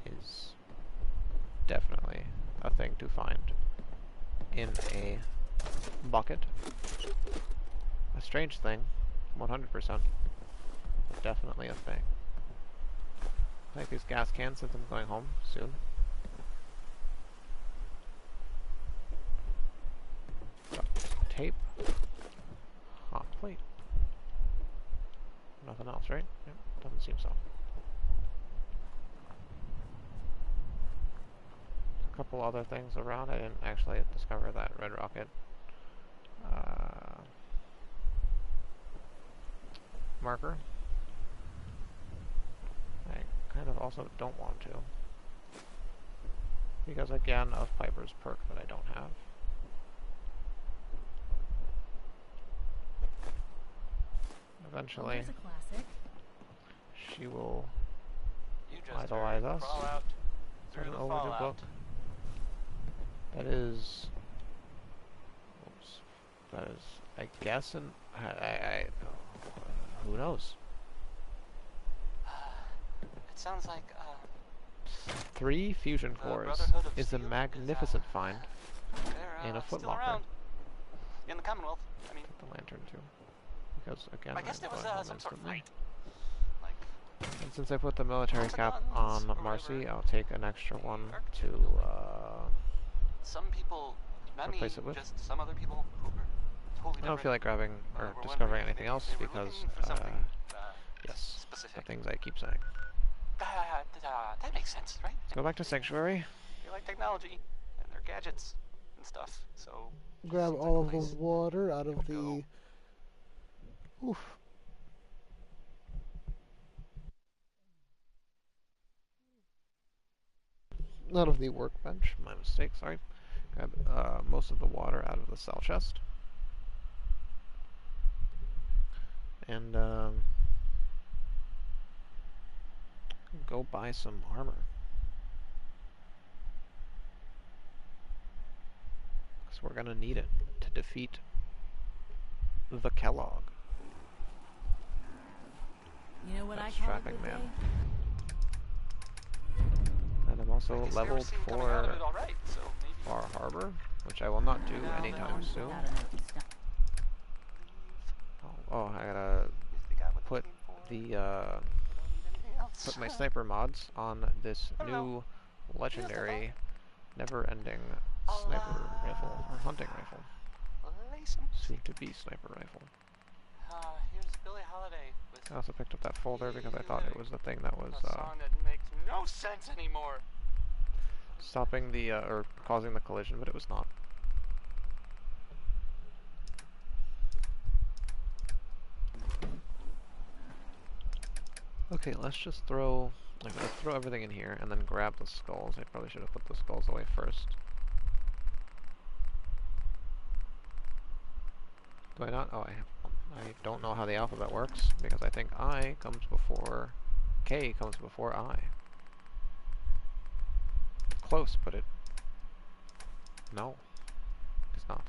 is definitely a thing to find in a bucket. A strange thing, 100%, but definitely a thing. I like these gas cans since I'm going home soon. Tape. Hot plate. Nothing else, right? Yep, doesn't seem so. A couple other things around. I didn't actually discover that red rocket. Marker. I kind of also don't want to. Because again, of Piper's perk that I don't have. Eventually, she will idolize us. There's an overdue book. That is, I guess, and who knows? It sounds like 3 fusion cores is a magnificent find in a footlocker. In the Commonwealth, I mean. Take the lantern too. Because again, I guess there was some sort of fight. And since I put the military cap on Marcy, I'll take an extra one to some people, replace it with. Just some other people who are totally I don't feel like grabbing or discovering anything else because yes, the things I keep saying. That makes sense, right? Let's go back to Sanctuary. They like technology and their gadgets and stuff, so... Grab all of the water out of the... Oof. Out of the workbench, my mistake, sorry. Grab most of the water out of the cell chest. And go buy some armor. Because we're gonna need it to defeat the Kellogg. You know what I call strapping man. And I'm also leveled for Far Harbor, which I will not do anytime soon. Oh, I gotta put the put my sniper mods on this new legendary, never-ending sniper rifle or hunting rifle. Soon to be sniper rifle. Here's Billie Holiday. I also picked up that folder because I thought it was the thing that was a song that makes no sense anymore. Stopping the or causing the collision, but it was not. Okay, let's just throw. I'm gonna throw everything in here and then grab the skulls. I probably should have put the skulls away first. Do I not? Oh, I don't know how the alphabet works because I think I comes before K comes before I. Close, but it... No. It's not.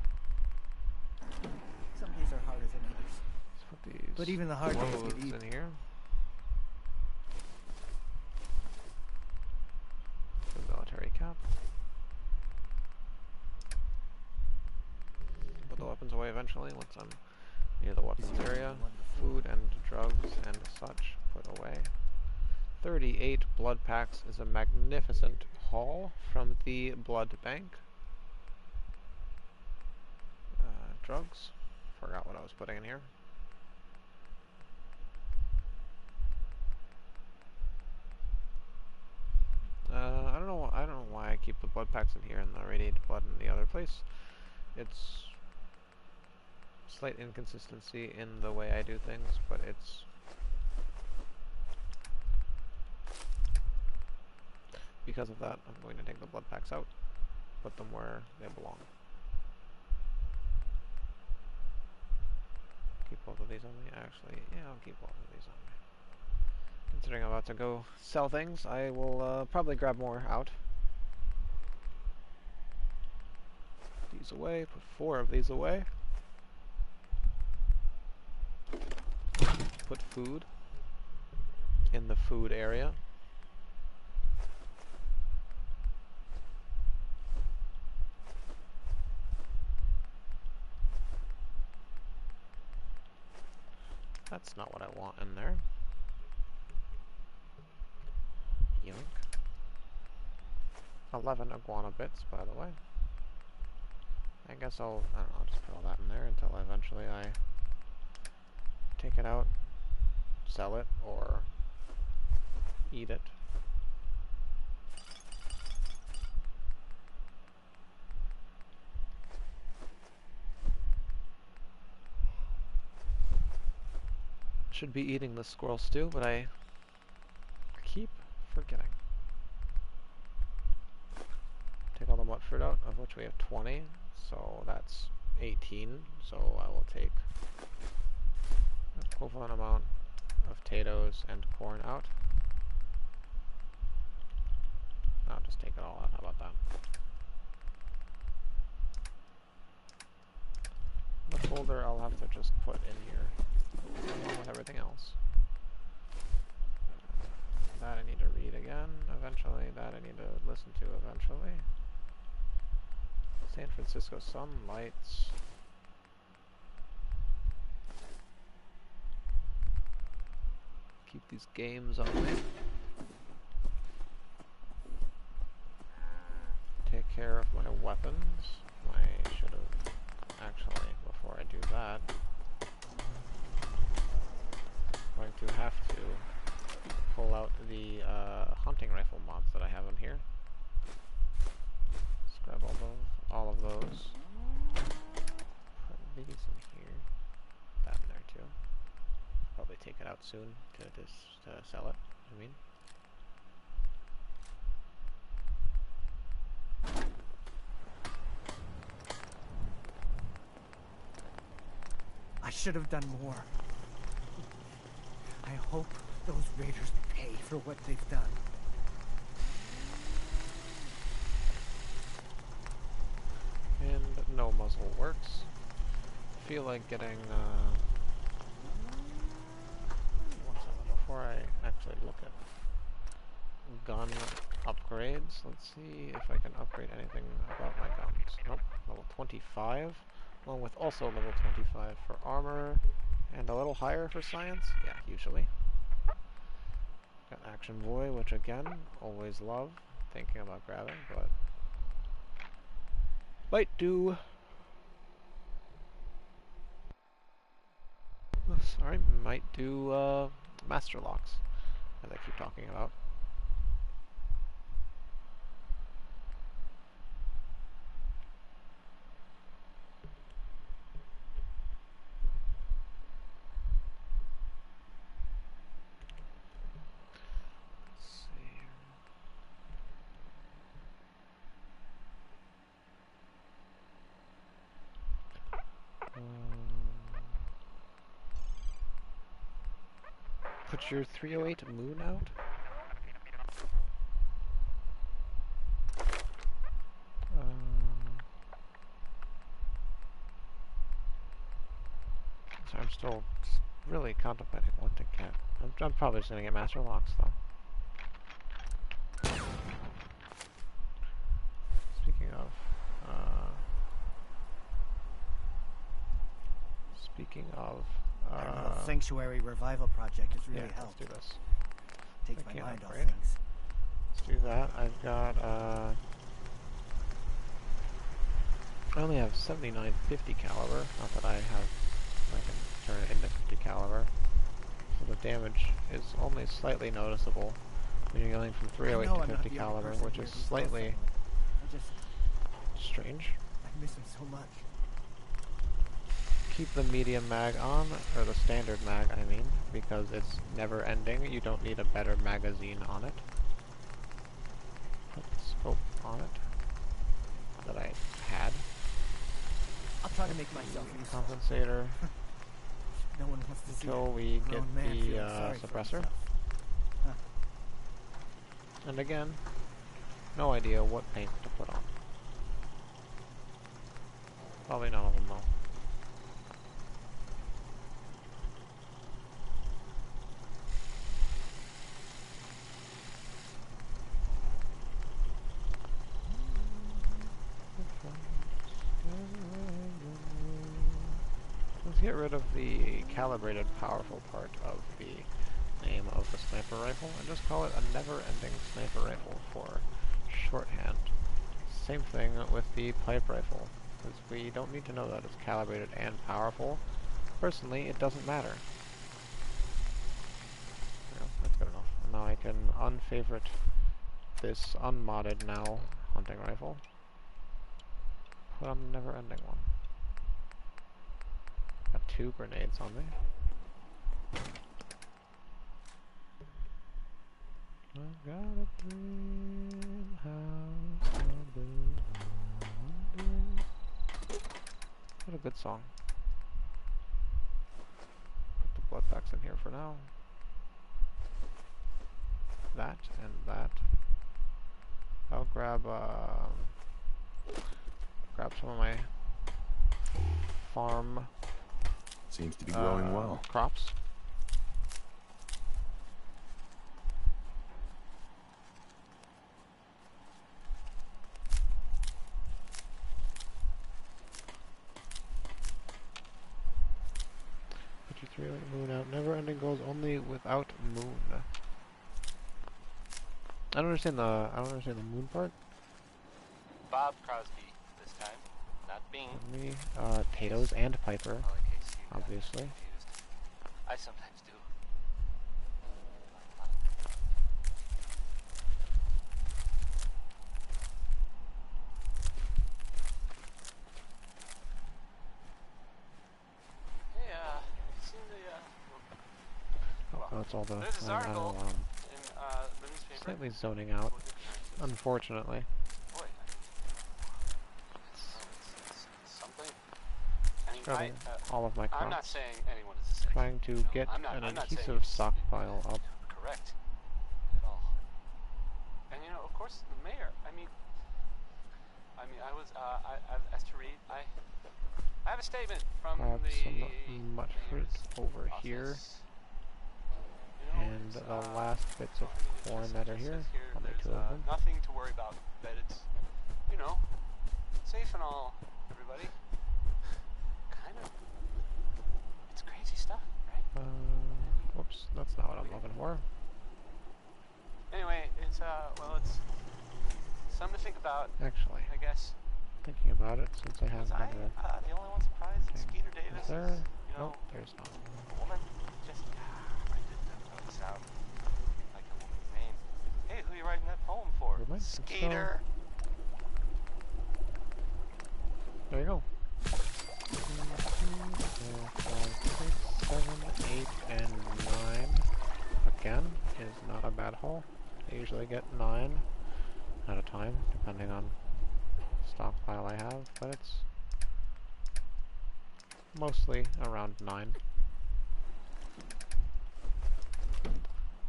Some days are harder than others. Let's put these But even the hard days clothes get eaten. in here. The military cap. Put the weapons away eventually once I'm near the weapons area. Food and drugs and such put away. 38 blood packs is a magnificent haul from the blood bank. Drugs. Forgot what I was putting in here. I don't know. I don't know why I keep the blood packs in here and the radiated blood in the other place. It's slight inconsistency in the way I do things, but it's because of that. I'm going to take the blood packs out, put them where they belong. Keep both of these on me. Actually, yeah, I'll keep both of these on me. Considering I'm about to go sell things, I will probably grab more out. These away, put 4 of these away. Put food in the food area. That's not what I want in there. Yoink. 11 iguana bits, by the way. I guess I'll just put all that in there until eventually I take it out, sell it, or eat it. Should be eating the squirrel stew, but I keep forgetting. Take all the mud fruit out, of which we have 20, so that's 18, so I will take an equivalent amount of potatoes and corn out. I'll just take it all out, how about that? The folder I'll have to just put in here, along with everything else. That I need to read again, eventually. That I need to listen to eventually. San Francisco sunlights. Keep these games on me. Take care of my weapons. I should have actually, before I do that, going to have to pull out the hunting rifle mods that I have in here. Just grab all of those. Put these in here. That in there too. Probably take it out soon to sell it. I mean. I should have done more. I hope those raiders pay for what they've done. And no muzzle works. Feel like getting one second before I actually look at gun upgrades. Let's see if I can upgrade anything about my guns. Nope, level 25, along with also level 25 for armor, and a little higher for science. Yeah, usually. Got Action Boy, which again, always love. Thinking about grabbing, but might do. Oh, sorry, might do Master Locks, as I keep talking about. Put your 308 moon out? So I'm still really contemplating what to get. I'm probably just gonna get Master Locks though. Speaking of, the Sanctuary Revival Project has really helped. Let's do this. Takes my mind off upgrade. things. Let's do that. I've got, I only have 79 50 caliber. Not that I can turn it into 50 caliber. So the damage is only slightly noticeable when you're going from 308 to 50 caliber, which is slightly strange. I miss him so much. Keep the medium mag on, or the standard mag, I mean, because it's never ending. You don't need a better magazine on it. Put the scope on it that I had. I'll try to make myself useful. Compensator. No one wants to see until we get the suppressor. Huh. And again, no idea what paint to put on. Probably none of them though. Let's get rid of the calibrated powerful part of the name of the sniper rifle and just call it a never-ending sniper rifle for shorthand. Same thing with the pipe rifle, because we don't need to know that it's calibrated and powerful. Personally, it doesn't matter. Yeah, that's good enough. And now I can unfavorite this unmodded now hunting rifle. Put on the never-ending one. Got 2 grenades on me. I've got a dream house I'll build one day. What a good song. Put the blood packs in here for now. That and that. I'll grab some of my farm. Seems to be growing well. Crops. Put your 308 moon out. Never ending goes only without moon. I don't understand the moon part. Bob Crosby this time, not Bing. Me, Tatoes and Piper, obviously. I sometimes do. Hey, you seen the, Oh, that's all the. there's this article in the newspaper. Slightly zoning out, unfortunately. Boy, it's something. I mean, all of my crops. I'm not saying anyone is the same. Trying to get I'm not an saying adhesive stockpile up. Correct. At all. And you know, of course, the mayor. I mean, I was. I've asked to read. I have a statement from Grab the some mud fruit over here. You know, And the last bits of corn that are here, only 2 of them. Nothing to worry about. That it's, you know, safe and all. Everybody. Kind of. It's crazy stuff, right? Whoops, that's not what I'm looking for. Anyway, it's well, it's something to think about. Actually, I guess. Thinking about it, since I have the only one surprised that Skeeter Davis is there? you know, Nope, there's not. A woman. Just I didn't throw this out like a woman's name. Hey, who are you writing that poem for? Skeeter. There you go. 2, 3, 4, 5, 6, 7, 8, and 9. Again, is not a bad haul. I usually get 9 at a time, depending on stockpile I have, but it's mostly around 9.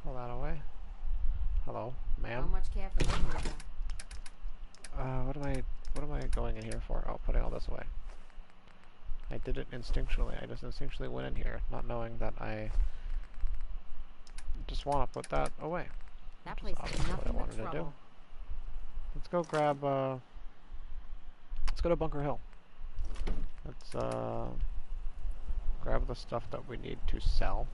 Pull that away. Hello, ma'am. How much care for me? What am I going in here for? Oh, putting all this away. I did it instinctually. I just instinctually went in here, not knowing that I just want to put that away. That place is what I wanted to do. Let's go grab, let's go to Bunker Hill. Let's, grab the stuff that we need to sell.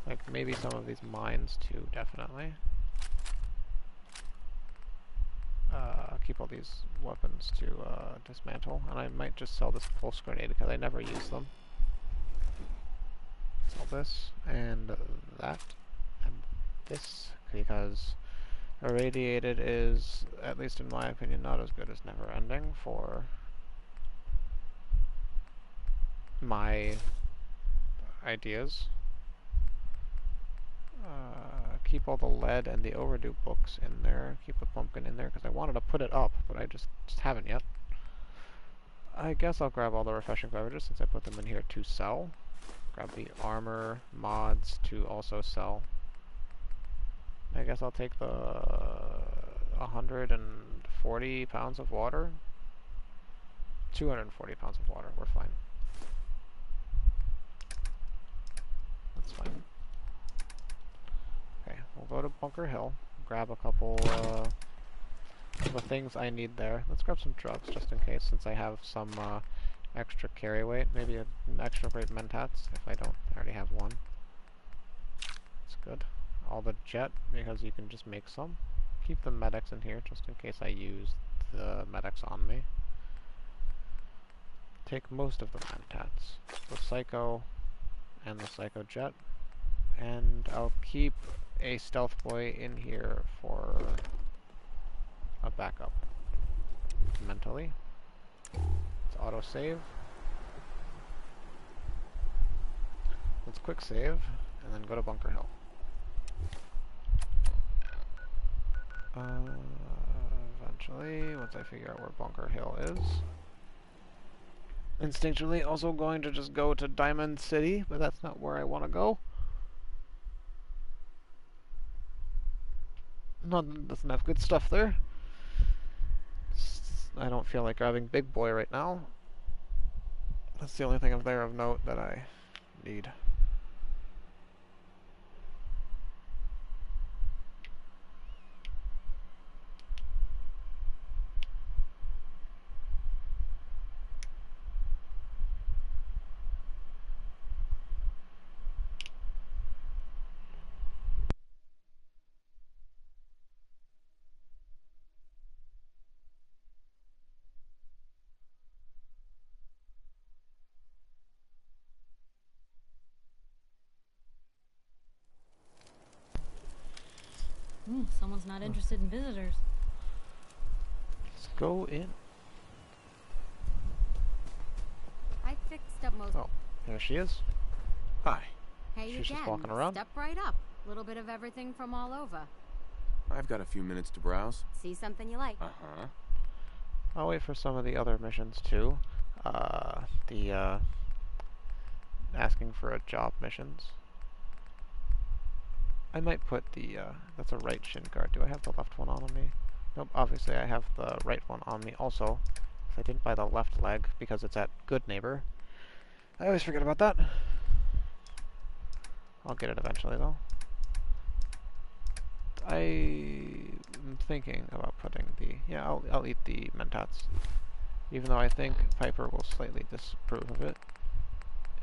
Like, maybe some of these mines, too, definitely. Keep all these weapons to, dismantle. And I might just sell this pulse grenade, because I never use them. Sell this, and that, and this, because irradiated is, at least in my opinion, not as good as never ending for my ideas. Keep all the lead and the overdue books in there. Keep the pumpkin in there because I wanted to put it up, but I just haven't yet. I guess I'll grab all the refreshing beverages since I put them in here to sell. Grab the armor mods to also sell. I guess I'll take the 140 pounds of water. 240 pounds of water. We're fine. That's fine. Okay, we'll go to Bunker Hill. Grab a couple of the things I need there. Let's grab some drugs just in case, since I have some extra carry weight. Maybe an extra weight mentats if I don't already have one. That's good. All the jet, because you can just make some. Keep the medics in here just in case I use the medics on me. Take most of the mentats. The psycho and the psycho jet. And I'll keep a stealth boy in here for a backup. Mentally. Let's auto save. Let's quick save and then go to Bunker Hill. Eventually, once I figure out where Bunker Hill is. Instinctually also going to just go to Diamond City, but that's not where I want to go. Doesn't have good stuff there. I don't feel like grabbing Big Boy right now. That's the only thing of there of note that I need. Someone's not interested in visitors. Let's go in. I fixed up most. Oh, there she is. Hi. Hey, She's just walking around. Step right up. A little bit of everything from all over. I've got a few minutes to browse. See something you like. Uh-huh. I'll wait for some of the other missions too. The asking for a job missions. I might put the, that's a right shin guard. Do I have the left one on me? Nope, obviously I have the right one on me also. I didn't buy the left leg because it's at Good Neighbor. I always forget about that. I'll get it eventually though. I'm thinking about putting the, yeah, I'll eat the mentats. Even though I think Piper will slightly disapprove of it.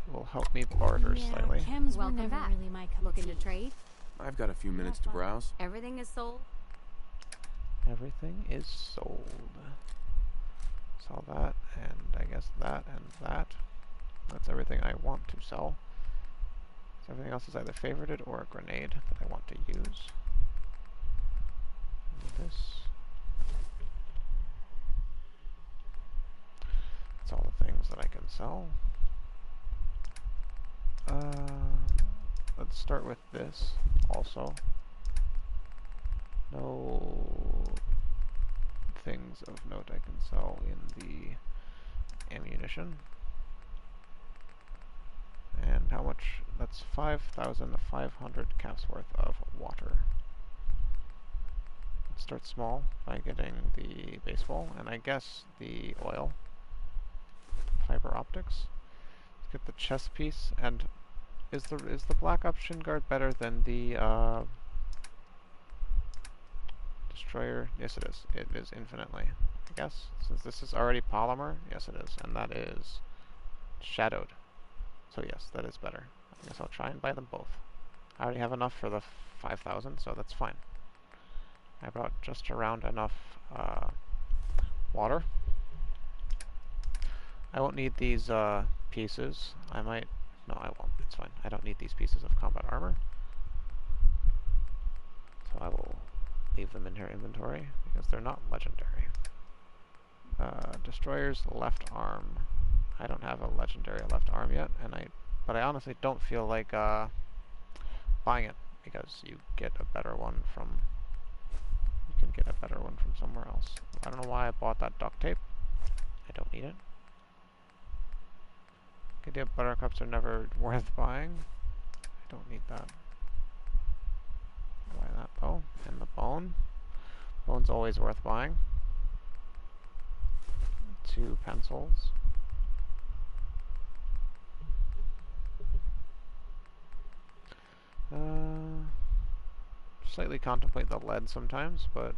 It will help me barter slightly. Chems Welcome were never back. really my cup Looking of to tea. trade? I've got a few minutes to browse. Everything is sold. Everything is sold. Sell that, and I guess that, and that. That's everything I want to sell. So everything else is either favorited or a grenade that I want to use. And this. That's all the things that I can sell. Let's start with this also. No things of note I can sell in the ammunition. And how much, That's 5,500 caps worth of water. Let's start small by getting the baseball, and I guess the oil. Fiber optics. Let's get the chest piece, and is the black ops shin guard better than the destroyer? Yes, it is. It is infinitely, I guess. Since this is already polymer, yes, it is, and that is shadowed. So yes, that is better. I guess I'll try and buy them both. I already have enough for the 5,000, so that's fine. I brought just around enough water. I won't need these pieces. I might... No, I won't. It's fine. I don't need these pieces of combat armor. So I will leave them in her inventory, because they're not legendary. Destroyer's left arm. I don't have a legendary left arm yet, but I honestly don't feel like buying it, because you get a better one from... You can get a better one from somewhere else. I don't know why I bought that duct tape. I don't need it. Idea buttercups are never worth buying. I don't need that. Buy that though. And the bone. Bone's always worth buying. 2 pencils. Slightly contemplate the lead sometimes, but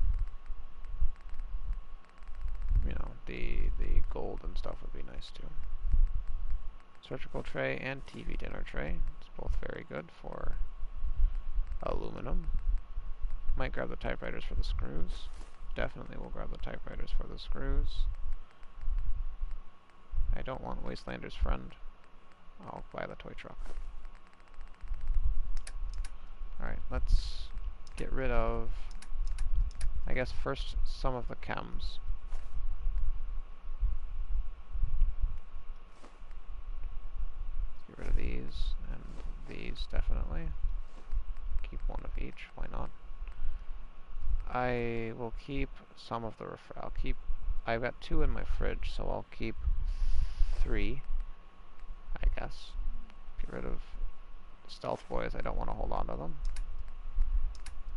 you know, the gold and stuff would be nice too. Surgical tray and TV dinner tray. It's both very good for aluminum. Might grab the typewriters for the screws. Definitely will grab the typewriters for the screws. I don't want Wastelander's friend. I'll buy the toy truck. Alright, let's get rid of, I guess first, some of the chems. Get rid of these, and these definitely. Keep one of each, why not? I will keep some of the I've got 2 in my fridge, so I'll keep 3, I guess. Get rid of stealth boys, I don't want to hold on to them.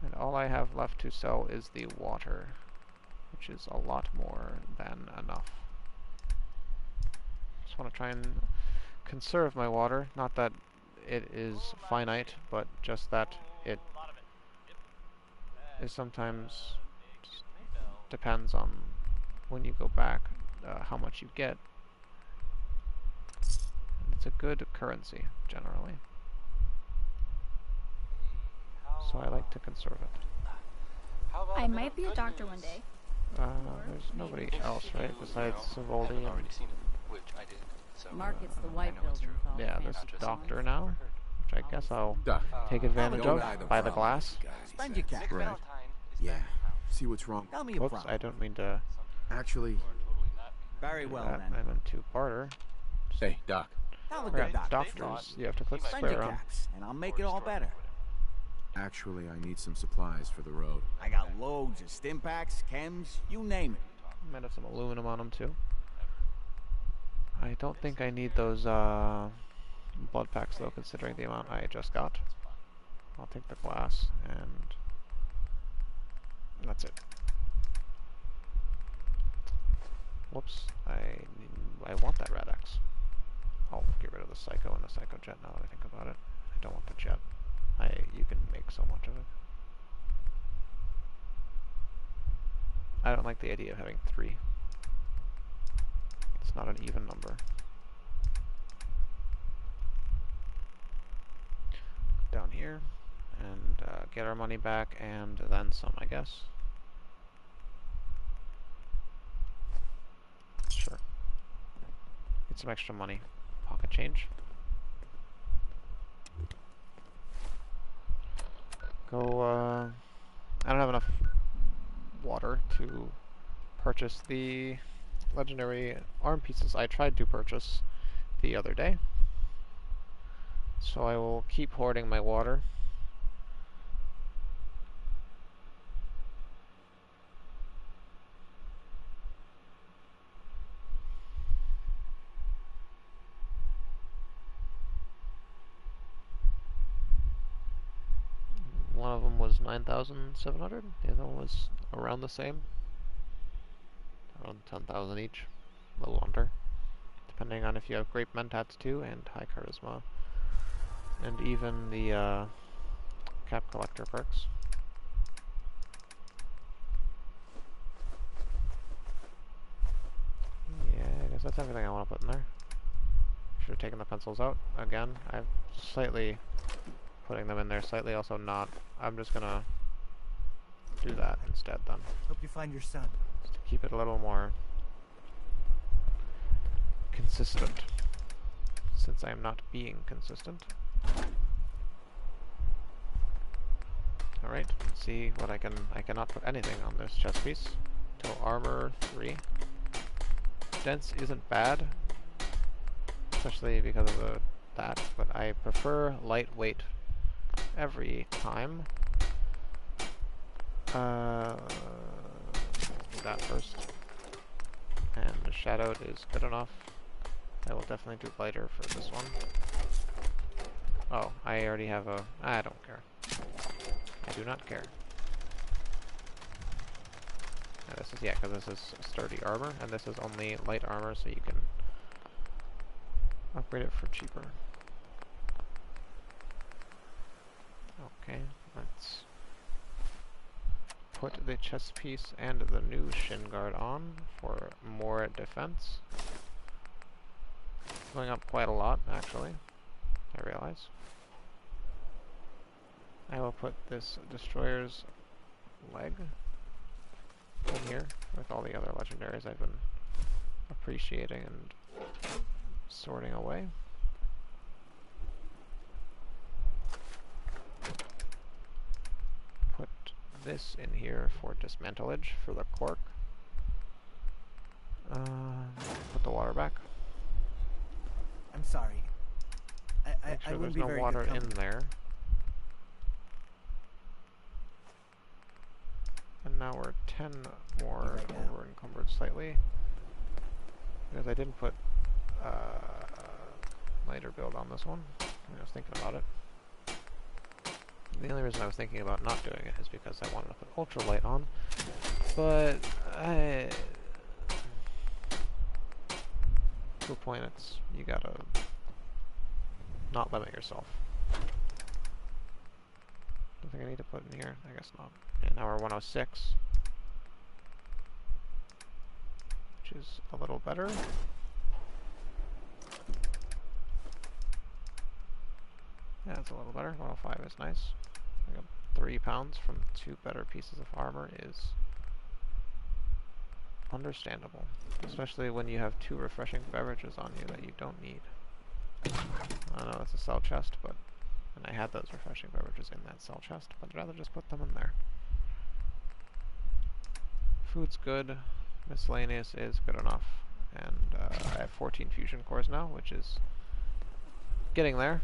And all I have left to sell is the water, which is a lot more than enough. Just want to try and conserve my water, not that it is finite, but just that it is sometimes depends on when you go back how much you get. It's a good currency generally, so I like to conserve it. I might be a doctor one day. There's nobody else, right, besides Savoldi and... Market's the white building. Yeah, there's a doctor now, which I guess I'll take advantage of, buy the glass. Spend your cash. Right. Yeah. See what's wrong. Tell me a Whoops, problem. I don't mean to... Actually... Very well, that. then. I meant to barter. Hey, Doc. Tell the Right, good doctor. doctors, you have to click Spend your square on. caps, and I'll make it all better. Actually, I need some supplies for the road. I got loads of stim packs, chems, you name it. Might have some aluminum on them too. I don't think I need those blood packs though, considering the amount I just got. I'll take the glass, and that's it. Whoops, I want that Rad-X. I'll get rid of the Psycho and the Psycho Jet now that I think about it. I don't want the Jet. You can make so much of it. I don't like the idea of having 3. It's not an even number. Down here, and get our money back, and then some, I guess. Sure. Get some extra money. Pocket change. Go, I don't have enough water to purchase the legendary arm pieces I tried to purchase the other day. So I will keep hoarding my water. of them was 9,700. The other one was around the same. Around 10,000 each. A little under. Depending on if you have Great Mentats too, and High Charisma. And even the Cap Collector perks. Yeah, I guess that's everything I want to put in there. Should have taken the pencils out. Again, I'm slightly putting them in there, slightly also not. I'm just gonna do that instead then. Hope you find your son. Just to keep it a little more consistent. Since I am not being consistent. Alright, let's see what I cannot put anything on this chest piece. Till armor 3. Dense isn't bad. Especially because of that, but I prefer lightweight every time. Do that first. And the shadowed is good enough. I will definitely do lighter for this one. Oh, I already have a... I don't care. I do not care. And this is, yeah, because this is sturdy armor, and this is only light armor, so you can upgrade it for cheaper. Okay, let's put the chest piece and the new shin guard on for more defense. Going up quite a lot, actually, I realize. I will put this destroyer's leg in here with all the other legendaries I've been appreciating and sorting away. Put this in here for dismantlage for the cork. Put the water back. I'm sorry. Make I sure wouldn't there's be no very water good in company. there. And now we're 10 more over encumbered slightly. Because I didn't put lighter build on this one. I was thinking about it. The only reason I was thinking about not doing it is because I wanted to put ultralight on. But to a point, it's you gotta not limit yourself. Don't think I need to put in here. I guess not. And now we're 106, which is a little better. Yeah, it's a little better. 105 is nice. I got 3 pounds from 2 better pieces of armor is understandable, especially when you have 2 refreshing beverages on you that you don't need. I know it's a cell chest, but and I had those refreshing beverages in that cell chest, but I'd rather just put them in there. Food's good, miscellaneous is good enough, and I have 14 fusion cores now, which is getting there.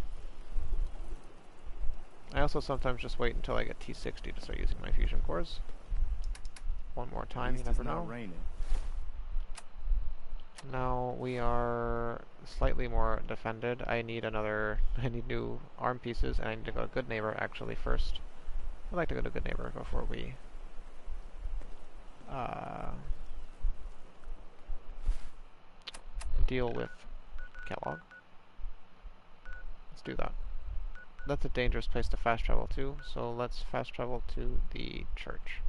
I also sometimes just wait until I get T60 to start using my fusion cores. One more time, you never know. Raining. Now we are slightly more defended. I need new arm pieces, and I need to go to Good Neighbor actually first. I'd like to go to Good Neighbor before we deal with Kellogg. Let's do that. That's a dangerous place to fast travel to, so let's fast travel to the church.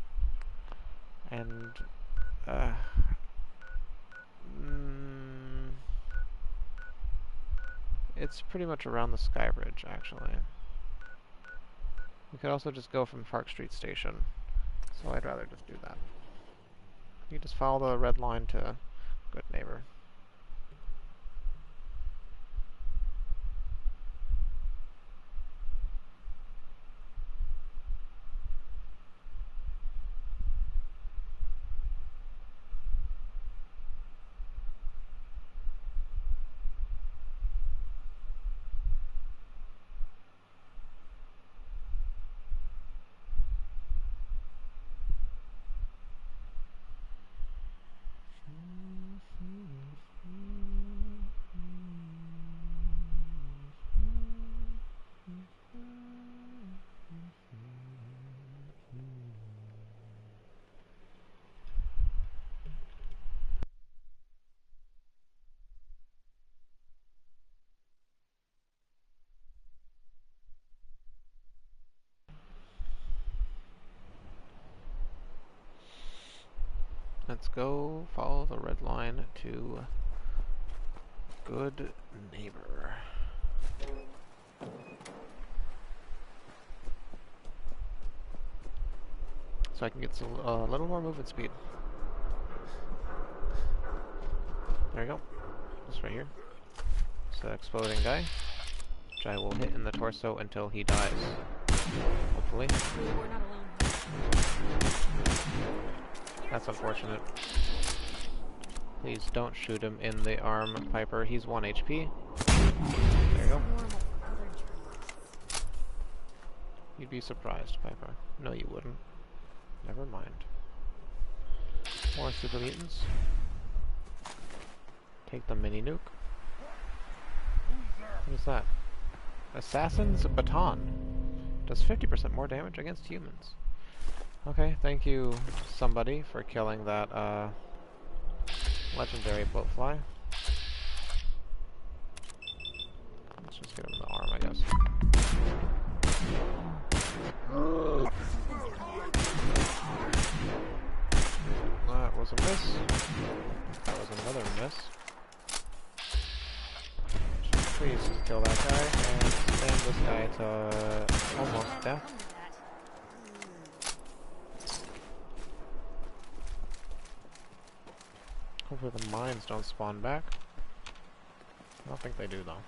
And it's pretty much around the Sky Bridge, actually. We could also just go from Park Street Station, so I'd rather just do that. You just follow the red line to Good Neighbor. let's go follow the red line to Good Neighbor. So I can get a little more movement speed. There we go. This right here. It's an exploding guy, which I will hit in the torso until he dies. Hopefully. We're not alone. That's unfortunate. Please don't shoot him in the arm, Piper. He's 1 HP. There you go. You'd be surprised, Piper. No, you wouldn't. Never mind. More super mutants. Take the mini nuke. What is that? Assassin's Baton. Does 50% more damage against humans. Okay, thank you, somebody, for killing that, legendary boatfly. Let's just get him in the arm, I guess. That was a miss. That was another miss. Please kill that guy and slam this guy to almost death. Hopefully the mines don't spawn back. I don't think they do though.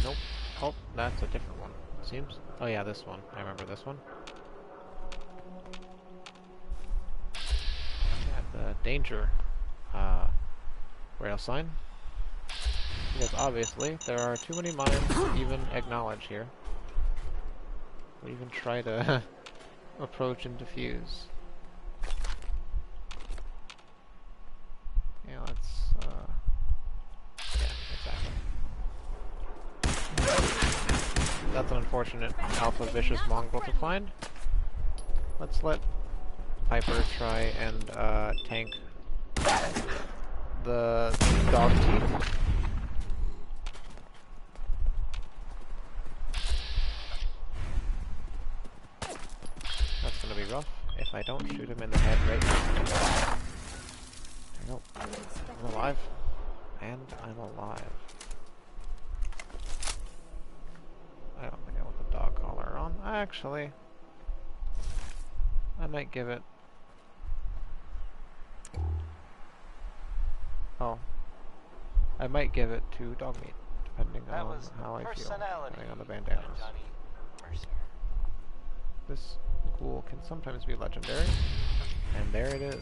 Nope. Oh, that's a different one, it seems. Oh yeah, this one. I remember this one. Yeah, the danger rail sign. Because obviously there are too many mines to even acknowledge here. Or even try to approach and defuse. Yeah, let's yeah, exactly. That's an unfortunate alpha vicious mongrel to find. Let's let Piper try and tank the dog teeth. That's gonna be rough if I don't shoot him in the head right now. Nope. I'm alive. And I'm alive. I don't think I want the dog collar on. Actually, I might give it... Oh. I might give it to dog meat, depending on how I feel. Depending on the bandanas. This ghoul can sometimes be legendary. And there it is.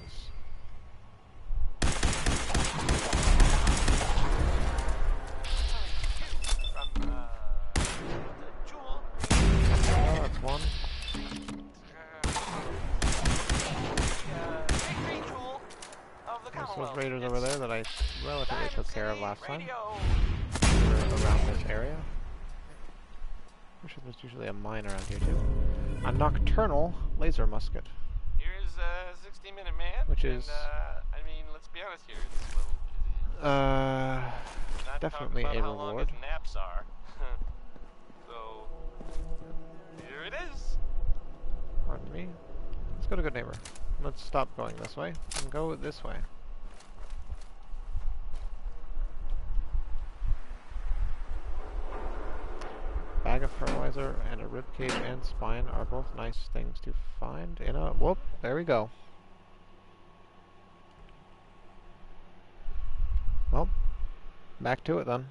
Oh, that's one. There's those raiders over there that I relatively took care of last time. Around this area. Wish there was usually a mine around here too. A nocturnal laser musket. Here's a 60-minute man. Which is... I mean, let's be honest here. It's a little busy. Definitely a how long reward. his naps are. So, here it is. Pardon me. Let's go to Good Neighbor. Let's stop going this way and go this way. Bag of fertilizer and a ribcage and spine are both nice things to find in a... Whoop, there we go. Well, back to it then.